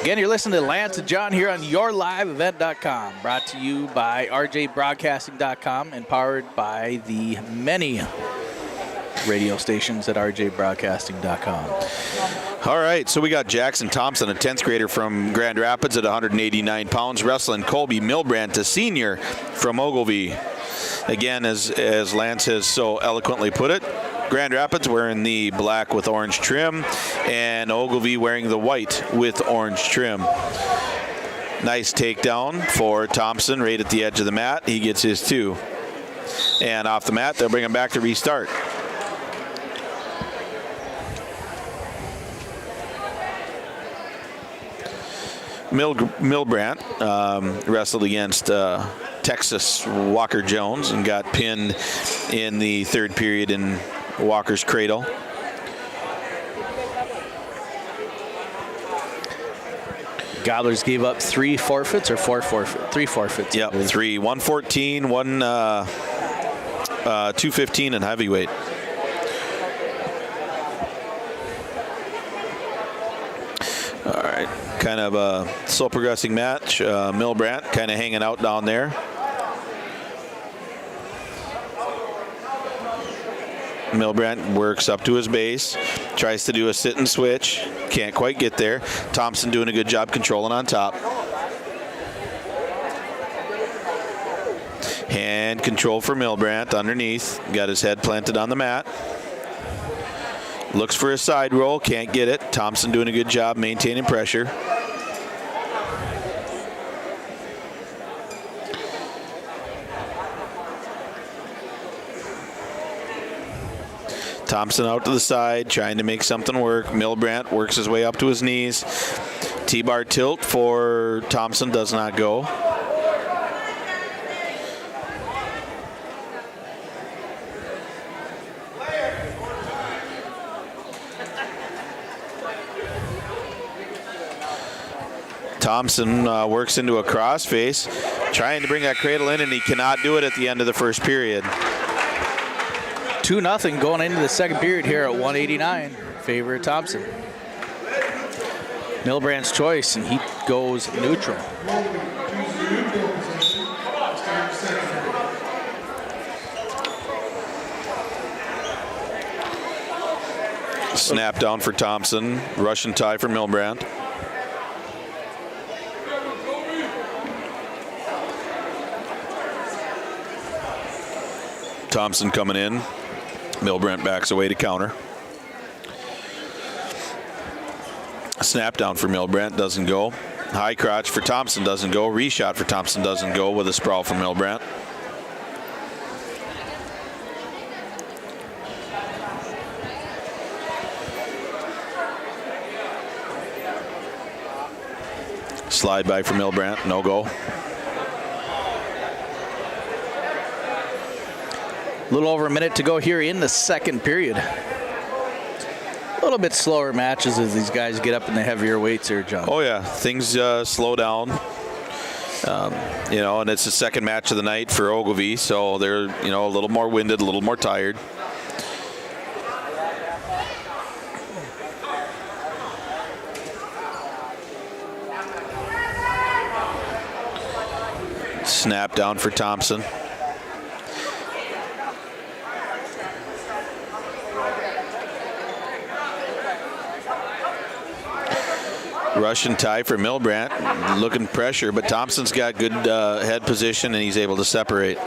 Speaker 5: Again, you're listening to Lance and John here on YourLiveEvent.com. Brought to you by RJBroadcasting.com and powered by the many radio stations at RJBroadcasting.com.
Speaker 3: All right, so we got Jackson Thompson, a 10th grader from Grand Rapids at 189 pounds, wrestling Colby Milbrandt, a senior from Ogilvie. Again, as Lance has so eloquently put it, Grand Rapids wearing the black with orange trim, and Ogilvie wearing the white with orange trim. Nice takedown for Thompson right at the edge of the mat. He gets his 2. And off the mat, they'll bring him back to restart. Milbrandt wrestled against Texas Walker Jones and got pinned in the 3rd period in Walker's cradle.
Speaker 5: Gobblers gave up 3 forfeits or 4 forfeits? 3 forfeits.
Speaker 3: Yep, 3. 114, 215 in heavyweight. All right, kind of a slow progressing match. Milbrandt kind of hanging out down there. Milbrandt works up to his base, tries to do a sit and switch, can't quite get there. Thompson doing a good job controlling on top. Hand control for Milbrandt underneath, got his head planted on the mat. Looks for a side roll, can't get it. Thompson doing a good job maintaining pressure. Thompson out to the side, trying to make something work. Milbrandt works his way up to his knees. T-bar tilt for Thompson does not go. Thompson works into a crossface, trying to bring that cradle in, and he cannot do it at the end of the 1st period.
Speaker 5: 2-0 going into the 2nd period here at 189. Favor of Thompson. Milbrandt's choice, and he goes neutral.
Speaker 3: Snap down for Thompson. Russian tie for Milbrandt. Thompson coming in. Milbrandt backs away to counter. Snap down for Milbrandt, doesn't go. High crotch for Thompson, doesn't go. Reshot for Thompson, doesn't go, with a sprawl from Milbrandt. Slide by for Milbrandt, no go.
Speaker 5: A little over a minute to go here in the second period. A little bit slower matches as these guys get up in the heavier weights here, John.
Speaker 3: Oh yeah, things slow down. And it's the second match of the night for Ogilvie, so they're a little more winded, a little more tired. Snap down for Thompson. Russian tie for Milbrandt, looking pressure, but Thompson's got good head position and he's able to separate.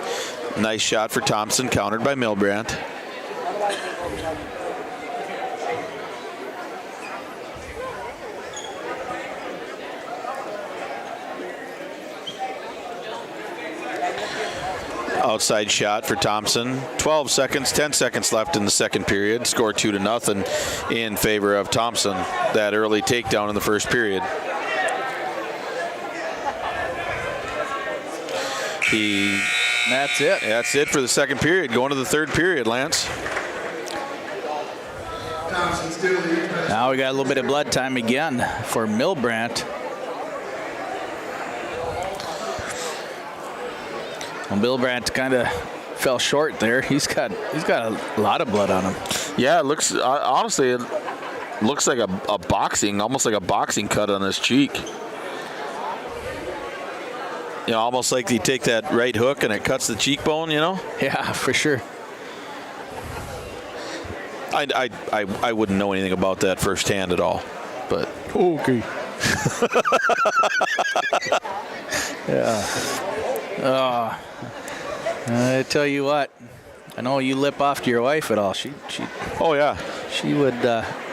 Speaker 3: Nice shot for Thompson, countered by Milbrandt. Outside shot for Thompson. 10 seconds left in the second period. Score 2-0 in favor of Thompson. That early takedown in the first period.
Speaker 5: That's it.
Speaker 3: That's it for the second period. Going to the third period, Lance.
Speaker 5: Now we got a little bit of blood time again for Milbrandt. Well, Milbrandt kind of fell short there. He's got a lot of blood on him.
Speaker 3: Yeah, it looks honestly, it looks like almost like a boxing cut on his cheek. Almost like you take that right hook and it cuts the cheekbone.
Speaker 5: Yeah, for sure.
Speaker 3: I wouldn't know anything about that firsthand at all, but
Speaker 5: okay. Yeah. I tell you what, I know you lip off to your wife at all.
Speaker 3: Oh yeah.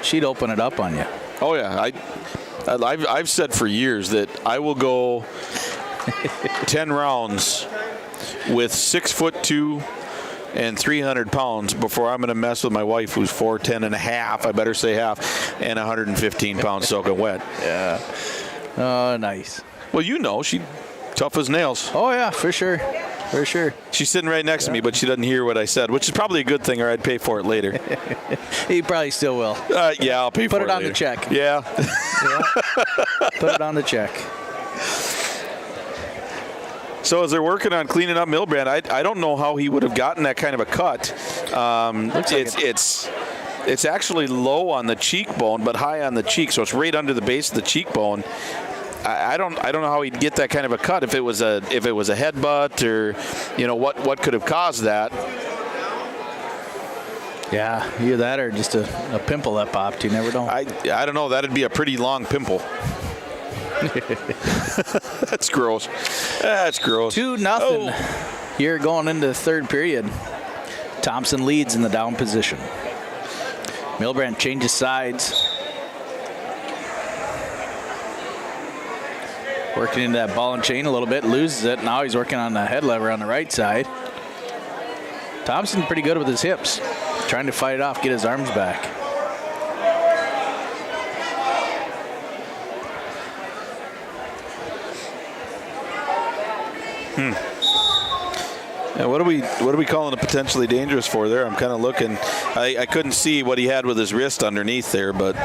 Speaker 5: She'd open it up on you.
Speaker 3: Oh yeah. I've said for years that I will go 10 rounds with 6'2" and 300 pounds before I'm going to mess with my wife, who's 4'10" and a half. I better say half, and 115 pounds soaking wet.
Speaker 5: Yeah. Oh, nice.
Speaker 3: Well, she's tough as nails.
Speaker 5: Oh yeah, for sure. For sure.
Speaker 3: She's sitting right next to me, but she doesn't hear what I said, which is probably a good thing, or I'd pay for it later.
Speaker 5: He probably still will.
Speaker 3: Yeah, I'll pay for it.
Speaker 5: Put it on
Speaker 3: later.
Speaker 5: the check.
Speaker 3: Yeah.
Speaker 5: Put it on the check.
Speaker 3: So as they're working on cleaning up Milbrandt, I don't know how he would have gotten that kind of a cut. It's actually low on the cheekbone, but high on the cheek, so it's right under the base of the cheekbone. I don't know how he'd get that kind of a cut if it was a headbutt or what could have caused that.
Speaker 5: Yeah, either that or just a pimple that popped. You never know.
Speaker 3: I don't know. That'd be a pretty long pimple. That's gross. That's gross.
Speaker 5: 2-0 here going into the third period. Thompson leads in the down position. Milbrandt changes sides. Working into that ball and chain a little bit, loses it. Now he's working on the head lever on the right side. Thompson pretty good with his hips. Trying to fight it off, get his arms back.
Speaker 3: Yeah, what are we calling it potentially dangerous for there? I'm kind of looking. I couldn't see what he had with his wrist underneath there, but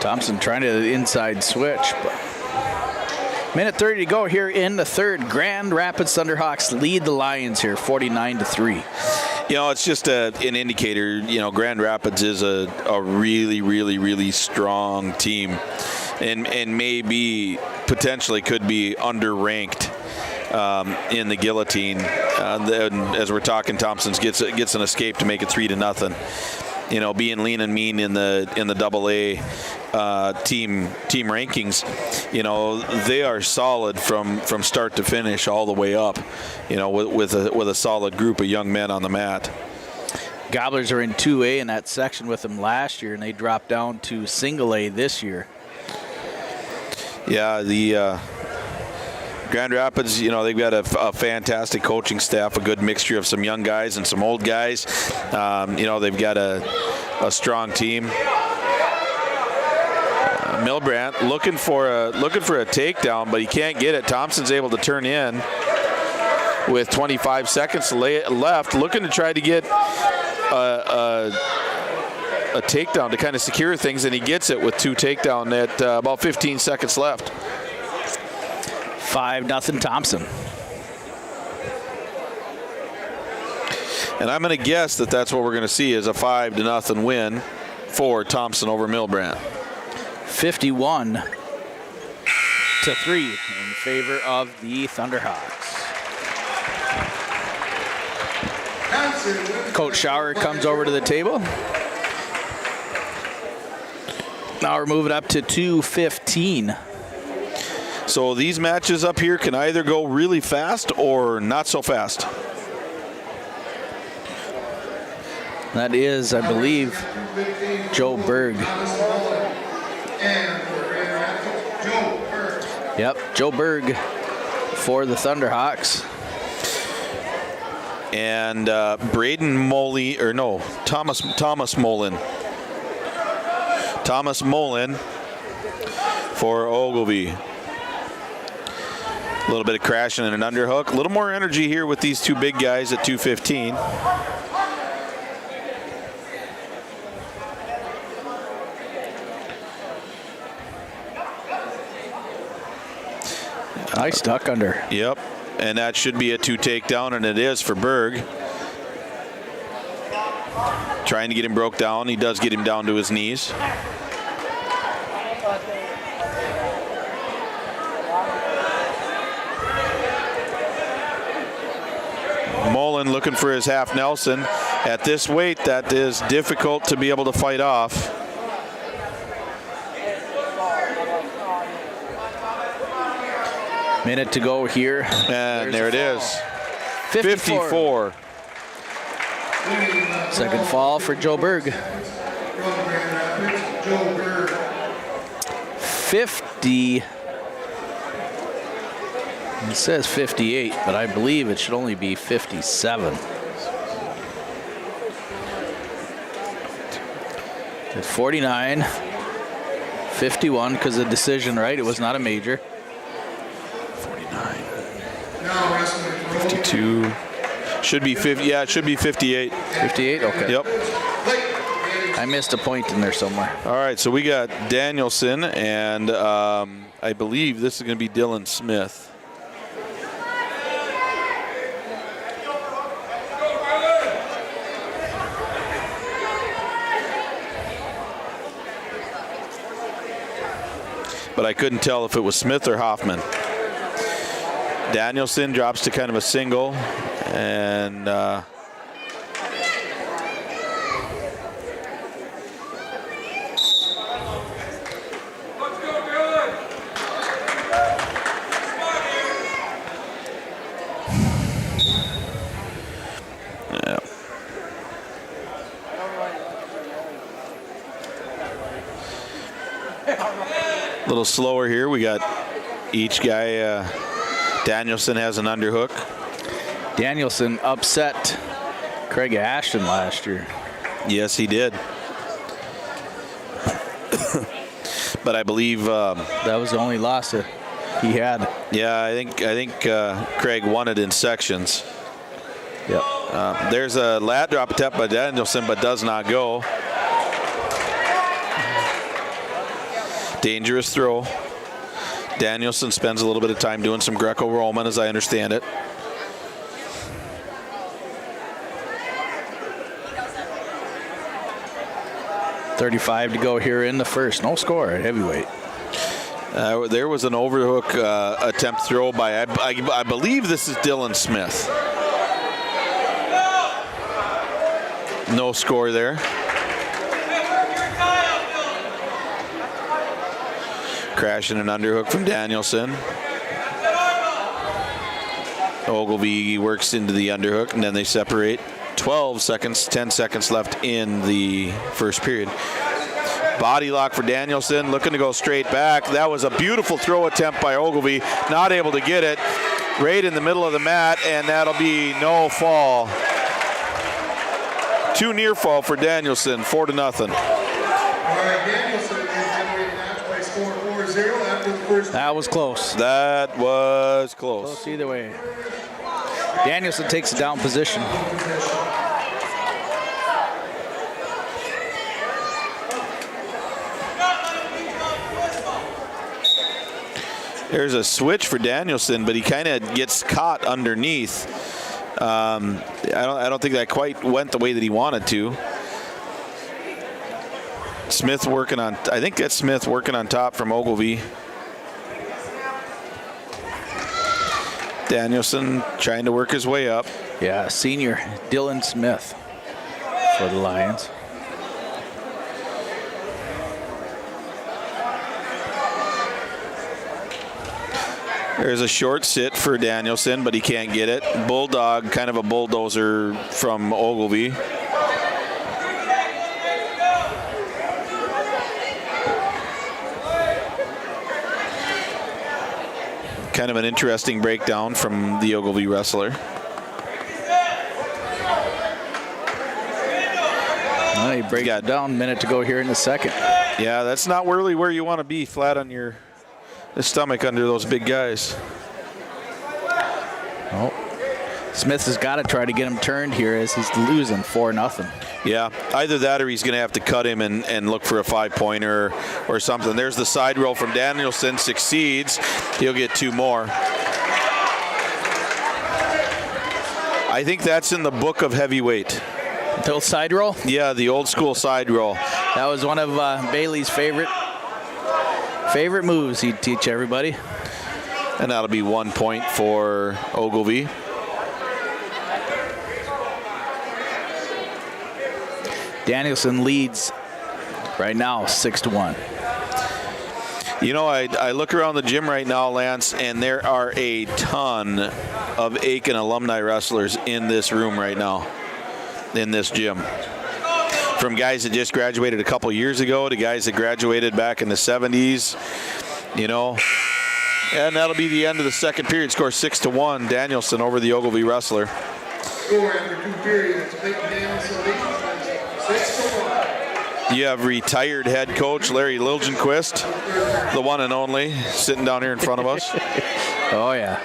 Speaker 5: Thompson trying to inside switch, but minute 30 to go here in the third. Grand Rapids Thunderhawks lead the Lions here 49-3.
Speaker 3: It's just an indicator. Grand Rapids is a really, really, really strong team, and maybe potentially could be underranked in the guillotine. As we're talking, Thompson gets an escape to make it 3-0. being lean and mean in the AA team rankings. They are solid from start to finish all the way up. With a solid group of young men on the mat.
Speaker 5: Gobblers are in 2A in that section with them last year, and they dropped down to single A this year.
Speaker 3: Yeah, the Grand Rapids, they've got a fantastic coaching staff, a good mixture of some young guys and some old guys. They've got a strong team. Milbrandt looking for a takedown, but he can't get it. Thompson's able to turn in with 25 seconds left, looking to try to get a takedown to kind of secure things, and he gets it with 2 takedown at about 15 seconds left.
Speaker 5: 5-0 Thompson.
Speaker 3: And I'm going to guess that that's what we're going to see is a 5-0 win for Thompson over Milbrandt.
Speaker 5: 51-3 in favor of the Thunderhawks. Coach Schauer comes over to the table. Now we're moving up to 2:15.
Speaker 3: So these matches up here can either go really fast or not so fast.
Speaker 5: That is, I believe, Joe Berg. Yep, Joe Berg for the Thunderhawks.
Speaker 3: And Braden Moley, or no, Thomas Molin. Thomas Molin for Ogilvie. A little bit of crashing and an underhook. A little more energy here with these two big guys at 2:15.
Speaker 5: Nice duck under.
Speaker 3: Yep, and that should be a 2 takedown, and it is for Berg. Trying to get him broke down. He does get him down to his knees. Mullen looking for his half Nelson. At this weight, that is difficult to be able to fight off.
Speaker 5: Minute to go here.
Speaker 3: And there it is.
Speaker 5: 54. Second fall for Joe Berg. 50. It says 58, but I believe it should only be 57. At 49. 51 because of the decision, right? It was not a major.
Speaker 3: 52. Should be 50. Yeah, it should be 58.
Speaker 5: 58? Okay.
Speaker 3: Yep.
Speaker 5: I missed a point in there somewhere.
Speaker 3: All right, so we got Danielson, and I believe this is going to be Dylan Smith. But I couldn't tell if it was Smith or Hoffman. Danielson drops to kind of a single, and yeah. A little slower here. We got each guy. Danielson has an underhook.
Speaker 5: Danielson upset Craig Ashton last year.
Speaker 3: Yes, he did. But I believe
Speaker 5: that was the only loss that he had.
Speaker 3: Yeah, I think Craig won it in sections.
Speaker 5: Yep.
Speaker 3: There's a lat drop attempt by Danielson, but does not go. Dangerous throw. Danielson spends a little bit of time doing some Greco-Roman, as I understand it.
Speaker 5: .35 to go here in the first. No score at heavyweight.
Speaker 3: There was an overhook attempt throw by, I believe this is Dylan Smith. No score there. Crashing an underhook from Danielson. Ogilvie works into the underhook, and then they separate. 12 seconds, 10 seconds left in the first period. Body lock for Danielson, looking to go straight back. That was a beautiful throw attempt by Ogilvie, not able to get it. Right in the middle of the mat, and that'll be no fall. 2 near fall for Danielson, 4-0.
Speaker 6: All right, Danielson is generating the match by score 4-0 after the first.
Speaker 5: That was close.
Speaker 3: That was close.
Speaker 5: Close either way. Danielson takes a down position.
Speaker 3: There's a switch for Danielson, but he kind of gets caught underneath. I don't think that quite went the way that he wanted to. Smith working on, I think that's Smith working on top from Ogilvie. Danielson trying to work his way up.
Speaker 5: Yeah, senior Dylan Smith for the Lions.
Speaker 3: There's a short sit for Danielson, but he can't get it. Bulldog, kind of a bulldozer from Ogilvie. Kind of an interesting breakdown from the Ogilvie wrestler.
Speaker 5: Well, he breaks it down, minute to go here in the second.
Speaker 3: Yeah, that's not really where you want to be, flat on your stomach under those big guys.
Speaker 5: Oh, Smith has got to try to get him turned here as he's losing 4-0.
Speaker 3: Yeah, either that or he's going to have to cut him and look for a 5-pointer or something. There's the side roll from Danielson, succeeds. He'll get 2 more. I think that's in the book of heavyweight.
Speaker 5: The old side roll?
Speaker 3: Yeah, the old school side roll.
Speaker 5: That was one of Bailey's favorite moves he'd teach everybody.
Speaker 3: And that'll be 1 point for Ogilvie.
Speaker 5: Danielson leads right now 6-1.
Speaker 3: You know, I look around the gym right now, Lance, and there are a ton of Aitkin alumni wrestlers in this room right now, in this gym. From guys that just graduated a couple years ago to guys that graduated back in the 70s, you know. And that'll be the end of the second period. Score 6-1, Danielson over the Ogilvie wrestler.
Speaker 6: Score after 2 periods, Danielson leads 6-1.
Speaker 3: You have retired head coach Larry Liljenquist, the one and only, sitting down here in front of us.
Speaker 5: Oh, yeah.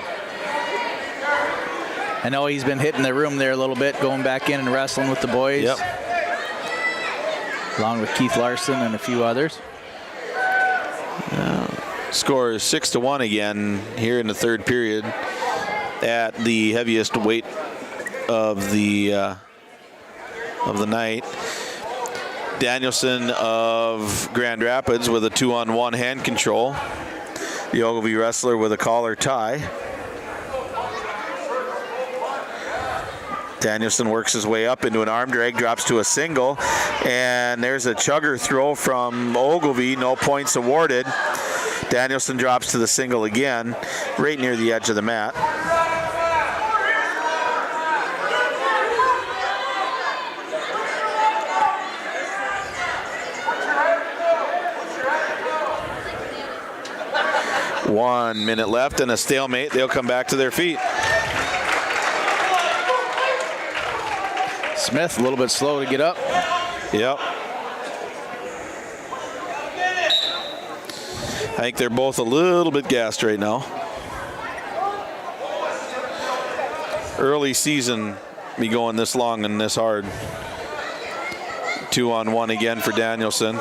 Speaker 5: I know he's been hitting the room there a little bit, going back in and wrestling with the boys.
Speaker 3: Yep.
Speaker 5: Along with Keith Larson and a few others.
Speaker 3: Score is 6-1 again here in the third period at the heaviest weight of the night. Danielson of Grand Rapids with a 2-on-1 hand control. The Ogilvie wrestler with a collar tie. Danielson works his way up into an arm drag, drops to a single, and there's a chugger throw from Ogilvie, no points awarded. Danielson drops to the single again, right near the edge of the mat. One minute left and a stalemate. They'll come back to their feet.
Speaker 5: Smith a little bit slow to get up.
Speaker 3: Yep. I think they're both a little bit gassed right now. Early season, be going this long and this hard. 2-on-1 again for Danielson.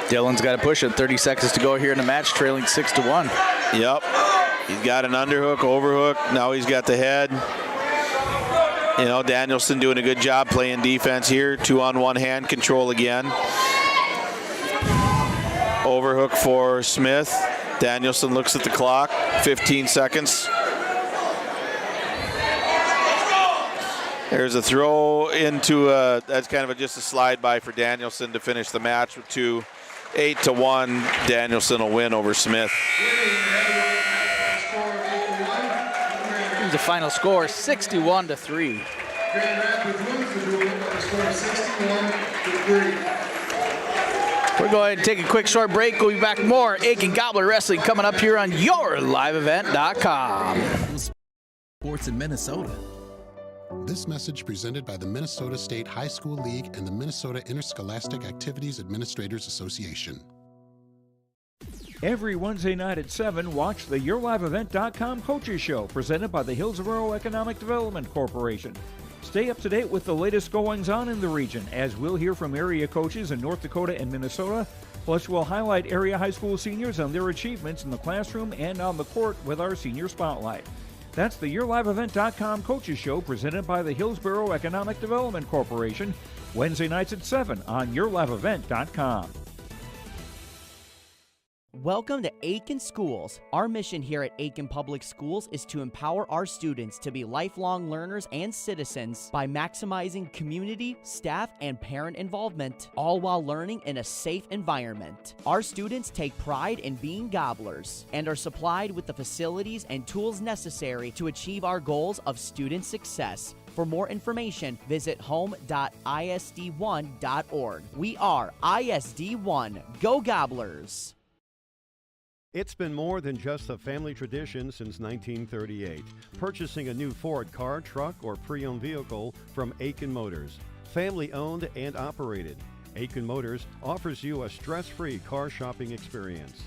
Speaker 5: Dylan's got to push it. 30 seconds to go here in the match, trailing 6-1.
Speaker 3: Yep. He's got an underhook, overhook. Now he's got the head. You know, Danielson doing a good job playing defense here. 2-on-1 hand control again. Overhook for Smith. Danielson looks at the clock, 15 seconds. There's a throw into that's kind of just a slide by for Danielson to finish the match with 2. 8-1, Danielson will win over Smith.
Speaker 5: Here's the final score, 61-3.
Speaker 6: Grand Rapids wins the duel by a score of 61-3.
Speaker 5: We're going to take a quick short break. We'll be back more Aitkin Gobbler Wrestling coming up here on YourLiveEvent.com.
Speaker 13: Sports in Minnesota. This message presented by the Minnesota State High School League and the Minnesota Interscholastic Activities Administrators Association.
Speaker 9: Every Wednesday night at 7, watch the YourLiveEvent.com Coaches Show presented by the Hillsborough Economic Development Corporation. Stay up to date with the latest goings-on in the region, as we'll hear from area coaches in North Dakota and Minnesota. Plus, we'll highlight area high school seniors and their achievements in the classroom and on the court with our Senior Spotlight. That's the YourLiveEvent.com Coaches Show presented by the Hillsborough Economic Development Corporation, Wednesday nights at 7 on YourLiveEvent.com.
Speaker 7: Welcome to Aitkin Schools. Our mission here at Aitkin Public Schools is to empower our students to be lifelong learners and citizens by maximizing community, staff, and parent involvement, all while learning in a safe environment. Our students take pride in being gobblers and are supplied with the facilities and tools necessary to achieve our goals of student success. For more information, visit home.isd1.org. We are ISD1. Go Gobblers!
Speaker 2: It's been more than just a family tradition since 1938. Purchasing a new Ford car, truck, or pre-owned vehicle from Aitkin Motors. Family owned and operated. Aitkin Motors offers you a stress-free car shopping experience.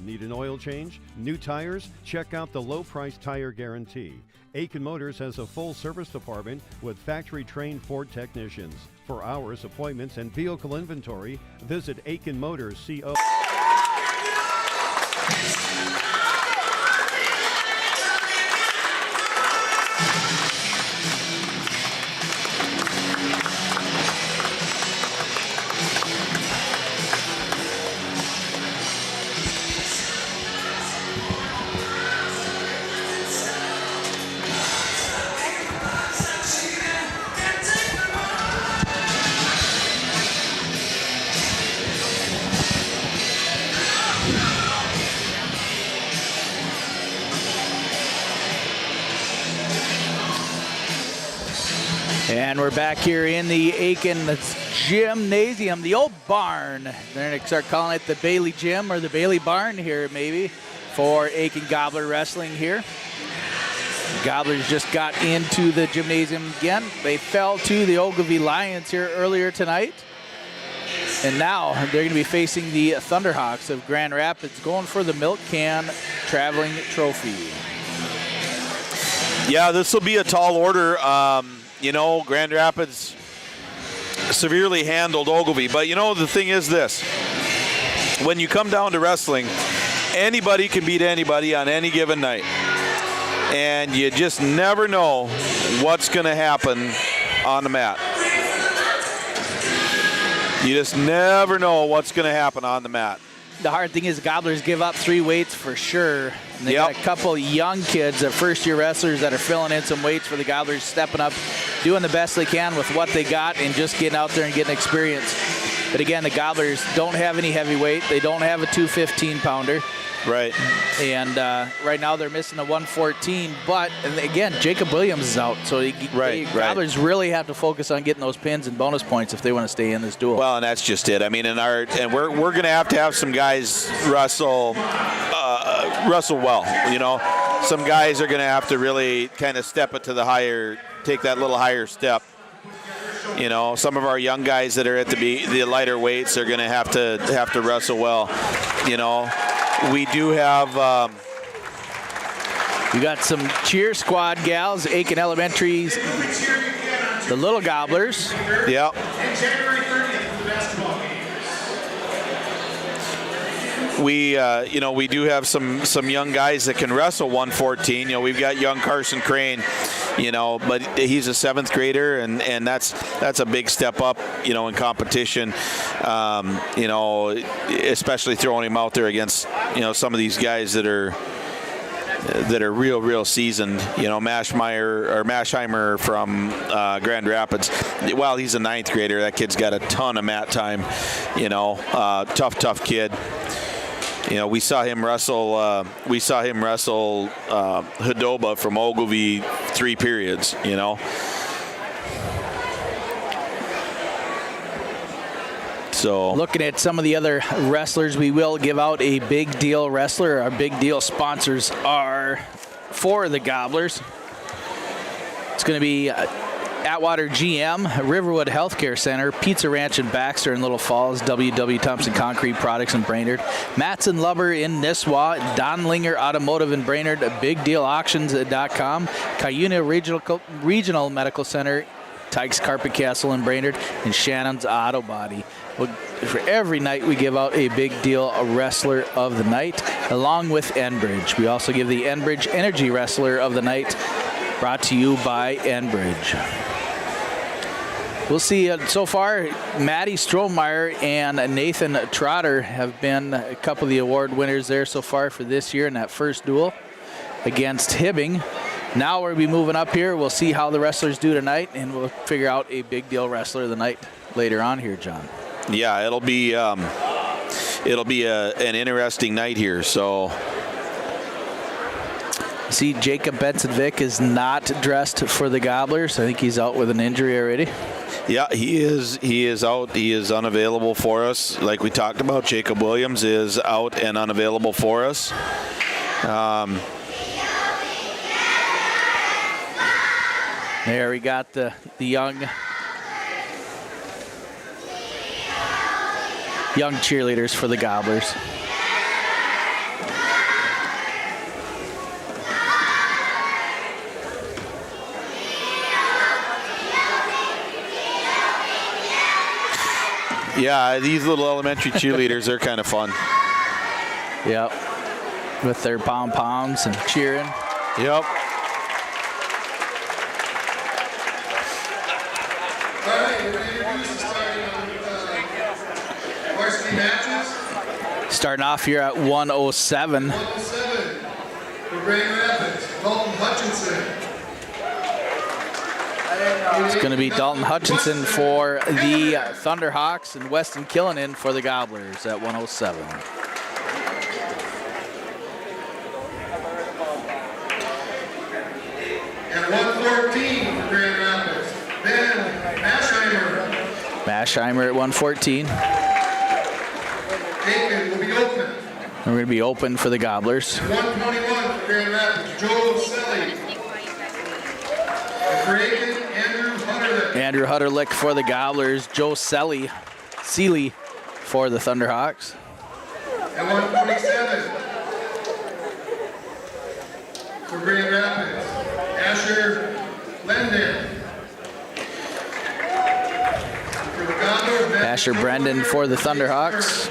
Speaker 2: Need an oil change? New tires? Check out the low-price tire guarantee. Aitkin Motors has a full service department with factory-trained Ford technicians. For hours, appointments, and vehicle inventory, visit Aitkin Motors CO.
Speaker 5: And we're back here in the Aitkin Gymnasium, the old barn. They're going to start calling it the Bailey Gym or the Bailey Barn here maybe for Aitkin Gobbler Wrestling here. Gobblers just got into the gymnasium again. They fell to the Ogilvie Lions here earlier tonight. And now they're going to be facing the Thunderhawks of Grand Rapids, going for the Milk Can Traveling Trophy.
Speaker 3: Yeah, this will be a tall order. You know, Grand Rapids severely handled Ogilvie. But, you know, the thing is this. When you come down to wrestling, anybody can beat anybody on any given night. And you just never know what's going to happen on the mat. You just never know what's going to happen on the mat.
Speaker 5: The hard thing is Gobblers give up 3 weights for sure. And they got a couple young kids, that first-year wrestlers that are filling in some weights for the Gobblers, stepping up, doing the best they can with what they got and just getting out there and getting experience. But again, the Gobblers don't have any heavyweight. They don't have a 215-pounder.
Speaker 3: Right.
Speaker 5: And right now they're missing a 114. But, and again, Jacob Williams is out. So Gobblers really have to focus on getting those pins and bonus points if they want to stay in this duel.
Speaker 3: Well, and that's just it. I mean, we're going to have some guys wrestle well. You know, some guys are going to have to really kind of step it to the higher, take that little higher step. You know, some of our young guys that are at the lighter weights are going to have to wrestle well. You know, we do have.
Speaker 5: We got some cheer squad gals, Aitkin Elementary's, the Little Gobblers.
Speaker 3: Yep. We we do have some young guys that can wrestle 114. You know, we've got young Carson Crane but he's a 7th grader, and that's a big step up, in competition, especially throwing him out there against, some of these guys that are real seasoned. Mashheimer from Grand Rapids. Well, he's a 9th grader. That kid's got a ton of mat time. Tough kid. We saw him wrestle. Hdoba from Ogilvie 3 periods. So
Speaker 5: looking at some of the other wrestlers, we will give out a big deal wrestler. Our big deal sponsors are for the Gobblers. It's going to be Atwater GM, Riverwood Healthcare Center, Pizza Ranch in Baxter and Little Falls, W.W. Thompson Concrete Products in Brainerd, Matson Lubber in Nisswa, Donlinger Automotive in Brainerd, BigDealAuctions.com, Cuyuna Regional Medical Center, Tykes Carpet Castle in Brainerd, and Shannon's Auto Body. For every night, we give out a big deal wrestler of the night, along with Enbridge. We also give the Enbridge Energy Wrestler of the Night, brought to you by Enbridge. We'll see. So far, Maddie Strohmeyer and Nathan Trotter have been a couple of the award winners there so far for this year in that first duel against Hibbing. Now we'll be moving up here. We'll see how the wrestlers do tonight, and we'll figure out a big deal wrestler of the night later on here, John.
Speaker 3: Yeah, it'll be an interesting night here. So,
Speaker 5: see, Jacob Benson-Vick is not dressed for the Gobblers. I think he's out with an injury already.
Speaker 3: Yeah, he is. He is out. He is unavailable for us. Like we talked about, Jacob Williams is out and unavailable for us.
Speaker 5: There we got the young cheerleaders for the Gobblers.
Speaker 3: Yeah, these little elementary cheerleaders are kind of fun.
Speaker 5: Yep, with their pom-poms and cheering.
Speaker 3: Yep.
Speaker 5: Starting off here at 107.
Speaker 6: 107 for Grand Rapids, Dalton Hutchinson.
Speaker 5: It's going to be Dalton Hutchinson for the Thunderhawks and Weston Killinan for the Gobblers at 107.
Speaker 6: At 114 for Grand Rapids, Ben Mashheimer.
Speaker 5: Mashheimer at 114.
Speaker 6: Aitkin will be open.
Speaker 5: We're going to be open for the Gobblers.
Speaker 6: 121 for Grand Rapids, Joe Selly. For Aitkin, Andrew Hutterlick.
Speaker 5: Andrew Hutterlick for the Gobblers. Joe Seeley for the Thunderhawks.
Speaker 6: At 127 for Grand Rapids, Asher Lenden. For the Gobblers,
Speaker 5: Asher Brendan for the Thunderhawks.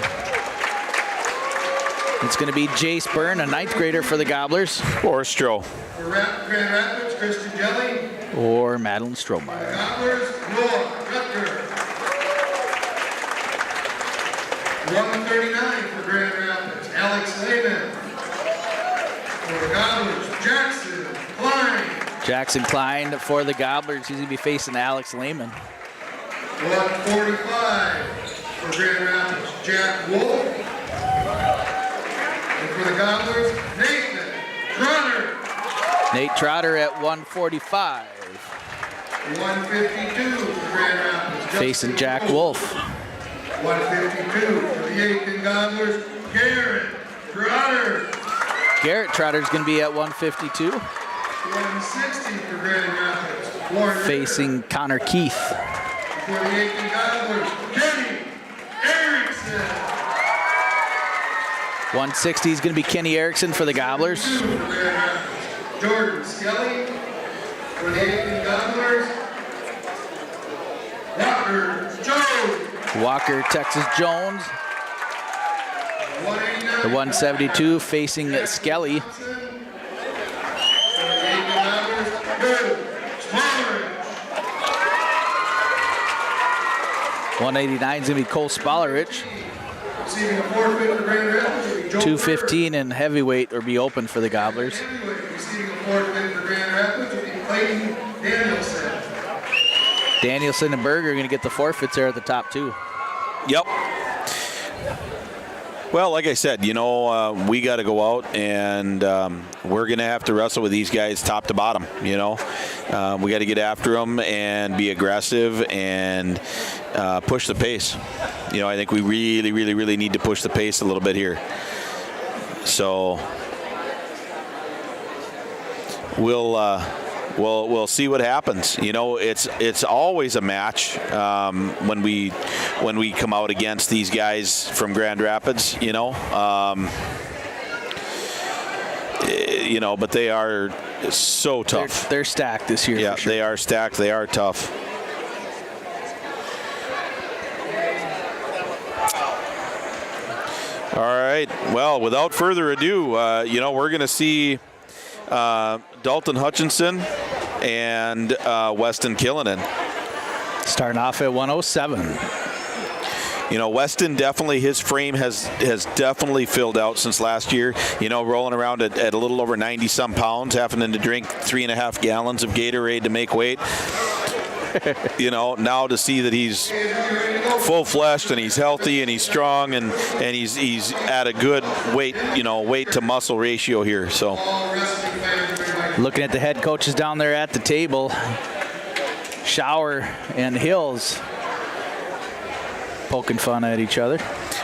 Speaker 5: It's going to be Jace Byrne, a 9th grader for the Gobblers.
Speaker 3: Or Stroh.
Speaker 6: For Grand Rapids, Kristen Jelly.
Speaker 5: Or Madeline Strohmeyer.
Speaker 6: Gobblers, Noah Rutger. 139 for Grand Rapids, Alex Lehman. For the Gobblers, Jackson Klein.
Speaker 5: Jackson Klein for the Gobblers. He's going to be facing Alex Lehman.
Speaker 6: 145 for Grand Rapids, Jack Wolf. And for the Gobblers, Nathan Trotter.
Speaker 5: Nate Trotter at 145.
Speaker 6: 152 for Grand Rapids,
Speaker 5: facing Jack Wolf.
Speaker 6: 152 for the Aitkin Gobblers, Garrett Trotter.
Speaker 5: Garrett Trotter is going to be at 152.
Speaker 6: 160 for Grand Rapids, Warren
Speaker 5: facing Connor Keith.
Speaker 6: For the Aitkin Gobblers, Kenny Erickson.
Speaker 5: 160 is going to be Kenny Erickson for the Gobblers.
Speaker 6: Jordan Skelly for the Aitkin Gobblers.
Speaker 5: Walker Texas Jones. The 172 facing Skelly. 189 is going to be Cole Spollerich.
Speaker 6: Receiving a forfeit for Grand Rapids will be Joe
Speaker 5: 215 in heavyweight will be open for the Gobblers.
Speaker 6: Heavyweight. Receiving a forfeit for Grand Rapids will be Clayton Danielson.
Speaker 5: Danielson and Berger are going to get the forfeits there at the top two.
Speaker 3: Yep. Well, like I said, we got to go out and we're going to have to wrestle with these guys top to bottom, We got to get after them and be aggressive and push the pace. I think we really, really, really need to push the pace a little bit here. So we'll see what happens. It's always a match when we come out against these guys from Grand Rapids. But they are so tough.
Speaker 5: They're stacked this year.
Speaker 3: Yeah,
Speaker 5: for sure.
Speaker 3: They are stacked. They are tough. All right. Well, without further ado, we're going to see Dalton Hutchinson and Weston Killinan.
Speaker 5: Starting off at 107.
Speaker 3: Weston definitely, his frame has definitely filled out since last year. Rolling around at a little over 90-some pounds, having to drink 3.5 gallons of Gatorade to make weight. Now to see that he's full-fleshed and he's healthy and he's strong and he's at a good weight to muscle ratio here. So,
Speaker 5: looking at the head coaches down there at the table, Schauer and Hills poking fun at each other.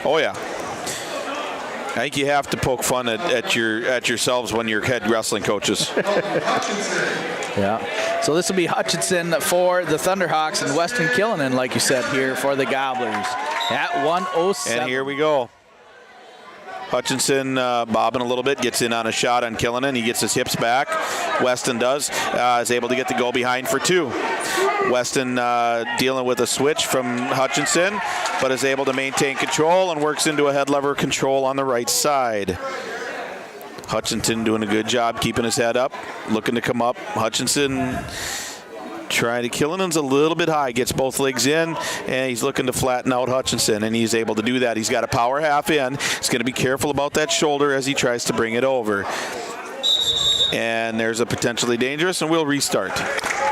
Speaker 3: Oh yeah. I think you have to poke fun at yourselves when you're head wrestling coaches.
Speaker 5: Yeah. So this will be Hutchinson for the Thunderhawks and Weston Killinan, like you said, here for the Gobblers at 107.
Speaker 3: And here we go. Hutchinson bobbing a little bit, gets in on a shot on Killinan. He gets his hips back. Weston is able to get the go behind for two. Weston dealing with a switch from Hutchinson, but is able to maintain control and works into a head lever control on the right side. Hutchinson doing a good job keeping his head up, looking to come up. Hutchinson trying to, Killinan's a little bit high, gets both legs in, and he's looking to flatten out Hutchinson, and he's able to do that. He's got a power half in. He's going to be careful about that shoulder as he tries to bring it over. And there's a potentially dangerous, and we'll restart.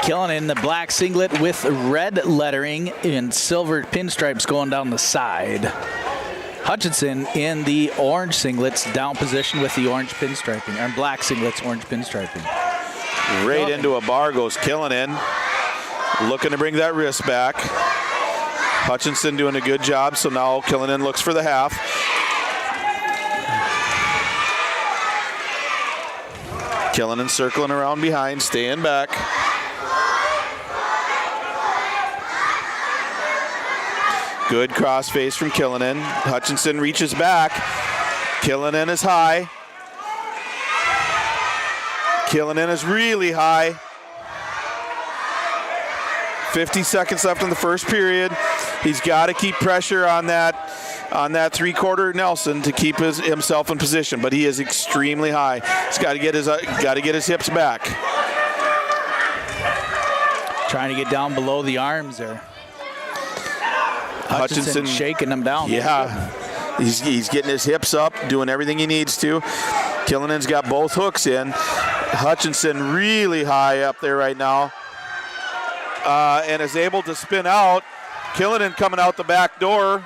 Speaker 5: Killinan in the black singlet with red lettering and silver pinstripes going down the side. Hutchinson in the orange singlets, down position with the orange pinstriping, or black singlets, orange pinstriping.
Speaker 3: Right into a bar goes Killinan, looking to bring that wrist back. Hutchinson doing a good job, so now Killinan looks for the half. Killinan circling around behind, staying back. Good cross face from Killinan. Hutchinson reaches back. Killinan is high. Killinan is really high. 50 seconds left in the first period. He's got to keep pressure on that three-quarter Nelson to keep himself in position, but he is extremely high. He's got to get his hips back.
Speaker 5: Trying to get down below the arms there. Hutchinson shaking them down.
Speaker 3: Yeah, he's getting his hips up, doing everything he needs to. Killinan's got both hooks in. Hutchinson really high up there right now, and is able to spin out. Killinan coming out the back door.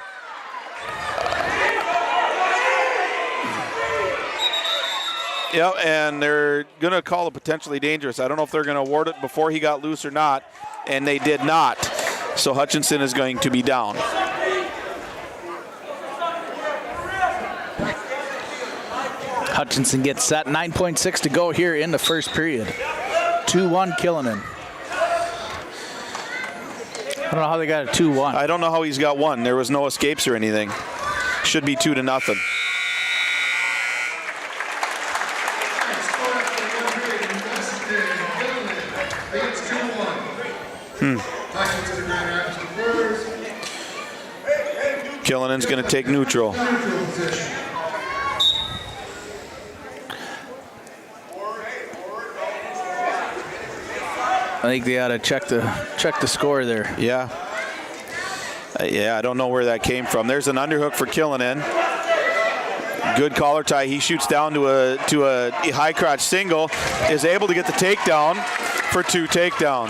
Speaker 3: Yep, and they're going to call it potentially dangerous. I don't know if they're going to award it before he got loose or not, and they did not. So Hutchinson is going to be down.
Speaker 5: Hutchinson gets set. 9.6 to go here in the first period. 2-1 Killinan. I don't know how they got a 2-1.
Speaker 3: I don't know how he's got one. There was no escapes or anything. Should be 2-0. Killinan's going to take neutral.
Speaker 5: I think they ought to check the score there.
Speaker 3: Yeah. Yeah, I don't know where that came from. There's an underhook for Killinan. Good collar tie. He shoots down to a high crotch single, is able to get the takedown for 2 takedown.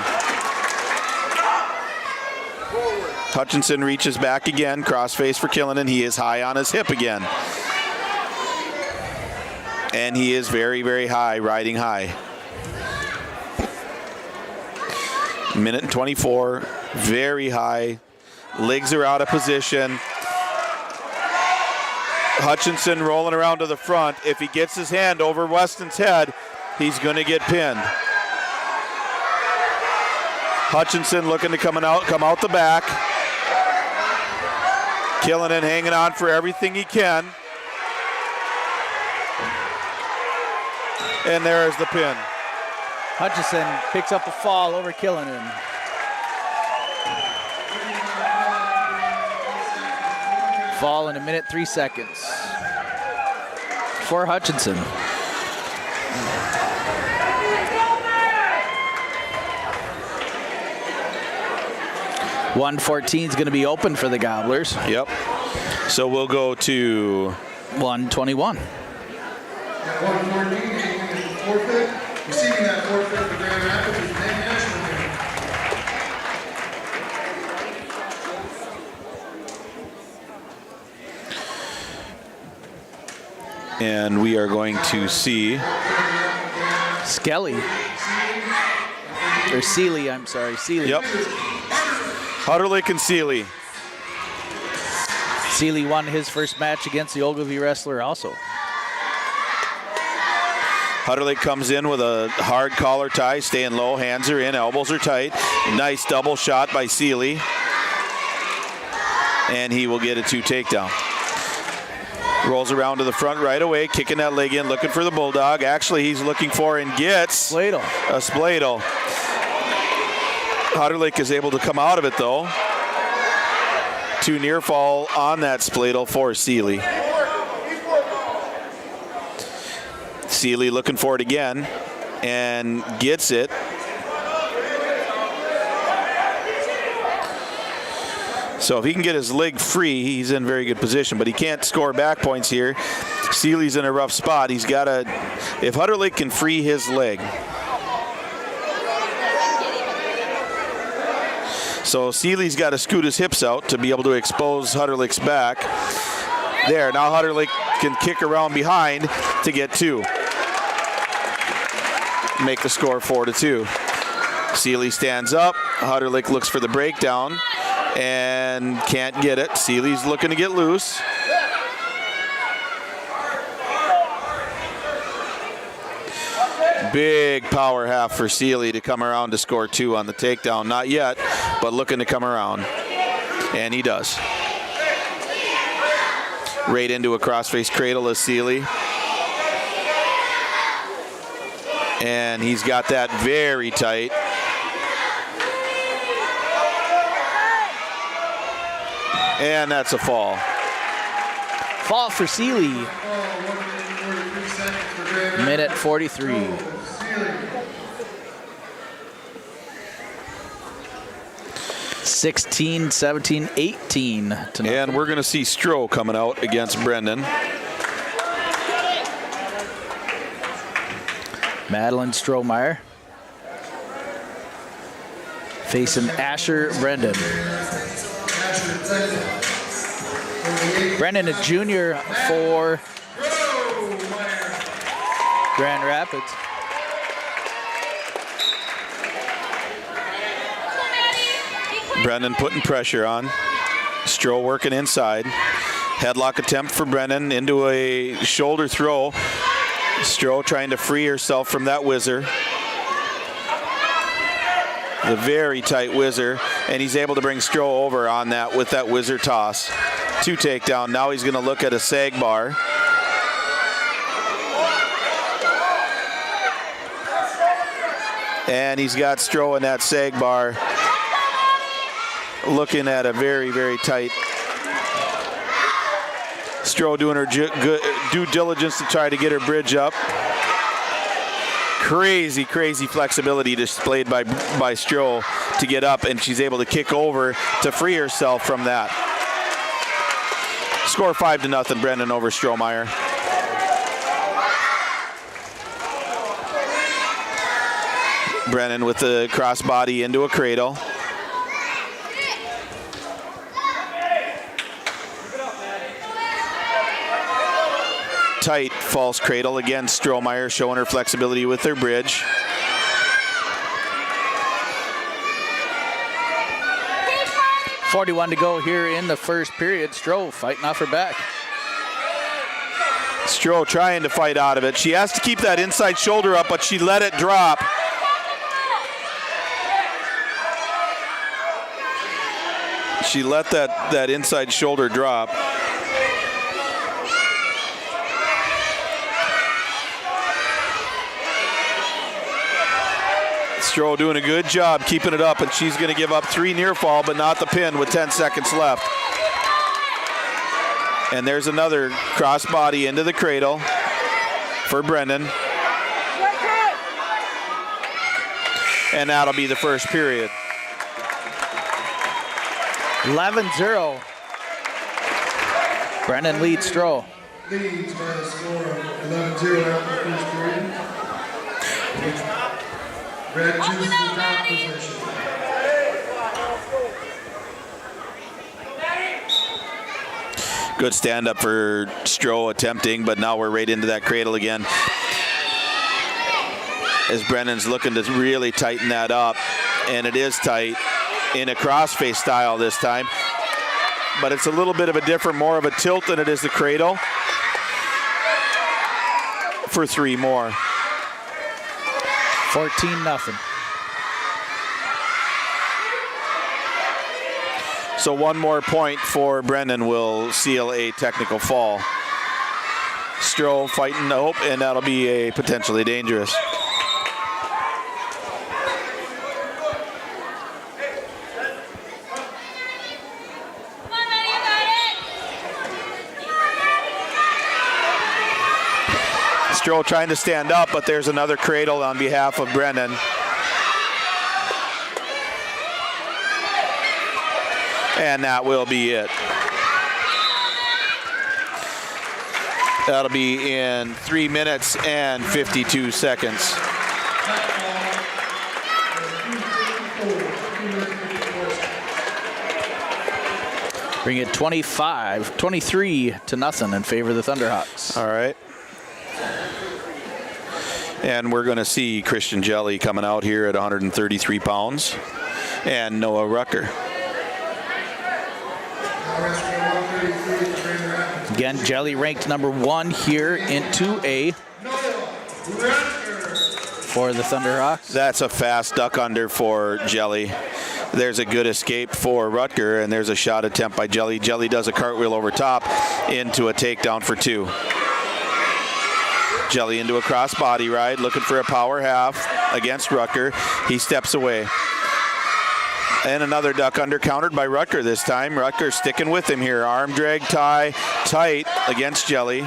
Speaker 3: Hutchinson reaches back again, crossface for Killinan. He is high on his hip again. And he is very, very high, riding high. Minute and 24, very high. Legs are out of position. Hutchinson rolling around to the front. If he gets his hand over Weston's head, he's going to get pinned. Hutchinson looking to come out the back. Killinan hanging on for everything he can. And there's the pin.
Speaker 5: Hutchinson picks up a fall over Killinan. Fall in a minute, 3 seconds for Hutchinson. .114 is going to be open for the Gobblers.
Speaker 3: Yep. So we'll go to
Speaker 5: 121.
Speaker 6: 114, Aitkin is the forfeit. Receiving that forfeit for Grand Rapids is Nate National.
Speaker 3: And we are going to see
Speaker 5: Skelly. Or Seeley, I'm sorry. Seeley.
Speaker 3: Yep. Hutterlich and Seeley.
Speaker 5: Seeley won his first match against the Ogilvie wrestler also.
Speaker 3: Hutterlich comes in with a hard collar tie, staying low, hands are in, elbows are tight. Nice double shot by Seeley. And he will get a 2 takedown. Rolls around to the front right away, kicking that leg in, looking for the Bulldog. Actually, he's looking for and gets
Speaker 5: Spladle.
Speaker 3: A Spladle. Hutterlich is able to come out of it, though. 2 near fall on that Spladle for Seeley. Seeley looking for it again and gets it. So if he can get his leg free, he's in very good position, but he can't score back points here. Seeley's in a rough spot. He's got to, if Hutterlich can free his leg. So Seeley's got to scoot his hips out to be able to expose Hutterlich's back. There, now Hutterlich can kick around behind to get 2. Make the score 4-2. Seeley stands up. Hutterlich looks for the breakdown and can't get it. Seeley's looking to get loose. Big power half for Seeley to come around to score 2 on the takedown. Not yet, but looking to come around. And he does. Right into a crossface cradle is Seeley. And he's got that very tight. And that's a fall.
Speaker 5: Fall for Seeley. Minute 43. (16, 17, 18 to nothing.
Speaker 3: And we're going to see Stroh coming out against Brendan.
Speaker 5: Madeline Strohmeyer facing Asher Brendan. Brendan, a junior for Grand Rapids.
Speaker 3: Brendan putting pressure on. Stroh working inside. Headlock attempt for Brendan into a shoulder throw. Stroh trying to free herself from that whizzer. The very tight whizzer, and he's able to bring Stroh over on that with that whizzer toss. 2 takedown. Now he's going to look at a sag bar. And he's got Stroh in that sag bar, looking at a very, very tight. Stroh doing her due diligence to try to get her bridge up. Crazy flexibility displayed by Stroh to get up, and she's able to kick over to free herself from that. Score 5-0, Brendan over Strohmeyer. Brennan with the crossbody into a cradle. Tight false cradle. Again, Strohmeyer showing her flexibility with her bridge.
Speaker 5: .41 to go here in the first period. Stroh fighting off her back.
Speaker 3: Stroh trying to fight out of it. She has to keep that inside shoulder up, but she let it drop. She let that inside shoulder drop. Stroh doing a good job keeping it up, and she's going to give up 3 near fall, but not the pin with 10 seconds left. And there's another crossbody into the cradle for Brendan. And that'll be the first period.
Speaker 5: 11-0. Brendan leads Stroh.
Speaker 6: Leads by a score of 11-0 after the first period. Red chooses the top position.
Speaker 3: Good stand up for Stroh attempting, but now we're right into that cradle again. As Brennan's looking to really tighten that up, and it is tight in a crossface style this time. But it's a little bit of a different, more of a tilt than it is the cradle. For 3 more.
Speaker 5: 14-0.
Speaker 3: So 1 more point for Brendan will seal a technical fall. Stroh fighting hope, and that'll be a potentially dangerous. Stroh trying to stand up, but there's another cradle on behalf of Brendan. And that will be it. That'll be in 3 minutes and 52 seconds.
Speaker 5: Bring it 23-0 in favor of the Thunderhawks.
Speaker 3: All right. And we're going to see Christian Jelly coming out here at 133 pounds. And Noah Rucker.
Speaker 5: Again, Jelly ranked number 1 here in 2A for the Thunderhawks.
Speaker 3: That's a fast duck under for Jelly. There's a good escape for Rutger, and there's a shot attempt by Jelly. Jelly does a cartwheel over top into a takedown for 2. Jelly into a crossbody ride, looking for a power half against Rutger. He steps away. And another duck under, countered by Rutger this time. Rutger sticking with him here. Arm drag tie, tight against Jelly.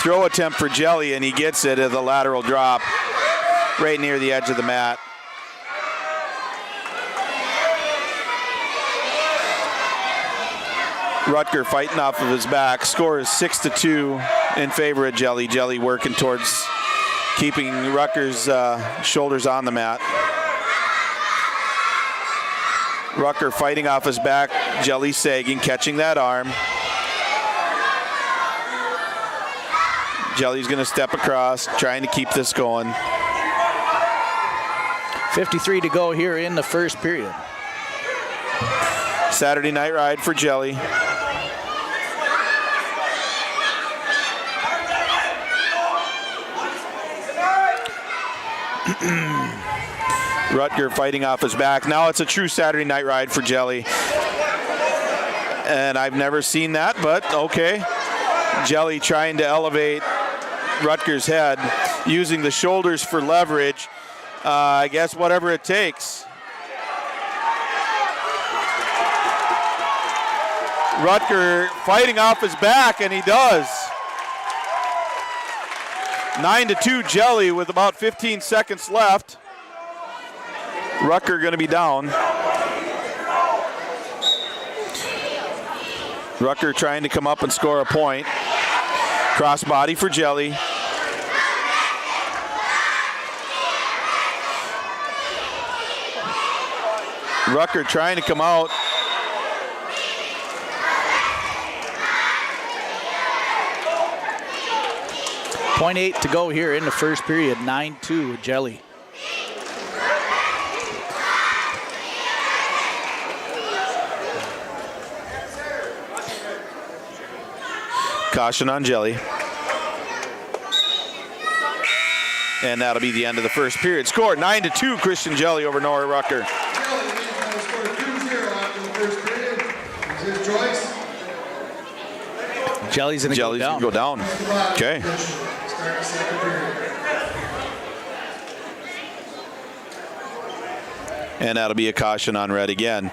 Speaker 3: Throw attempt for Jelly, and he gets it at the lateral drop right near the edge of the mat. Rutger fighting off of his back. Score is 6-2 in favor of Jelly. Jelly working towards keeping Rutger's shoulders on the mat. Rutger fighting off his back. Jelly sagging, catching that arm. Jelly's going to step across, trying to keep this going.
Speaker 5: 53 to go here in the first period.
Speaker 3: Saturday night ride for Jelly. Rutger fighting off his back. Now it's a true Saturday night ride for Jelly. And I've never seen that, but okay. Jelly trying to elevate Rutger's head, using the shoulders for leverage. I guess whatever it takes. Rutger fighting off his back, and he does. 9-2 Jelly with about 15 seconds left. Rutger going to be down. Rutger trying to come up and score a point. Crossbody for Jelly. Rutger trying to come out.
Speaker 5: .8 to go here in the first period. 9-2 Jelly.
Speaker 3: Caution on Jelly. And that'll be the end of the first period. Score 9-2 Christian Jelly over Norrie Rutger.
Speaker 5: Jelly's going to
Speaker 3: go down. Okay. And that'll be a caution on red again.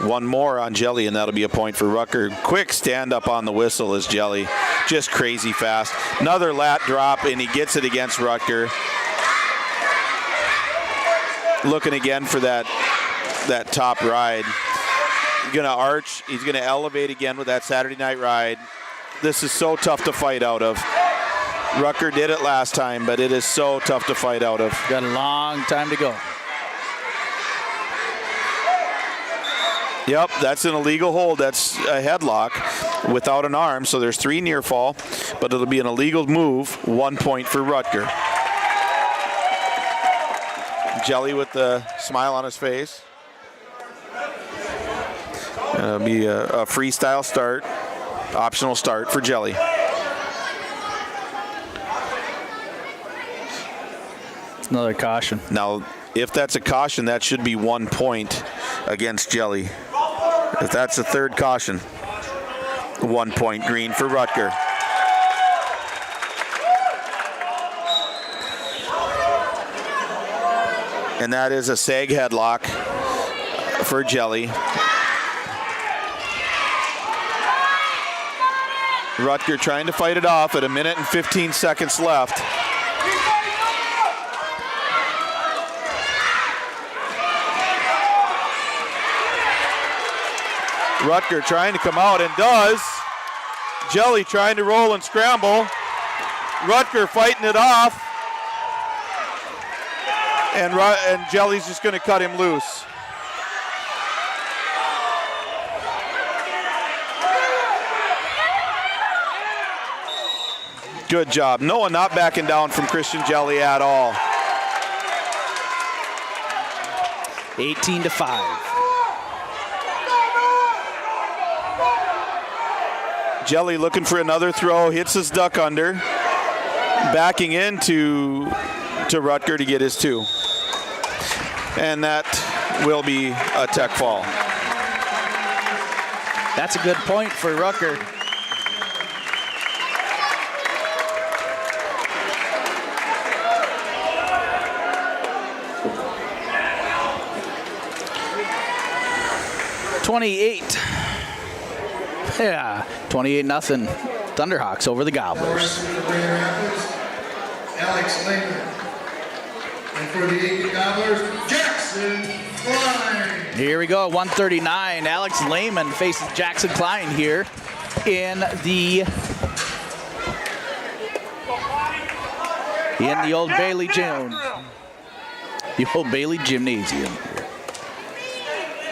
Speaker 3: One more on Jelly, and that'll be a point for Rutger. Quick stand up on the whistle is Jelly. Just crazy fast. Another lat drop, and he gets it against Rutger. Looking again for that top ride. He's going to arch. He's going to elevate again with that Saturday night ride. This is so tough to fight out of. Rutger did it last time, but it is so tough to fight out of.
Speaker 5: Got a long time to go.
Speaker 3: Yep, that's an illegal hold. That's a headlock without an arm, so there's 3 near fall, but it'll be an illegal move. 1 point for Rutger. Jelly with the smile on his face. It'll be a freestyle start, optional start for Jelly.
Speaker 5: It's another caution.
Speaker 3: Now, if that's a caution, that should be 1 point against Jelly. If that's the third caution, 1 point green for Rutger. And that is a sag headlock for Jelly. Rutger trying to fight it off at 1 minute and 15 seconds left. Rutger trying to come out and does. Jelly trying to roll and scramble. Rutger fighting it off. And Jelly's just going to cut him loose. Good job. Noah not backing down from Christian Jelly at all.
Speaker 5: 18-5.
Speaker 3: Jelly looking for another throw, hits his duck under, backing into Rutger to get his 2. And that will be a tech fall.
Speaker 5: That's a good point for Rutger. Yeah, 28-0. Thunderhawks over the Gobblers.
Speaker 6: Alex Lehman. And for the Aitkin Gobblers, Jackson Klein.
Speaker 5: Here we go, 139. Alex Lehman faces Jackson Klein here in the Old Bailey Gym. The Old Bailey Gymnasium.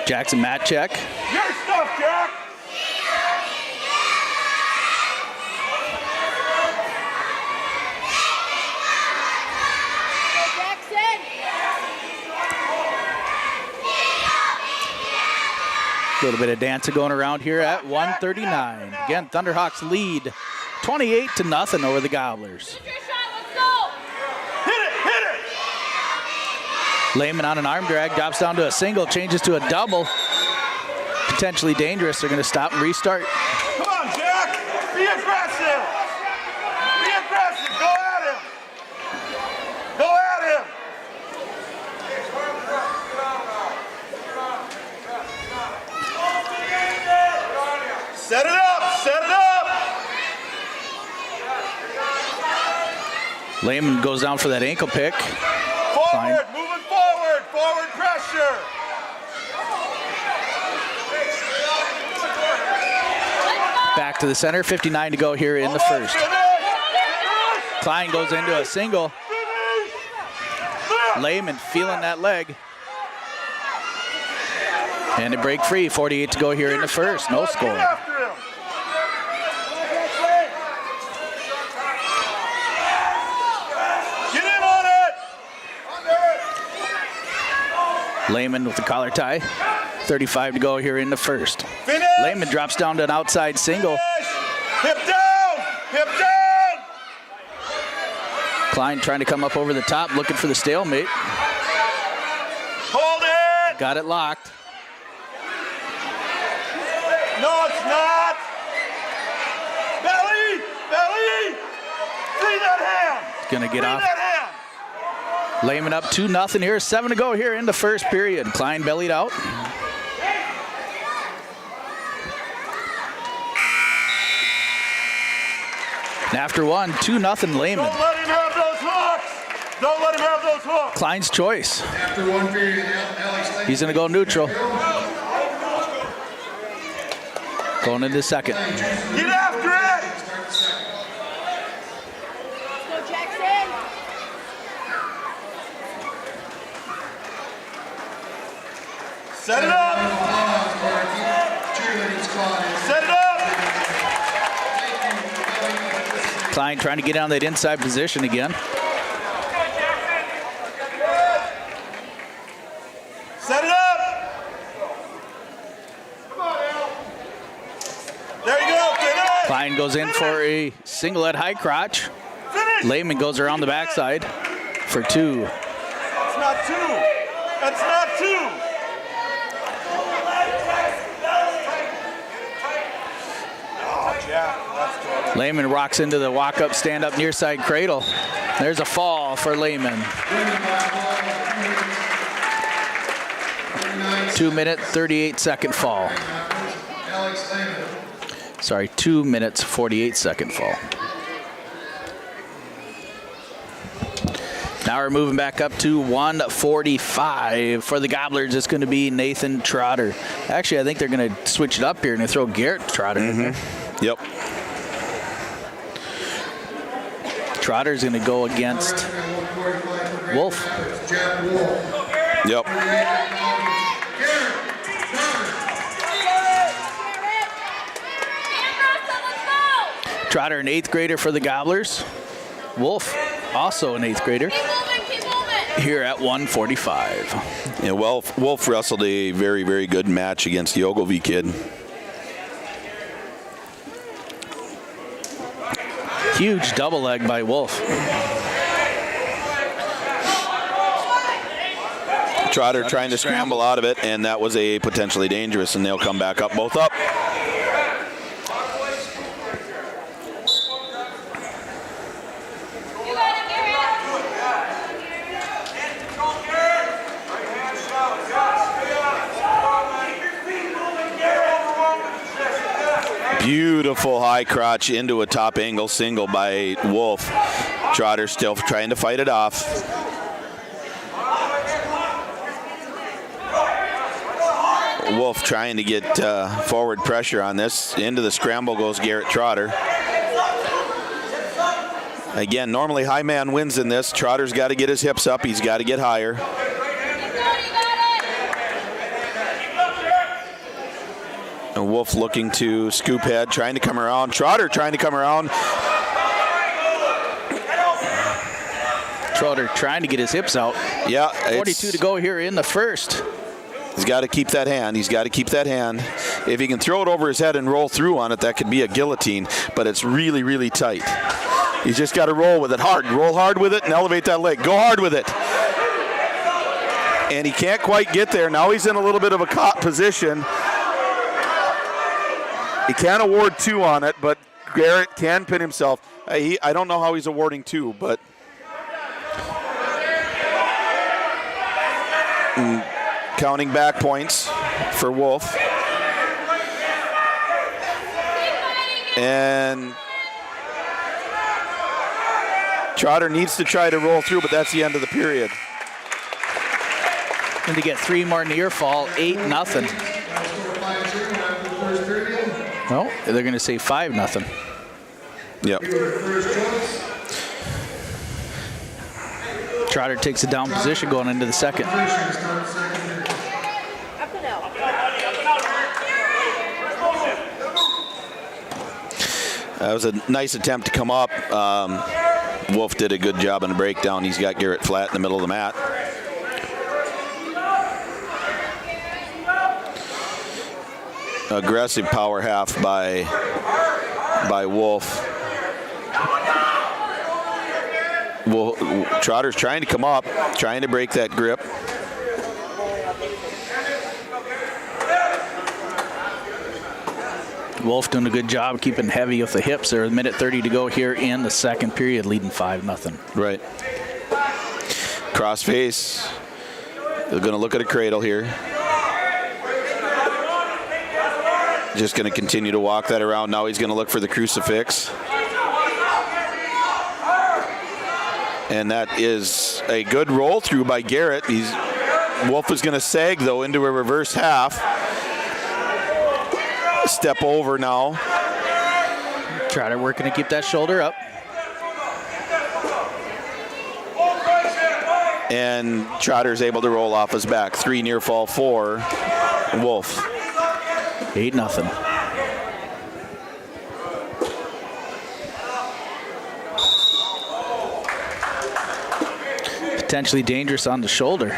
Speaker 5: Jackson mat check.
Speaker 1: Your stuff, Jack!
Speaker 5: A little bit of dancing going around here at 139. Again, Thunderhawks lead 28-0 over the Gobblers. Lehman on an arm drag, drops down to a single, changes to a double. Potentially dangerous. They're going to stop and restart.
Speaker 1: Come on, Jack! Be aggressive! Be aggressive! Go at him! Go at him!
Speaker 5: Lehman goes down for that ankle pick.
Speaker 1: Forward, moving forward, forward pressure.
Speaker 5: Back to the center, 59 to go here in the first. Klein goes into a single. Lehman feeling that leg. And they break free, 48 to go here in the first, no score.
Speaker 1: Get in on it.
Speaker 5: Lehman with the collar tie, 35 to go here in the first.
Speaker 1: Finish.
Speaker 5: Lehman drops down to an outside single.
Speaker 1: Hip down, hip down.
Speaker 5: Klein trying to come up over the top, looking for the stalemate.
Speaker 1: Hold it.
Speaker 5: Got it locked.
Speaker 1: No, it's not. Belly, belly. Free that hand.
Speaker 5: Gonna get
Speaker 1: Free
Speaker 5: off.
Speaker 1: that hand.
Speaker 5: Lehman up 2-0 here, 7 to go here in the first period. Klein bellied out. And after one, 2-0 Lehman.
Speaker 1: Don't let him have those hooks. Don't let him have those hooks.
Speaker 5: Klein's choice.
Speaker 6: After one period, Alex Lehman.
Speaker 5: He's gonna go neutral. Going into second.
Speaker 1: Get after it. Set it up. Set it up.
Speaker 5: Klein trying to get on that inside position again.
Speaker 1: Set it up. Come on, Al. There you go. Finish.
Speaker 5: Klein goes in for a single at high crotch.
Speaker 1: Finish.
Speaker 5: Lehman goes around the backside for two.
Speaker 1: That's not two. That's not two. Oh, Jack, that's good.
Speaker 5: Lehman rocks into the walk-up, stand-up near side cradle. There's a fall for Lehman. 2-minute, 38-second fall.
Speaker 6: Alex Lehman.
Speaker 5: Sorry, 2 minutes, 48-second fall. Now we're moving back up to 1:45. For the Gobblers, it's going to be Nathan Trotter. Actually, I think they're going to switch it up here and throw Garrett Trotter in there.
Speaker 3: Yep.
Speaker 5: Trotter's going to go against Wolf.
Speaker 3: Yep.
Speaker 5: Trotter, an 8th grader for the Gobblers. Wolf, also an 8th grader. Here at 1:45.
Speaker 3: Yeah, Wolf wrestled a very, very good match against the Ogilvie kid.
Speaker 5: Huge double leg by Wolf.
Speaker 3: Trotter trying to scramble out of it, and that was a potentially dangerous, and they'll come back up, both up. Beautiful high crotch into a top angle single by Wolf. Trotter still trying to fight it off. Wolf trying to get forward pressure on this. Into the scramble goes Garrett Trotter. Again, normally high man wins in this. Trotter's got to get his hips up. He's got to get higher. And Wolf looking to scoop head, trying to come around. Trotter trying to come around.
Speaker 5: Trotter trying to get his hips out.
Speaker 3: Yeah.
Speaker 5: 42 to go here in the first.
Speaker 3: He's got to keep that hand. He's got to keep that hand. If he can throw it over his head and roll through on it, that could be a guillotine, but it's really, really tight. He's just got to roll with it hard. Roll hard with it and elevate that leg. Go hard with it. And he can't quite get there. Now he's in a little bit of a caught position. He can't award 2 on it, but Garrett can pin himself. I don't know how he's awarding 2, but counting back points for Wolf. And Trotter needs to try to roll through, but that's the end of the period.
Speaker 5: And to get 3 more near fall, 8-0. No, they're going to say 5-0.
Speaker 3: Yep.
Speaker 5: Trotter takes a down position going into the second.
Speaker 3: That was a nice attempt to come up. Wolf did a good job on the breakdown. He's got Garrett flat in the middle of the mat. Aggressive power half by Wolf. Trotter's trying to come up, trying to break that grip.
Speaker 5: Wolf doing a good job keeping heavy with the hips. There's a minute 30 to go here in the second period, leading 5-0.
Speaker 3: Right. Cross face. They're going to look at a cradle here. Just going to continue to walk that around. Now he's going to look for the crucifix. And that is a good roll through by Garrett. Wolf is going to sag, though, into a reverse half. Step over now.
Speaker 5: Trotter working to keep that shoulder up.
Speaker 3: And Trotter's able to roll off his back. 3 near fall, 4 Wolf.
Speaker 5: 8-0. Potentially dangerous on the shoulder.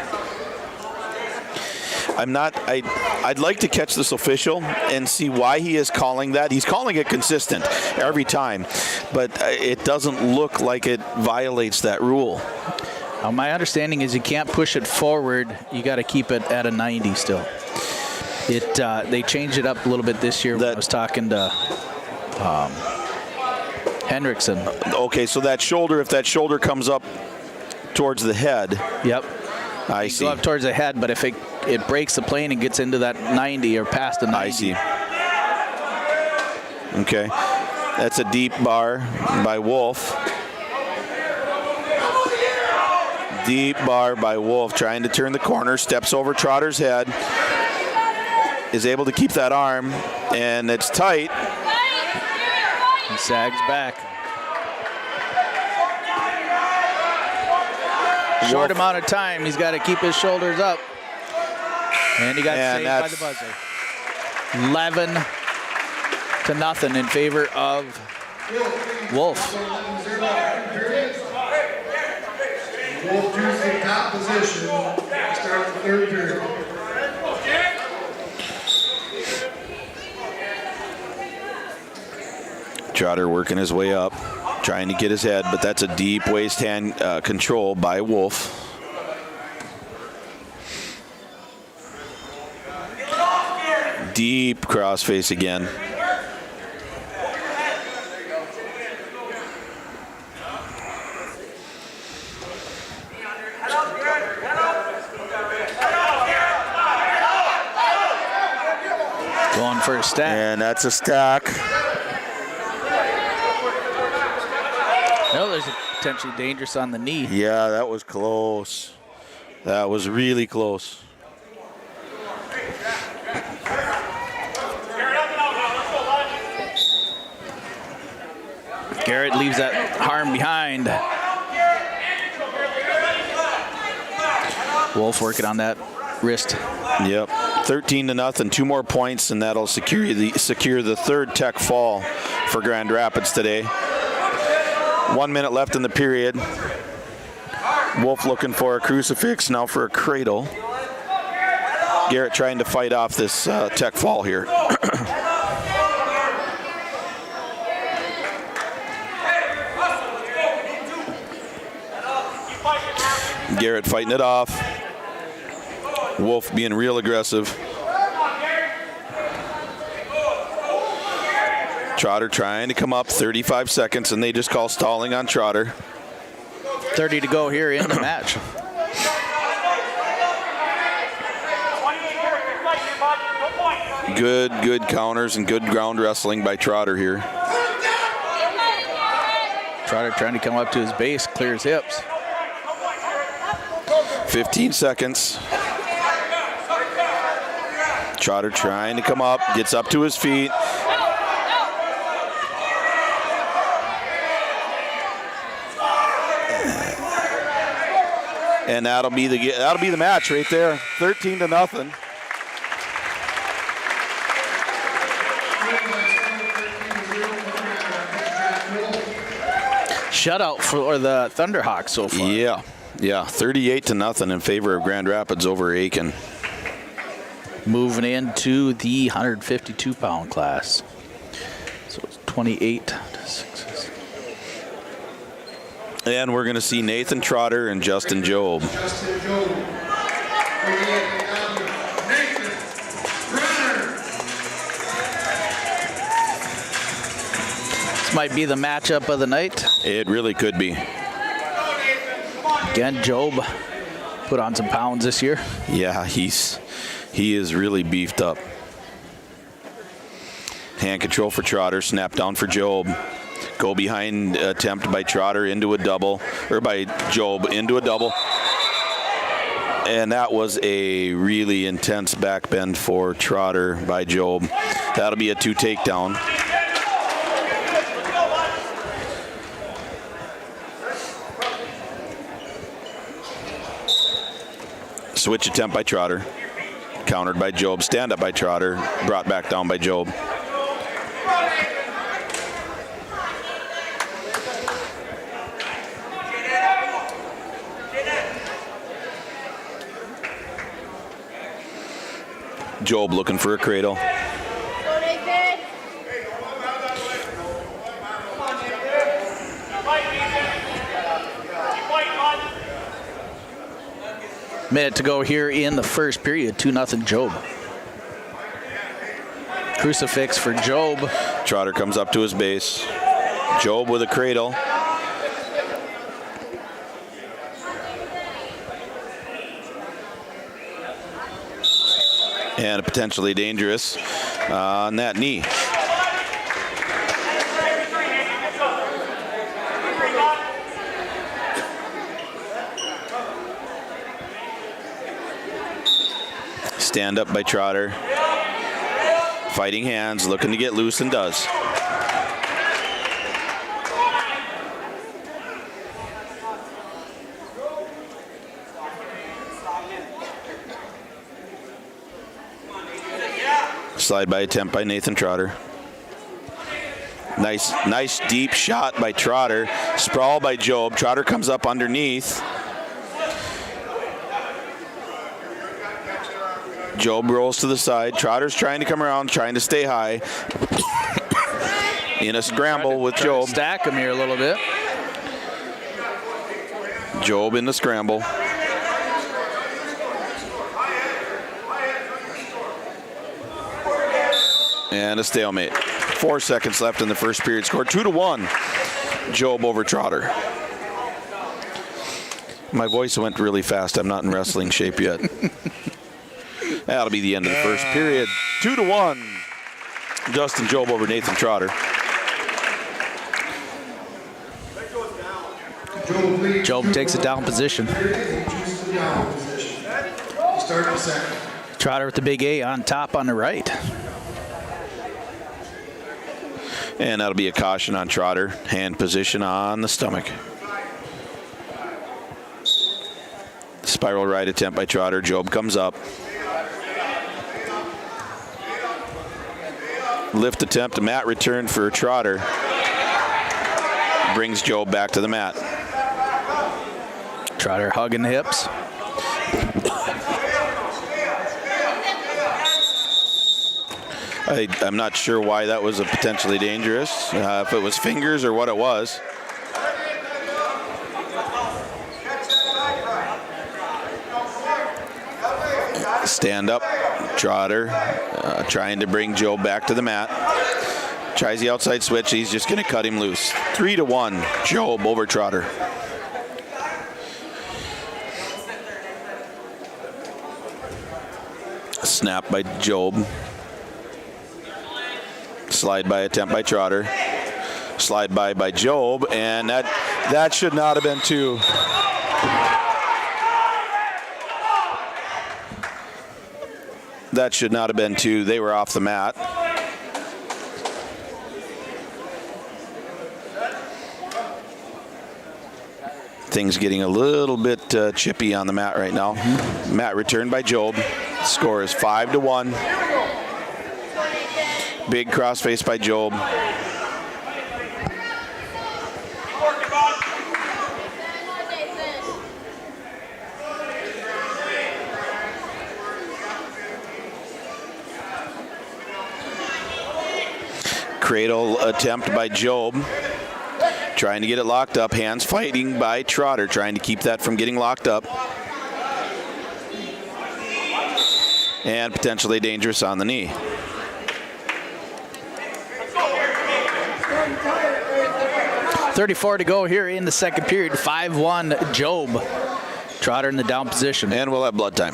Speaker 3: I'd like to catch this official and see why he is calling that. He's calling it consistent every time, but it doesn't look like it violates that rule.
Speaker 5: My understanding is you can't push it forward. You got to keep it at a 90 still. They changed it up a little bit this year when I was talking to Hendrickson.
Speaker 3: Okay, so that shoulder, if that shoulder comes up towards the head.
Speaker 5: Yep.
Speaker 3: I see.
Speaker 5: Go up towards the head, but if it breaks the plane and gets into that 90 or past the 90.
Speaker 3: I see. Okay. That's a deep bar by Wolf. Deep bar by Wolf, trying to turn the corner, steps over Trotter's head, is able to keep that arm, and it's tight.
Speaker 5: He sags back. Short amount of time, he's got to keep his shoulders up. And he got saved by the buzzer. 11-0 in favor of Wolf.
Speaker 6: Wolf juicing top position. Start the third period.
Speaker 3: Trotter working his way up, trying to get his head, but that's a deep waist hand control by Wolf. Deep cross face again.
Speaker 5: Going for a stack.
Speaker 3: And that's a stack.
Speaker 5: No, there's a potentially dangerous on the knee.
Speaker 3: Yeah, that was close. That was really close.
Speaker 5: Garrett leaves that arm behind. Wolf working on that wrist.
Speaker 3: Yep, 13-0, 2 more points, and that'll secure the third tech fall for Grand Rapids today. 1 minute left in the period. Wolf looking for a crucifix, now for a cradle. Garrett trying to fight off this tech fall here. Garrett fighting it off. Wolf being real aggressive. Trotter trying to come up, 35 seconds, and they just call stalling on Trotter.
Speaker 5: 30 to go here in the match.
Speaker 3: Good counters and good ground wrestling by Trotter here.
Speaker 5: Trotter trying to come up to his base, clears hips.
Speaker 3: 15 seconds. Trotter trying to come up, gets up to his feet. And that'll be the match right there. 13-0.
Speaker 5: Shutout for the Thunderhawks so far.
Speaker 3: Yeah, 38-0 in favor of Grand Rapids over Aitkin.
Speaker 5: Moving into the 152-pound class. So it's 28-6.
Speaker 3: And we're going to see Nathan Trotter and Justin Job.
Speaker 6: Justin Job. Nathan Trotter.
Speaker 5: This might be the matchup of the night.
Speaker 3: It really could be.
Speaker 5: Again, Job put on some pounds this year.
Speaker 3: Yeah, he is really beefed up. Hand control for Trotter, snap down for Job. Go behind attempt by Trotter into a double, or by Job into a double. And that was a really intense back bend for Trotter by Job. That'll be a 2 takedown. Switch attempt by Trotter. Countered by Job. Stand up by Trotter. Brought back down by Job. Job looking for a cradle.
Speaker 5: Minute to go here in the first period. 2-0 Job. Crucifix for Job.
Speaker 3: Trotter comes up to his base. Job with a cradle. And potentially dangerous on that knee. Stand up by Trotter. Fighting hands, looking to get loose, and does. Slide by attempt by Nathan Trotter. Nice deep shot by Trotter. Sprawl by Job. Trotter comes up underneath. Job rolls to the side. Trotter's trying to come around, trying to stay high. In a scramble with Job.
Speaker 5: Stack him here a little bit.
Speaker 3: Job in the scramble. And a stalemate. 4 seconds left in the first period. Score 2-1. Job over Trotter. My voice went really fast. I'm not in wrestling shape yet. That'll be the end of the first period. 2-1. Justin Job over Nathan Trotter.
Speaker 5: Job takes a down position.
Speaker 6: Start the second.
Speaker 5: Trotter with the big A on top on the right.
Speaker 3: And that'll be a caution on Trotter. Hand position on the stomach. Spiral right attempt by Trotter. Job comes up. Lift attempt, a mat return for Trotter. Brings Job back to the mat.
Speaker 5: Trotter hugging the hips.
Speaker 3: I'm not sure why that was a potentially dangerous, if it was fingers or what it was. Stand up, Trotter, trying to bring Job back to the mat. Tries the outside switch, he's just going to cut him loose. 3-1, Job over Trotter. Snap by Job. Slide by attempt by Trotter. slide by Job, and that should not have been two. That should not have been two. They were off the mat. Things getting a little bit chippy on the mat right now. Mat returned by Job. Score is 5-1. Big crossface by Job. Cradle attempt by Job. Trying to get it locked up. Hands fighting by Trotter, trying to keep that from getting locked up. And potentially dangerous on the knee.
Speaker 5: .34 to go here in the second period. 5-1 Job. Trotter in the down position.
Speaker 3: And we'll have blood time.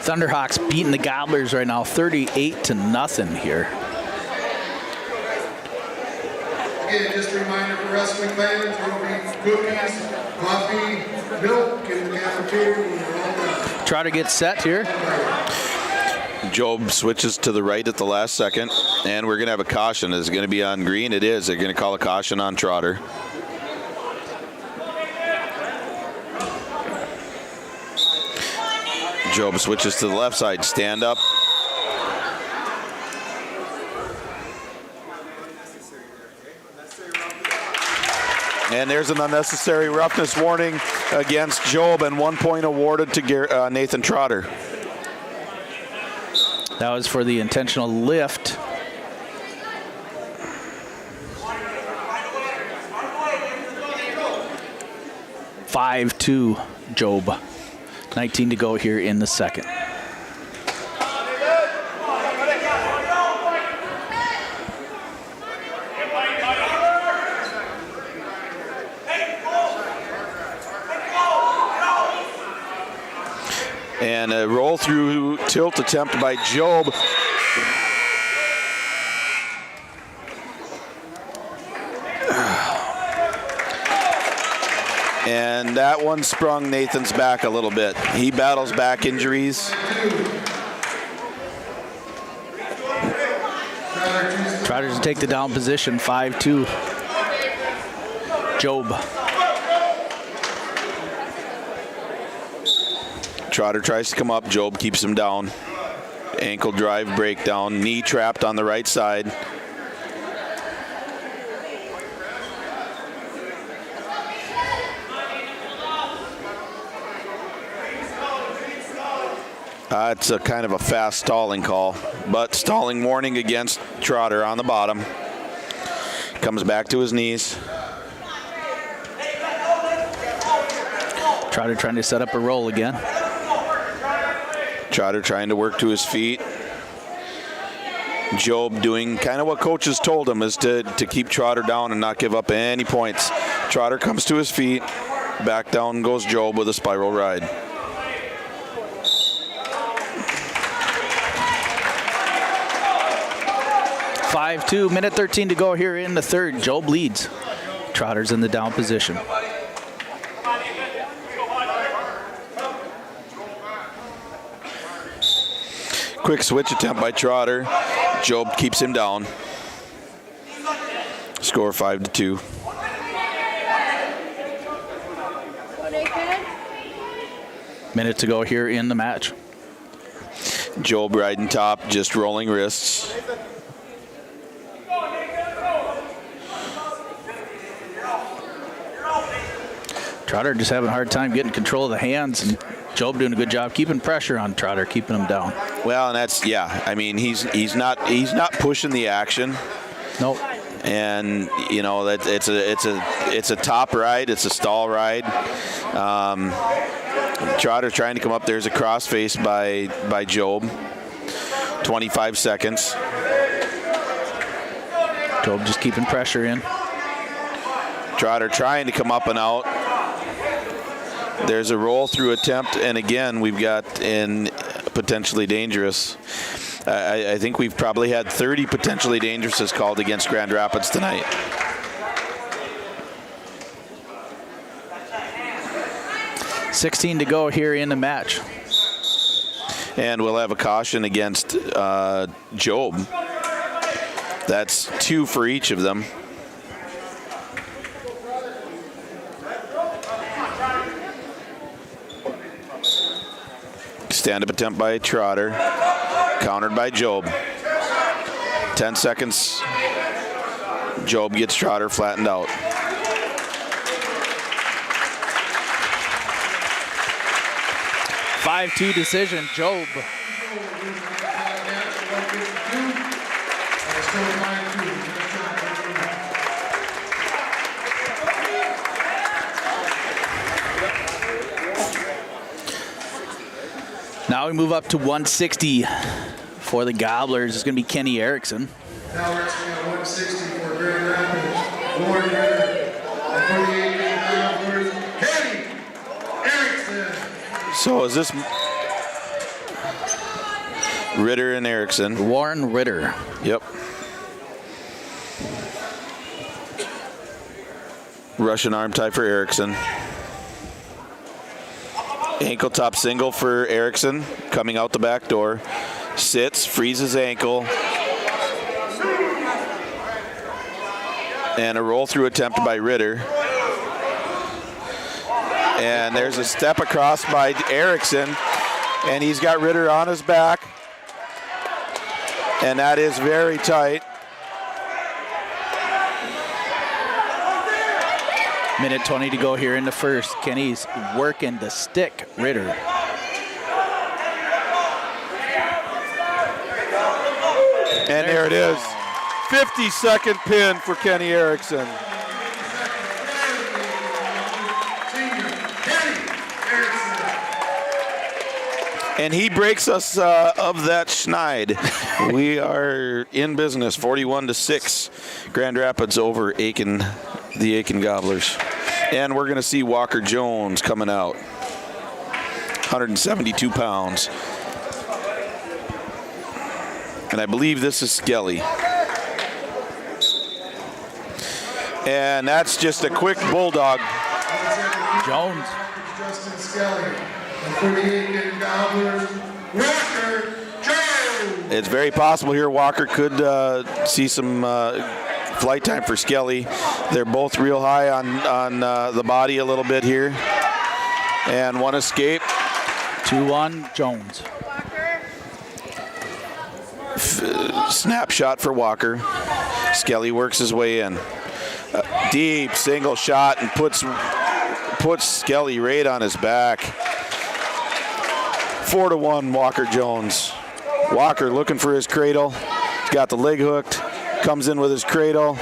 Speaker 5: Thunderhawks beating the Gobblers right now, 38-0 here.
Speaker 6: Again, just a reminder for wrestling fans, there will be cookies, coffee, milk in the cafeteria when we're all done.
Speaker 5: Try to get set here.
Speaker 3: Job switches to the right at the last second, and we're going to have a caution. Is it going to be on green? It is. They're going to call a caution on Trotter. Job switches to the left side. Stand up. And there's an unnecessary roughness warning against Job, and 1 point awarded to Nathan Trotter.
Speaker 5: That was for the intentional lift. (5-2) Job. 19 to go here in the second.
Speaker 3: And a roll through tilt attempt by Job. And that one sprung Nathan's back a little bit. He battles back injuries.
Speaker 5: Trotters to take the down position, 5-2. Job.
Speaker 3: Trotter tries to come up. Job keeps him down. Ankle drive breakdown. Knee trapped on the right side. It's a kind of a fast stalling call, but stalling warning against Trotter on the bottom. Comes back to his knees.
Speaker 5: Trotter trying to set up a roll again.
Speaker 3: Trotter trying to work to his feet. Job doing kind of what coaches told him, is to keep Trotter down and not give up any points. Trotter comes to his feet. Back down goes Job with a spiral ride.
Speaker 5: (5-2), minute 13 to go here in the third. Job leads. Trotter's in the down position.
Speaker 3: Quick switch attempt by Trotter. Job keeps him down. Score 5-2.
Speaker 5: Minute to go here in the match.
Speaker 3: Job riding top, just rolling wrists.
Speaker 5: Trotter just having a hard time getting control of the hands, and Job doing a good job keeping pressure on Trotter, keeping him down.
Speaker 3: Well, and that's, yeah, I mean, he's not pushing the action.
Speaker 5: Nope.
Speaker 3: And you know that it's a top ride, it's a stall ride. Trotter trying to come up. There's a crossface by Job. 25 seconds.
Speaker 5: Job just keeping pressure in.
Speaker 3: Trotter trying to come up and out. There's a roll through attempt, and again we've got in potentially dangerous. I think we've probably had 30 potentially dangerouses called against Grand Rapids tonight.
Speaker 5: $16 to go here in the match.
Speaker 3: And we'll have a caution against Job. That's 2 for each of them. Stand-up attempt by Trotter. Countered by Job. 10 seconds. Job gets Trotter flattened out.
Speaker 5: (5-2) decision, Job. Now we move up to 160 for the Gobblers. It's going to be Kenny Erickson.
Speaker 6: Now we're at 160 for Grand Rapids. Warren Ritter. And for the 8 Kenny Erickson.
Speaker 3: So is this Ritter and Erickson?
Speaker 5: Warren Ritter.
Speaker 3: Yep. Russian arm tie for Erickson. Ankle top single for Erickson, coming out the back door. Sits, freezes ankle. And a roll through attempt by Ritter. And there's a step across by Erickson. And he's got Ritter on his back. And that is very tight.
Speaker 5: Minute 20 to go here in the first. Kenny's working the stick Ritter.
Speaker 3: And there it is. 50-second pin for Kenny Erickson. And he breaks us of that schneid. We are in business, 41-6. Grand Rapids over Aitkin, the Aitkin Gobblers. And we're going to see Walker Jones coming out. 172 pounds. And I believe this is Skelly. And that's just a quick bulldog.
Speaker 5: Jones.
Speaker 6: Justin Skelly. And for the Aitkin Gobblers, Walker Jones.
Speaker 3: It's very possible here Walker could see some flight time for Skelly. They're both real high on the body a little bit here. And one escape.
Speaker 5: 2-1 Jones.
Speaker 3: Snapshot for Walker. Skelly works his way in. Deep single shot and puts Skelly right on his back. 4-1 Walker Jones. Walker looking for his cradle. He's got the leg hooked. Comes in with his cradle.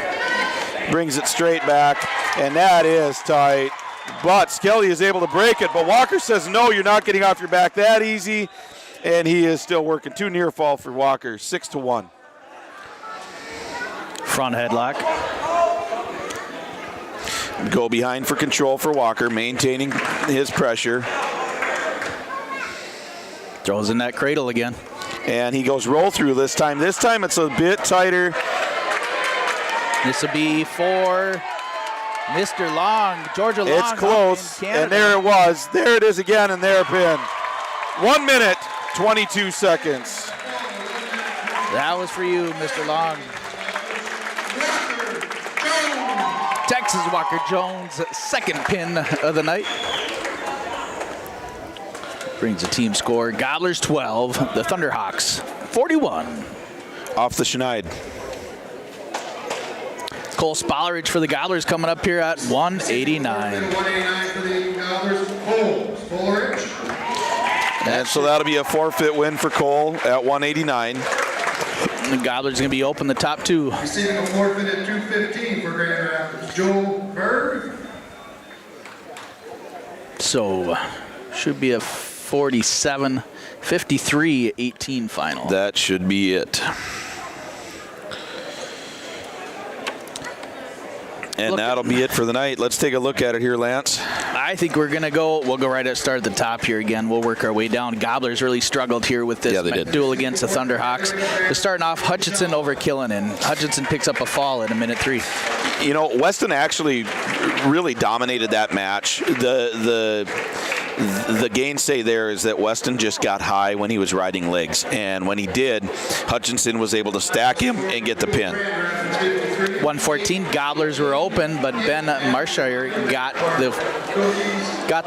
Speaker 3: Brings it straight back. And that is tight. But Skelly is able to break it. But Walker says, no, you're not getting off your back that easy. And he is still working. 2 near fall for Walker. 6-1.
Speaker 5: Front headlock.
Speaker 3: Go behind for control for Walker, maintaining his pressure.
Speaker 5: Throws in that cradle again.
Speaker 3: And he goes roll through this time. This time it's a bit tighter.
Speaker 5: This will be for Mr. Long, Georgia Long.
Speaker 3: It's close, and there it was. There it is again, and there pin. 1 minute, 22 seconds.
Speaker 5: That was for you, Mr. Long. Texas Walker Jones, second pin of the night. Brings the team score. Gobblers 12, the Thunderhawks 41.
Speaker 3: Off the schneid.
Speaker 5: Cole Spolleridge for the Gobblers coming up here at 189.
Speaker 6: 189 for the Gobblers. Cole Spolleridge.
Speaker 3: And so that'll be a forfeit win for Cole at 189.
Speaker 5: The Gobblers going to be open the top two.
Speaker 6: Receiving a forfeit at 2:15 for Grand Rapids, Joe Berg.
Speaker 5: So should be a 47-53-18 final.
Speaker 3: That should be it. And that'll be it for the night. Let's take a look at it here, Lance.
Speaker 5: I think we'll go right at start at the top here again. We'll work our way down. Gobblers really struggled here with this duel against the Thunderhawks. They're starting off Hutchinson over Killinan. Hutchinson picks up a fall in a minute 3.
Speaker 3: You know, Weston actually really dominated that match. The gainsay there is that Weston just got high when he was riding legs, and when he did, Hutchinson was able to stack him and get the pin.
Speaker 5: 114, Gobblers were open, but Ben Marshire got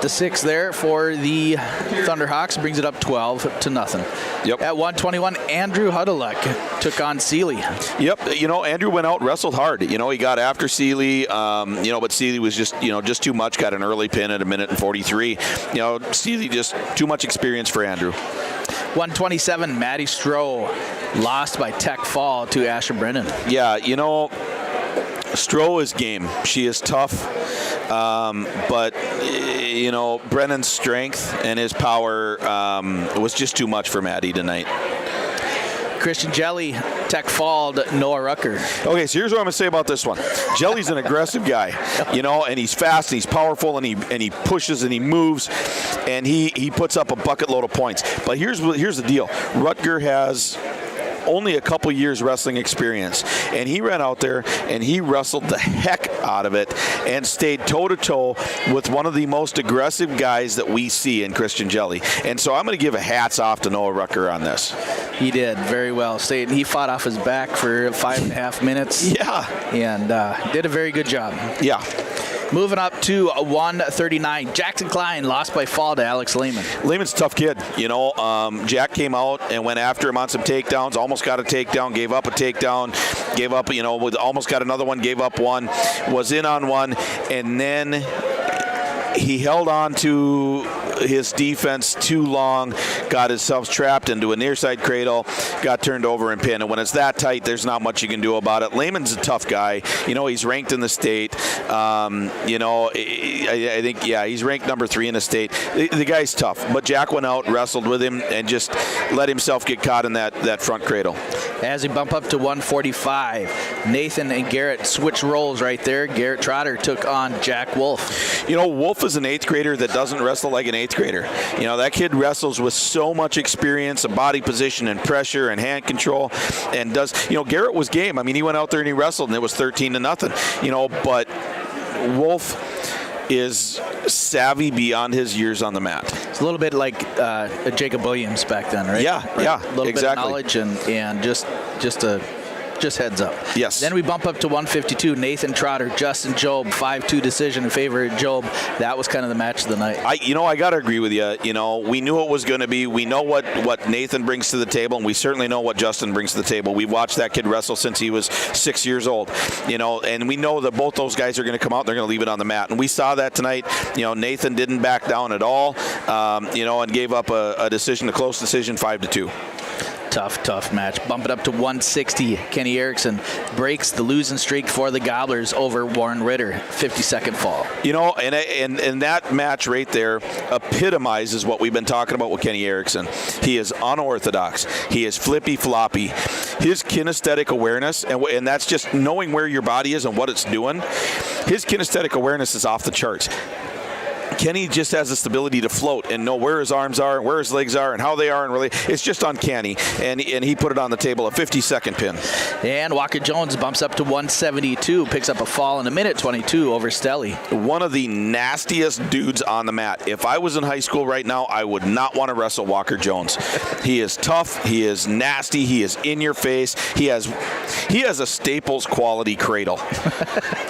Speaker 5: the 6 there for the Thunderhawks, brings it up 12-0.
Speaker 3: Yep.
Speaker 5: At 121, Andrew Huddleck took on Seeley.
Speaker 3: Yep. You know, Andrew went out and wrestled hard. You know, he got after Seeley, but Seeley was just too much. Got an early pin at 1:43. You know, Seeley just too much experience for Andrew.
Speaker 5: 127, Maddie Stroh lost by tech fall to Asher Brennan.
Speaker 3: Yeah, you know, Stroh is game. She is tough, but you know, Brennan's strength and his power was just too much for Maddie tonight.
Speaker 5: Christian Jelly tech falled Noah Rucker.
Speaker 3: Okay, so here's what I'm gonna say about this one. Jelly's an aggressive guy, you know, and he's fast and he's powerful and he pushes and he moves and he puts up a bucket load of points. But here's the deal. Rutger has only a couple years wrestling experience, and he ran out there and he wrestled the heck out of it and stayed toe-to-toe with one of the most aggressive guys that we see in Christian Jelly. And so I'm going to give a hats off to Noah Rucker on this.
Speaker 5: He did very well. He fought off his back for 5.5 minutes.
Speaker 3: Yeah.
Speaker 5: And did a very good job.
Speaker 3: Yeah.
Speaker 5: Moving up to 139, Jackson Klein lost by fall to Alex Lehman.
Speaker 3: Lehman's a tough kid. You know, Jack came out and went after him on some takedowns, almost got a takedown, gave up a takedown, gave up, almost got another one, gave up one, was in on one, and then he held on to his defense too long, got himself trapped into a near side cradle, got turned over and pinned. And when it's that tight, there's not much you can do about it. Lehman's a tough guy. You know, he's ranked in the state. I think, he's ranked number 3 in the state. The guy's tough. But Jack went out, wrestled with him, and just let himself get caught in that front cradle.
Speaker 5: As we bump up to 145, Nathan and Garrett switch roles right there. Garrett Trotter took on Jack Wolf.
Speaker 3: You know, Wolf is an 8th grader that doesn't wrestle like an 8th grader. You know, that kid wrestles with so much experience of body position and pressure and hand control, and Garrett was game. I mean, he went out there and he wrestled, and it was 13-0. You know, but Wolf is savvy beyond his years on the mat.
Speaker 5: It's a little bit like Jacob Williams back then, right?
Speaker 3: Yeah,
Speaker 5: right?
Speaker 3: yeah,
Speaker 5: a little
Speaker 3: exactly.
Speaker 5: bit of knowledge and just heads up.
Speaker 3: Yes.
Speaker 5: Then we bump up to 152. Nathan Trotter, Justin Job, 5-2 decision in favor of Job. That was kind of the match of the night.
Speaker 3: I got to agree with you. You know, we knew it was going to be. We know what Nathan brings to the table, and we certainly know what Justin brings to the table. We've watched that kid wrestle since he was 6 years old. You know, and we know that both those guys are going to come out and they're going to leave it on the mat. And we saw that tonight. You know, Nathan didn't back down at all, and gave up a close decision, 5-2.
Speaker 5: Tough match. Bump it up to 160. Kenny Erickson breaks the losing streak for the Gobblers over Warren Ritter. 52nd fall.
Speaker 3: You know, and that match right there epitomizes what we've been talking about with Kenny Erickson. He is unorthodox. He is flippy-floppy. His kinesthetic awareness, and that's just knowing where your body is and what it's doing, his kinesthetic awareness is off the charts. Kenny just has the stability to float and know where his arms are and where his legs are and how they are, and really, it's just uncanny. And he put it on the table, a 52nd pin.
Speaker 5: And Walker Jones bumps up to 172, picks up a fall in 1:22 over Stelly.
Speaker 3: One of the nastiest dudes on the mat. If I was in high school right now, I would not want to wrestle Walker Jones. He is tough. He is nasty. He is in your face. He has a Staples quality cradle.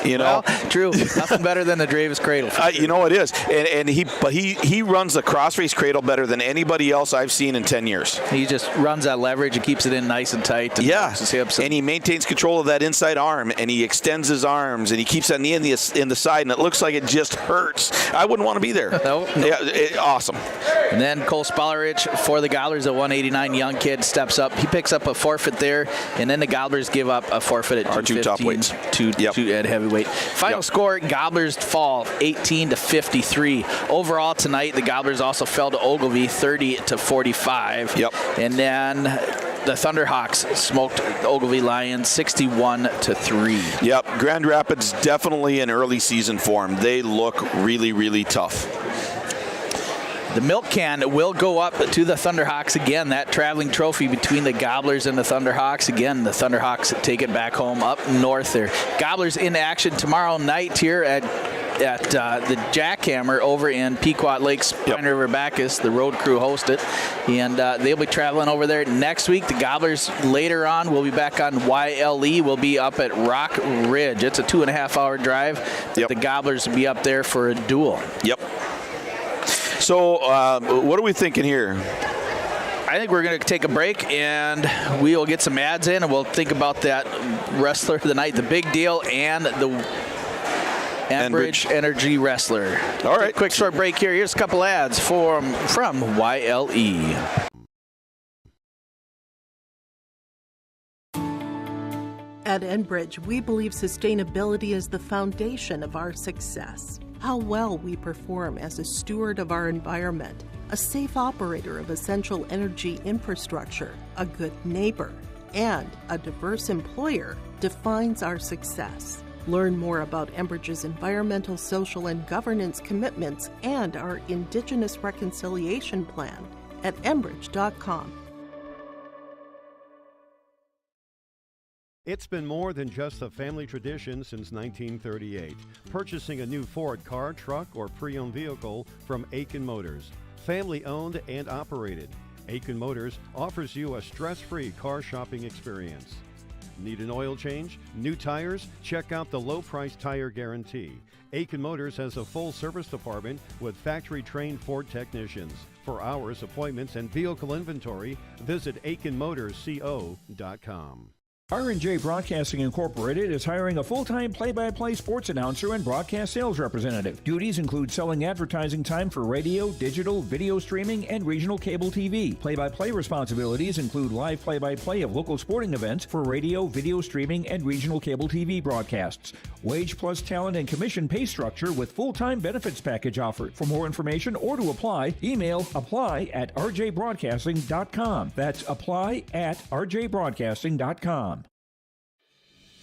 Speaker 3: You know,
Speaker 5: well, true. Nothing better than the Dravis cradle.
Speaker 3: You know it is. and he runs the cross race cradle better than anybody else I've seen in 10 years.
Speaker 5: He just runs that leverage and keeps it in nice and tight. And his hips.
Speaker 3: And he maintains control of that inside arm, and he extends his arms, and he keeps that knee in the side, and it looks like it just hurts. I wouldn't want to be there.
Speaker 5: No.
Speaker 3: Yeah, awesome.
Speaker 5: And then Cole Spollerich for the Gobblers, a 189 young kid, steps up. He picks up a forfeit there, and then the Gobblers give up a forfeit at
Speaker 3: our 2 top weights.
Speaker 5: Two at heavyweight. Final score, Gobblers fall 18-53. Overall tonight, the Gobblers also fell to Ogilvie 30-45.
Speaker 3: Yep.
Speaker 5: And then the Thunderhawks smoked the Ogilvie Lions 61-3.
Speaker 3: Yep. Grand Rapids definitely in early season form. They look really, really tough.
Speaker 5: The milk can will go up to the Thunderhawks again. That traveling trophy between the Gobblers and the Thunderhawks. Again, the Thunderhawks take it back home up north there. Gobblers in action tomorrow night here at the Jackhammer over in Pequot Lakes, Pine River Bacchus. The road crew host it, and they'll be traveling over there next week. The Gobblers later on will be back on YLE. We'll be up at Rock Ridge. It's a 2.5-hour drive. The Gobblers will be up there for a duel.
Speaker 3: Yep. So what are we thinking here?
Speaker 5: I think we're going to take a break, and we'll get some ads in, and we'll think about that wrestler of the night, the big deal, and the Enbridge Energy wrestler.
Speaker 3: All right.
Speaker 5: Quick short break here. Here's a couple ads from YLE.
Speaker 8: At Enbridge, we believe sustainability is the foundation of our success. How well we perform as a steward of our environment, a safe operator of essential energy infrastructure, a good neighbor, and a diverse employer defines our success. Learn more about Enbridge's environmental, social, and governance commitments and our Indigenous Reconciliation Plan at enbridge.com.
Speaker 2: It's been more than just a family tradition since 1938. Purchasing a new Ford car, truck, or pre-owned vehicle from Aitkin Motors. Family owned and operated. Aitkin Motors offers you a stress-free car shopping experience. Need an oil change? New tires? Check out the low-price tire guarantee. Aitkin Motors has a full service department with factory-trained Ford technicians. For hours, appointments, and vehicle inventory, visit AitkinMotorsCO.com.
Speaker 9: R&J Broadcasting Incorporated is hiring a full-time play-by-play sports announcer and broadcast sales representative. Duties include selling advertising time for radio, digital, video streaming, and regional cable TV. Play-by-play responsibilities include live play-by-play of local sporting events for radio, video streaming, and regional cable TV broadcasts. Wage plus talent and commission pay structure with full-time benefits package offered. For more information or to apply, email apply@rjbroadcasting.com. That's apply@rjbroadcasting.com.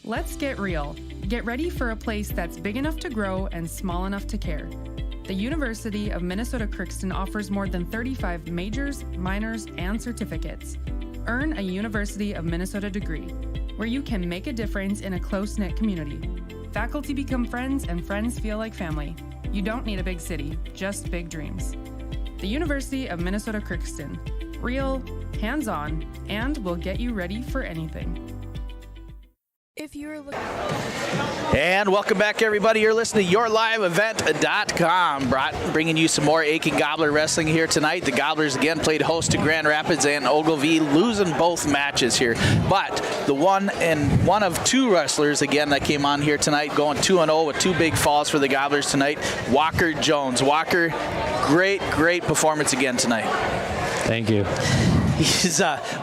Speaker 10: Let's get real. Get ready for a place that's big enough to grow and small enough to care. The University of Minnesota Crookston offers more than 35 majors, minors, and certificates. Earn a University of Minnesota degree, where you can make a difference in a close-knit community. Faculty become friends, and friends feel like family. You don't need a big city, just big dreams. The University of Minnesota Crookston. Real, hands-on, and will get you ready for anything.
Speaker 11: If you are looking...
Speaker 5: And welcome back, everybody. You're listening to YourLiveEvent.com, bringing you some more Aitkin Gobbler wrestling here tonight. The Gobblers again played host to Grand Rapids and Ogilvie, losing both matches here. But the one of two wrestlers again that came on here tonight, going 2-0 with two big falls for the Gobblers tonight. Walker Jones. Walker, great performance again tonight.
Speaker 14: Thank you.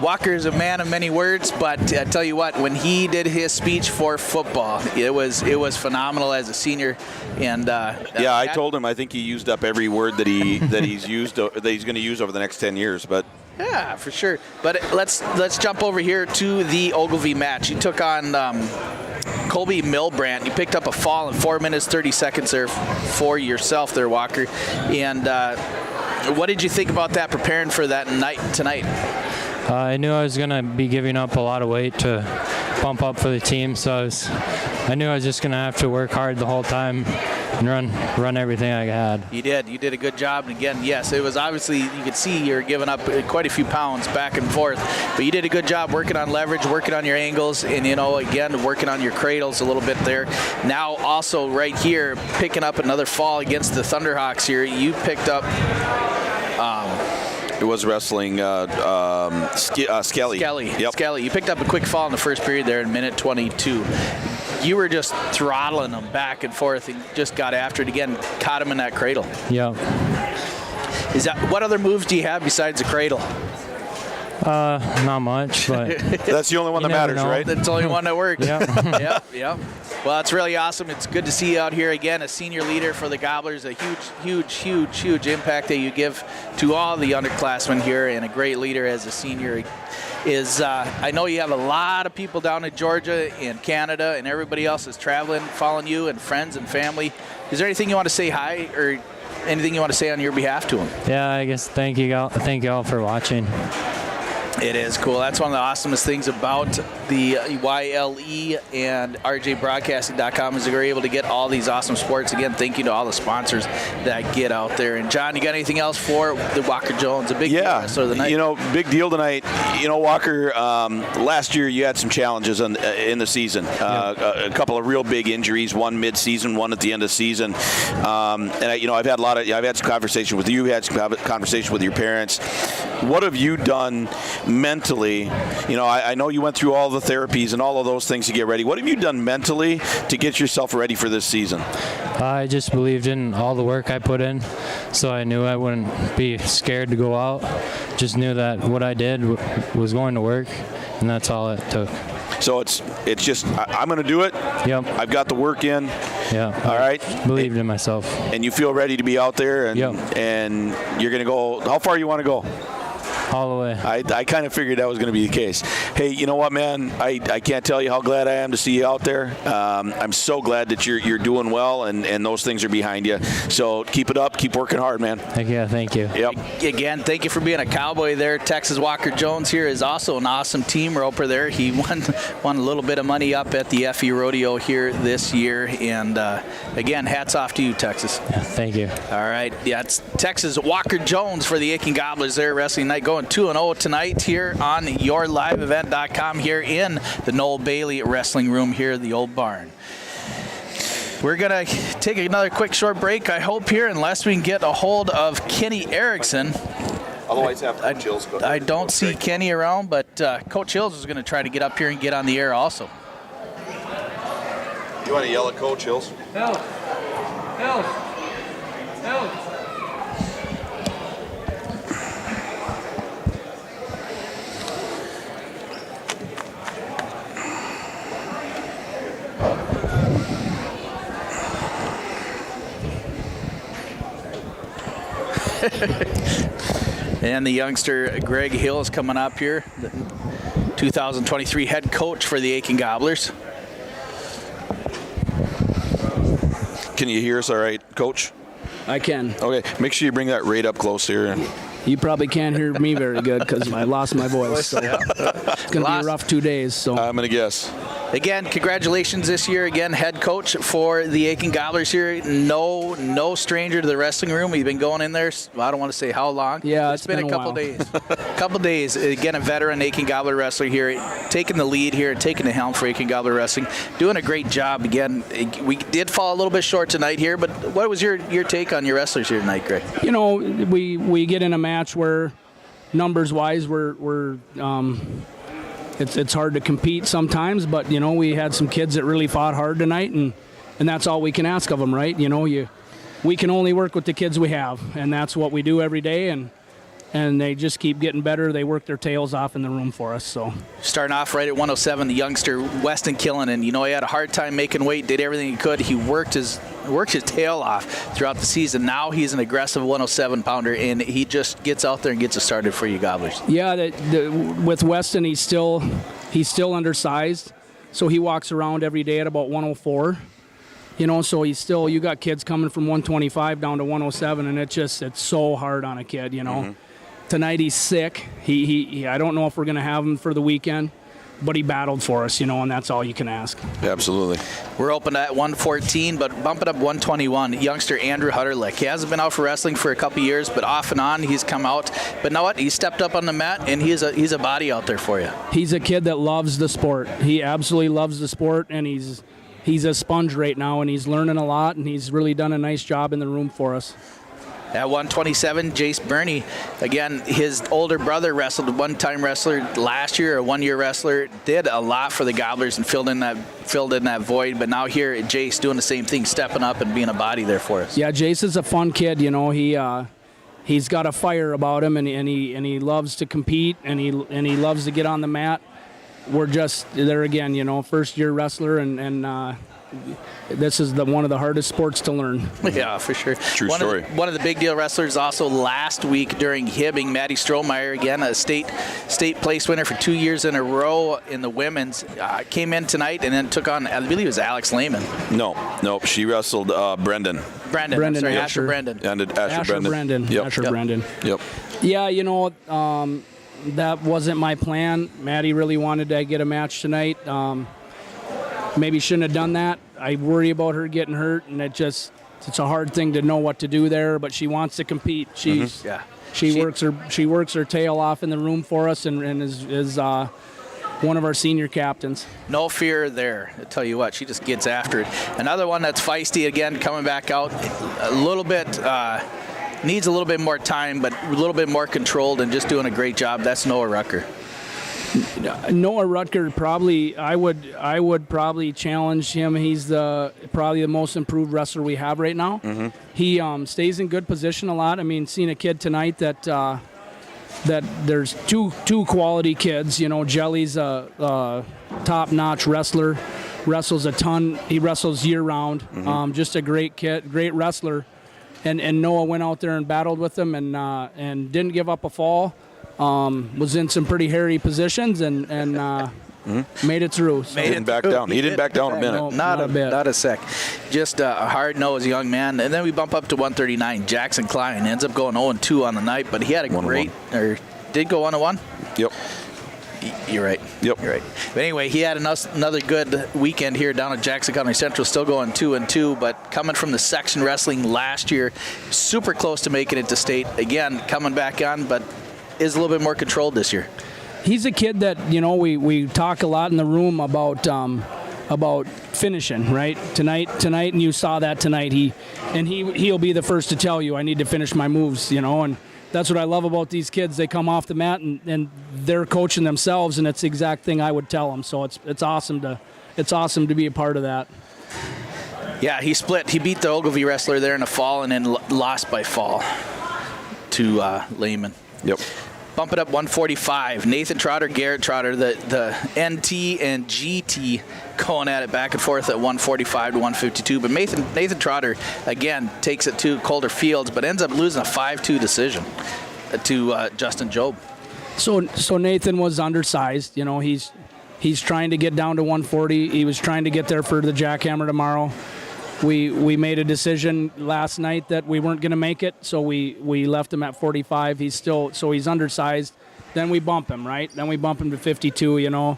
Speaker 5: Walker is a man of many words, but I tell you what, when he did his speech for football, it was phenomenal as a senior. And
Speaker 3: I told him I think he used up every word that he's used that he's going to use over the next 10 years. But
Speaker 5: yeah, for sure. But let's jump over here to the Ogilvie match. You took on Colby Milbrandt. You picked up a fall in 4 minutes 30 seconds there for yourself there, Walker. And what did you think about that, preparing for that night tonight?
Speaker 14: I knew I was going to be giving up a lot of weight to bump up for the team, so I knew I was just going to have to work hard the whole time and run everything I had.
Speaker 5: You did. You did a good job. And again, yes, it was obviously, you could see you're giving up quite a few pounds back and forth. But you did a good job working on leverage, working on your angles, and, again, working on your cradles a little bit there. Now also right here, picking up another fall against the Thunderhawks here. You picked up...
Speaker 3: It was wrestling Skelly.
Speaker 5: Yep. Skelly. You picked up a quick fall in the first period there in minute 22. You were just throttling them back and forth and just got after it again, caught him in that cradle.
Speaker 14: Yep.
Speaker 5: What other moves do you have besides the cradle?
Speaker 14: Not much, but
Speaker 3: that's the only one that matters, right?
Speaker 5: That's the only one that works.
Speaker 14: Yeah.
Speaker 5: Yep. Well, it's really awesome. It's good to see you out here again, a senior leader for the Gobblers, a huge impact that you give to all the underclassmen here, and a great leader as a senior. I know you have a lot of people down in Georgia and Canada, and everybody else is traveling, following you, and friends and family. Is there anything you want to say hi or anything you want to say on your behalf to them?
Speaker 14: Yeah, I guess thank you all for watching.
Speaker 5: It is cool. That's one of the awesomest things about the YLE and RJBroadcasting.com is that we're able to get all these awesome sports. Again, thank you to all the sponsors that get out there. And John, you got anything else for the Walker Jones? A big deal of the night.
Speaker 3: Big deal tonight. Walker, last year you had some challenges in the season. A couple of real big injuries, one mid-season, one at the end of the season. And I've had some conversation with you, had some conversation with your parents. What have you done mentally? I know you went through all the therapies and all of those things to get ready. What have you done mentally to get yourself ready for this season?
Speaker 14: I just believed in all the work I put in, so I knew I wouldn't be scared to go out. Just knew that what I did was going to work, and that's all it took.
Speaker 3: So it's just, I'm going to do it.
Speaker 14: Yep.
Speaker 3: I've got the work in.
Speaker 14: Yeah.
Speaker 3: All right.
Speaker 14: Believed in myself.
Speaker 3: And you feel ready to be out there, and you're going to go. How far you want to go?
Speaker 14: All the way.
Speaker 3: I kind of figured that was going to be the case. Hey, you know what, man? I can't tell you how glad I am to see you out there. I'm so glad that you're doing well, and those things are behind you. So keep it up. Keep working hard, man.
Speaker 14: Yeah, thank you.
Speaker 3: Yep.
Speaker 5: Again, thank you for being a Cowboy there. Texas Walker Jones here is also an awesome team roper there. He won a little bit of money up at the FE Rodeo here this year. And, again, hats off to you, Texas.
Speaker 14: Yeah, thank you.
Speaker 5: All right. Yeah, it's Texas Walker Jones for the Aitkin Gobblers there, wrestling night, going 2-0 tonight here on yourliveevent.com here in the Noel Bailey Wrestling Room here at the Old Barn. We're going to take another quick short break, I hope, here, unless we can get a hold of Kenny Erickson.
Speaker 3: Otherwise, have Coach Hills go.
Speaker 5: I don't see Kenny around, but Coach Hills is going to try to get up here and get on the air also.
Speaker 3: You want to yell at Coach Hills?
Speaker 15: Hills! Hills! Hills!
Speaker 5: And the youngster Greg Hill is coming up here, the 2023 head coach for the Aitkin Gobblers.
Speaker 3: Can you hear us all right, Coach?
Speaker 16: I can.
Speaker 3: Okay, make sure you bring that rate up close here.
Speaker 16: You probably can't hear me very good because I lost my voice. So. It's going to be a rough 2 days. So
Speaker 3: I'm going to guess.
Speaker 5: Again, congratulations this year. Again, head coach for the Aitkin Gobblers here. No stranger to the wrestling room. We've been going in there, I don't want to say how long.
Speaker 16: Yeah,
Speaker 5: it's been a couple days. Couple days. Again, a veteran Aitkin Gobbler wrestler here, taking the lead here, taking the helm for Aitkin Gobbler Wrestling. Doing a great job. Again, we did fall a little bit short tonight here, but what was your take on your wrestlers here tonight, Greg?
Speaker 16: We get in a match where numbers-wise it's hard to compete sometimes, but we had some kids that really fought hard tonight, and that's all we can ask of them, right? We can only work with the kids we have, and that's what we do every day, and they just keep getting better. They work their tails off in the room for us. So
Speaker 5: starting off right at 107, the youngster Weston Killinan, he had a hard time making weight, did everything he could. He worked his tail off throughout the season. Now he's an aggressive 107-pounder, and he just gets out there and gets us started for you Gobblers.
Speaker 16: Yeah, with Weston, he's still undersized, so he walks around every day at about 104. So he's still, you got kids coming from 125 down to 107, and it's so hard on a kid,
Speaker 3: Mm-hmm.
Speaker 16: Tonight he's sick. He I don't know if we're going to have him for the weekend, he battled for us, and that's all you can ask.
Speaker 3: Absolutely.
Speaker 5: We're open at 114, but bump it up 121. Youngster Andrew Hutterlick. He hasn't been out for wrestling for a couple years, but off and on he's come out. But you know what? He stepped up on the mat, and he's a body out there for you.
Speaker 16: He's a kid that loves the sport. He absolutely loves the sport, and he's a sponge right now, and he's learning a lot, and he's really done a nice job in the room for us.
Speaker 5: At 127, Jace Burney. Again, his older brother wrestled, a one-time wrestler last year, a one-year wrestler. Did a lot for the Gobblers and filled in that void. But now here, Jace doing the same thing, stepping up and being a body there for us.
Speaker 16: Yeah, Jace is a fun kid. He's got a fire about him, and he loves to compete, and he loves to get on the mat. We're just there again, first-year wrestler, and this is one of the hardest sports to learn.
Speaker 5: Yeah, for sure.
Speaker 3: True story.
Speaker 5: One of the big deal wrestlers also last week during Hibbing, Maddie Strohmeyer, again, a state place winner for 2 years in a row in the women's, came in tonight and then took on, I believe it was Alex Lehman.
Speaker 3: Nope. She wrestled Brendan.
Speaker 5: Asher Brendan.
Speaker 3: And Asher Brendan. Yep.
Speaker 16: Asher Brendan.
Speaker 3: Yep.
Speaker 16: Yeah, that wasn't my plan. Maddie really wanted to get a match tonight. Maybe shouldn't have done that. I worry about her getting hurt, and it's a hard thing to know what to do there. But she wants to compete. She works her tail off in the room for us, and is one of our senior captains.
Speaker 5: No fear there. I tell you what, she just gets after it. Another one that's feisty again, coming back out a little bit. Needs a little bit more time, but a little bit more controlled, and just doing a great job. That's Noah Rucker.
Speaker 16: Noah Rutger, probably I would probably challenge him. He's probably the most improved wrestler we have right now.
Speaker 3: Mm-hmm.
Speaker 16: He stays in good position a lot. I mean, seeing a kid tonight that there's two quality kids. Jelly's a top-notch wrestler, wrestles a ton. He wrestles year-round.
Speaker 3: Mm-hmm.
Speaker 16: Just a great kid, great wrestler. And Noah went out there and battled with him and didn't give up a fall. Was in some pretty hairy positions and made it through. So.
Speaker 3: He didn't back down. He didn't back down a minute.
Speaker 16: No,
Speaker 5: Not a
Speaker 16: bit.
Speaker 5: Not a sec. Just a hard-nosed young man. And then we bump up to 139. Jackson Klein ends up going 0-2 on the night, but he had a great, or did go 1-1?
Speaker 3: Yep.
Speaker 5: You're right.
Speaker 3: Yep.
Speaker 5: You're right. But anyway, he had another good weekend here down at Jackson County Central, still going 2-2, but coming from the section wrestling last year, super close to making it to state. Again, coming back on, but is a little bit more controlled this year.
Speaker 16: He's a kid that we talk a lot in the room about finishing, right? Tonight, and you saw that tonight. He'll be the first to tell you, I need to finish my moves, and that's what I love about these kids. They come off the mat and they're coaching themselves, and it's the exact thing I would tell them. So it's awesome to be a part of that.
Speaker 5: Yeah, he split. He beat the Ogilvie wrestler there in a fall, and then lost by fall to Lehman.
Speaker 3: Yep.
Speaker 5: Bump it up 145. Nathan Trotter, Garrett Trotter, the NT and GT going at it back and forth at 145 to 152. But Nathan Trotter, again, takes it to Calder Fields, but ends up losing a 5-2 decision to Justin Job.
Speaker 16: So Nathan was undersized. He's trying to get down to 140. He was trying to get there for the jackhammer tomorrow. We made a decision last night that we weren't going to make it, so we left him at 45. He's undersized. Then we bump him, right? Then we bump him to 52,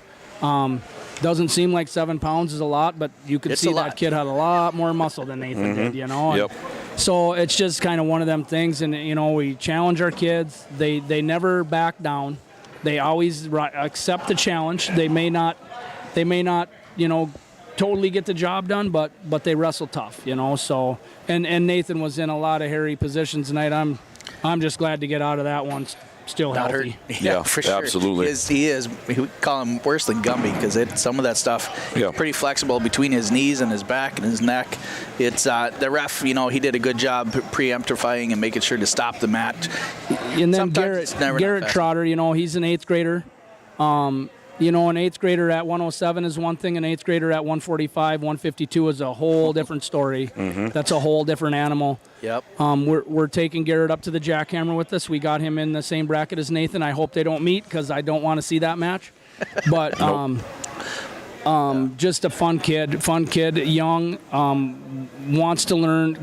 Speaker 16: Doesn't seem like 7 pounds is a lot, but you could see that kid had a lot more muscle than Nathan did,
Speaker 3: Yep.
Speaker 16: So it's just kind of one of them things, and, we challenge our kids. They never back down. They always accept the challenge. They may not, totally get the job done, but they wrestle tough, So and Nathan was in a lot of hairy positions tonight. I'm just glad to get out of that one still
Speaker 5: Not
Speaker 16: healthy.
Speaker 5: Hurt. Yeah, for sure.
Speaker 3: Absolutely.
Speaker 5: He is. We call him worse than Gumby because some of that stuff pretty flexible between his knees and his back and his neck. It's the ref. He did a good job preemptifying and making sure to stop the match.
Speaker 16: And then Garrett Trotter, he's an 8th grader. An 8th grader at 107 is one thing, an 8th grader at 145, 152 is a whole different story.
Speaker 3: Mm-hmm.
Speaker 16: That's a whole different animal.
Speaker 5: Yep.
Speaker 16: We're taking Garrett up to the jackhammer with us. We got him in the same bracket as Nathan. I hope they don't meet because I don't want to see that match. But just a fun kid, young, wants to learn,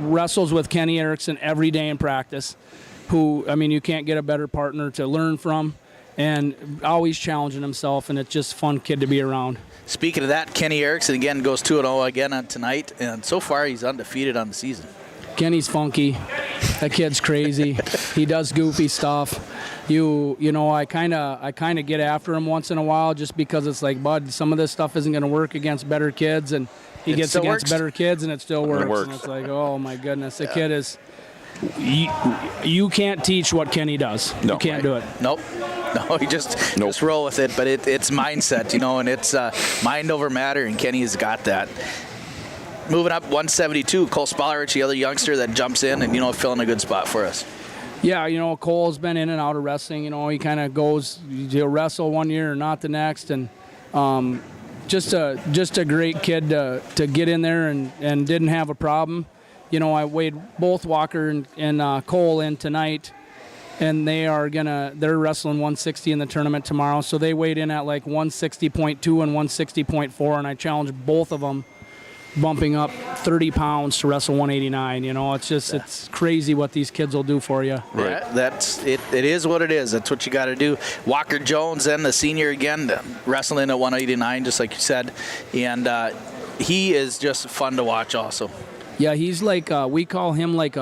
Speaker 16: wrestles with Kenny Erickson every day in practice, who, you can't get a better partner to learn from. and always challenging himself, and it's just a fun kid to be around.
Speaker 5: Speaking of that, Kenny Erickson again goes 2-0 again on tonight, and so far he's undefeated on the season.
Speaker 16: Kenny's funky. That kid's crazy. He does goofy stuff. You know, I kind of get after him once in a while just because it's like, bud, some of this stuff isn't going to work against better kids, and he gets against better kids, and it still works. And it's like, oh my goodness, the kid is. You can't teach what Kenny does.
Speaker 3: No,
Speaker 16: you can't do it.
Speaker 5: Nope. No, you just roll with it. But it's mindset, you know, and it's mind over matter, and Kenny has got that. Moving up 172, Cole Spollerich, the other youngster that jumps in and, you know, filling a good spot for us.
Speaker 16: Yeah, you know, Cole's been in and out of wrestling. You know, he kind of goes, he'll wrestle one year and not the next. And just a great kid to get in there and didn't have a problem. You know, I weighed both Walker and Cole in tonight, and they're wrestling 160 in the tournament tomorrow. So they weighed in at like 160.2 and 160.4, and I challenged both of them, bumping up 30 pounds to wrestle 189. You know, it's just it's crazy what these kids will do for you.
Speaker 5: Right. Yeah, that's it. It is what it is. That's what you got to do. Walker Jones, then the senior again, wrestling at 189, just like you said, and he is just fun to watch also.
Speaker 16: Yeah, he's like we call him like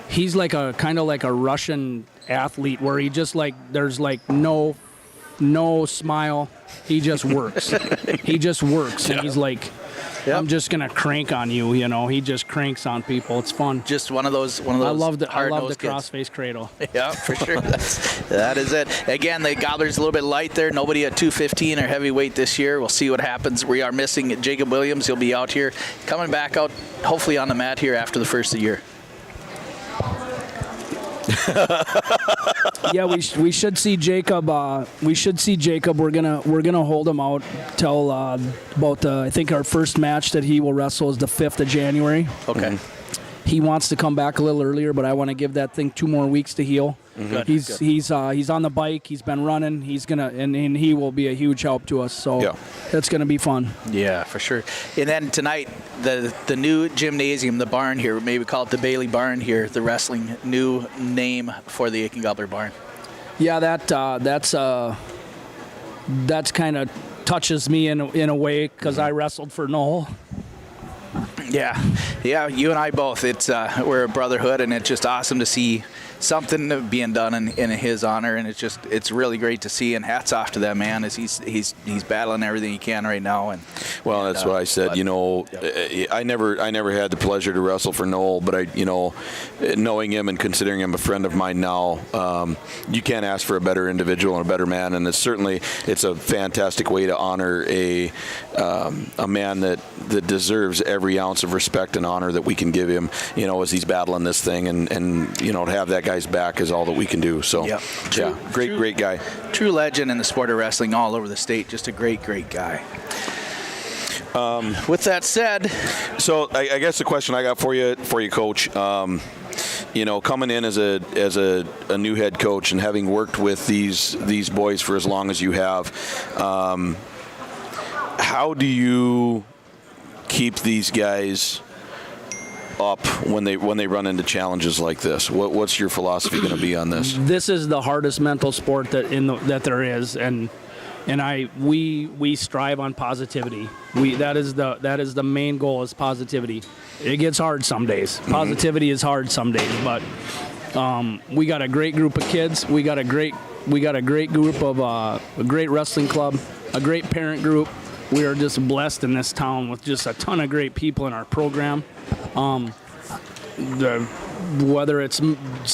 Speaker 16: he's like a kind of like a Russian athlete where he just like there's like no smile. He just works. He just works, and he's like, I'm just gonna crank on you. You know, he just cranks on people. It's fun.
Speaker 5: Just one of those. I love the
Speaker 16: crossface cradle.
Speaker 5: Yeah, for sure. That is it. Again, the Gobblers a little bit light there. Nobody at 215 or heavyweight this year. We'll see what happens. We are missing Jacob Williams. He'll be out here, coming back out, hopefully on the mat here after the first of the year.
Speaker 16: Yeah, we should see Jacob. We're gonna hold him out till about I think our first match that he will wrestle is the 5th of January.
Speaker 5: Okay.
Speaker 16: He wants to come back a little earlier, but I want to give that thing 2 more weeks to heal.
Speaker 5: Good,
Speaker 16: he's on the bike. He's been running. He's gonna and he will be a huge help to us. So that's gonna be fun.
Speaker 5: Yeah, for sure. And then tonight, the new gymnasium, the barn here, maybe call it the Bailey Barn here, the wrestling new name for the Aitkin Gobbler Barn.
Speaker 16: Yeah, that's kind of touches me in a way because I wrestled for Noel.
Speaker 5: Yeah, you and I both. It's we're a brotherhood, and it's just awesome to see something being done in his honor, and it's really great to see. And hats off to that man, as he's battling everything he can right now. And
Speaker 3: that's what I said. You know, I never had the pleasure to wrestle for Noel, but knowing him and considering him a friend of mine now, you can't ask for a better individual and a better man. And it's a fantastic way to honor a man that deserves every ounce of respect and honor that we can give him, you know, as he's battling this thing, and you know, to have that guy's back is all that we can do. So great guy.
Speaker 5: True legend in the sport of wrestling all over the state. Just a great guy. With that said,
Speaker 3: so I guess the question I got for you, Coach, you know, coming in as a new head coach and having worked with these boys for as long as you have, how do you keep these guys up when they run into challenges like this? What's your philosophy going to be on this?
Speaker 16: This is the hardest mental sport that there is, and we strive on positivity. That is the main goal, is positivity. It gets hard some days. Positivity is hard some days, but we got a great group of kids. We got a great group of a great wrestling club, a great parent group. We are just blessed in this town with just a ton of great people in our program. Whether it's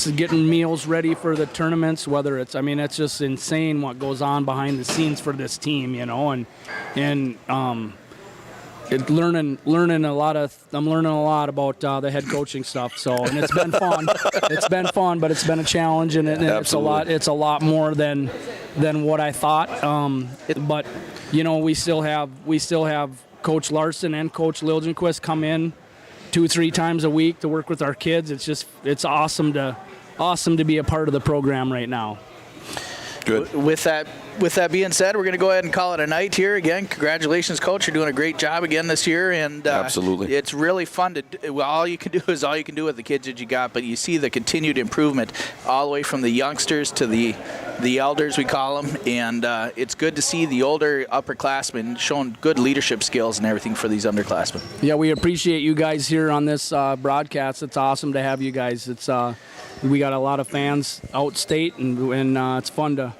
Speaker 16: getting meals ready for the tournaments, it's just insane what goes on behind the scenes for this team, you know, and learning a lot about the head coaching stuff. So, and it's been fun. It's been fun, but it's been a challenge, and it's a lot more than what I thought. But you know, we still have Coach Larson and Coach Liljenquist come in 2-3 times a week to work with our kids. It's awesome to be a part of the program right now.
Speaker 3: Good.
Speaker 5: With that with that being said, we're going to go ahead and call it a night here. Again, congratulations, Coach. You're doing a great job again this year. And
Speaker 3: absolutely.
Speaker 5: It's really fun to do. Well, all you can do is all you can do with the kids that you got, but you see the continued improvement all the way from the youngsters to the elders, we call them. And it's good to see the older upperclassmen showing good leadership skills and everything for these underclassmen.
Speaker 16: Yeah, we appreciate you guys here on this broadcast. It's awesome to have you guys. It's we got a lot of fans out state, and it's fun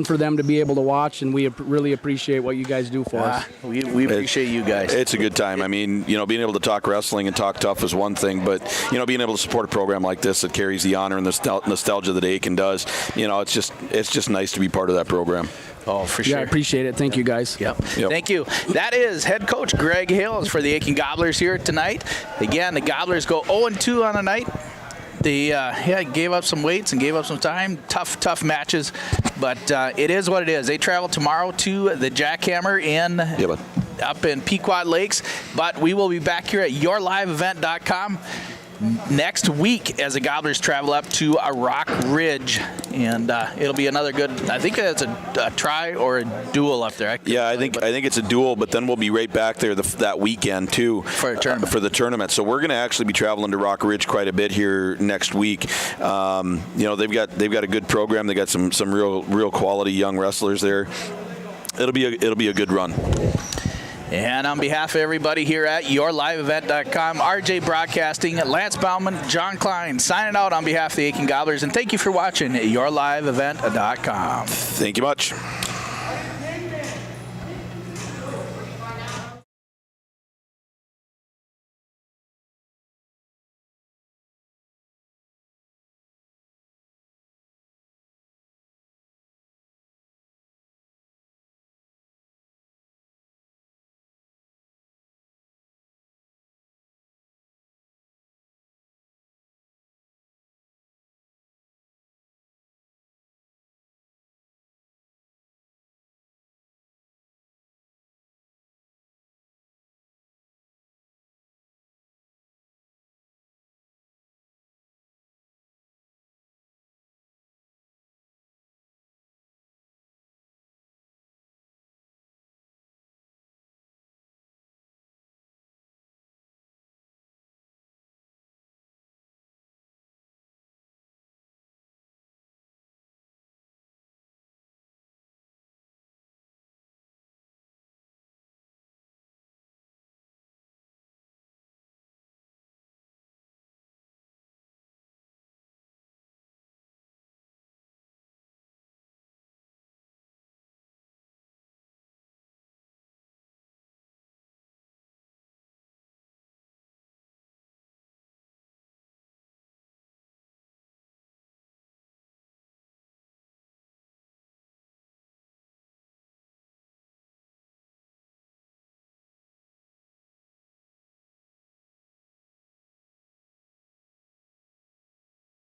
Speaker 16: for them to be able to watch, and we really appreciate what you guys do for us.
Speaker 5: We appreciate you guys.
Speaker 3: It's a good time. I mean, being able to talk wrestling and talk tough is one thing, but, being able to support a program like this that carries the honor and the nostalgia that Aitkin does, it's just nice to be part of that program.
Speaker 5: Oh, for sure.
Speaker 16: Yeah, I appreciate it. Thank you, guys.
Speaker 3: Yep.
Speaker 5: Thank you. That is head coach Greg Hales for the Aitkin Gobblers here tonight. Again, the Gobblers go 0-2 on the night. They gave up some weights and gave up some time. Tough matches, but it is what it is. They travel tomorrow to the Jackhammer up in Pequot Lakes, but we will be back here at yourliveevent.com next week as the Gobblers travel up to Rock Ridge, and it'll be another good. I think it's a try or a duel up there.
Speaker 3: I think it's a duel, but then we'll be right back there that weekend too
Speaker 5: for
Speaker 3: the tournament. So we're going to actually be traveling to Rock Ridge quite a bit here next week. They've got a good program. They got some real quality young wrestlers there. It'll be a good run.
Speaker 5: And on behalf of everybody here at yourliveevent.com, RJ Broadcasting, Lance Bauman, John Klein, signing out on behalf of the Aitkin Gobblers. And thank you for watching yourliveevent.com.
Speaker 3: Thank you much.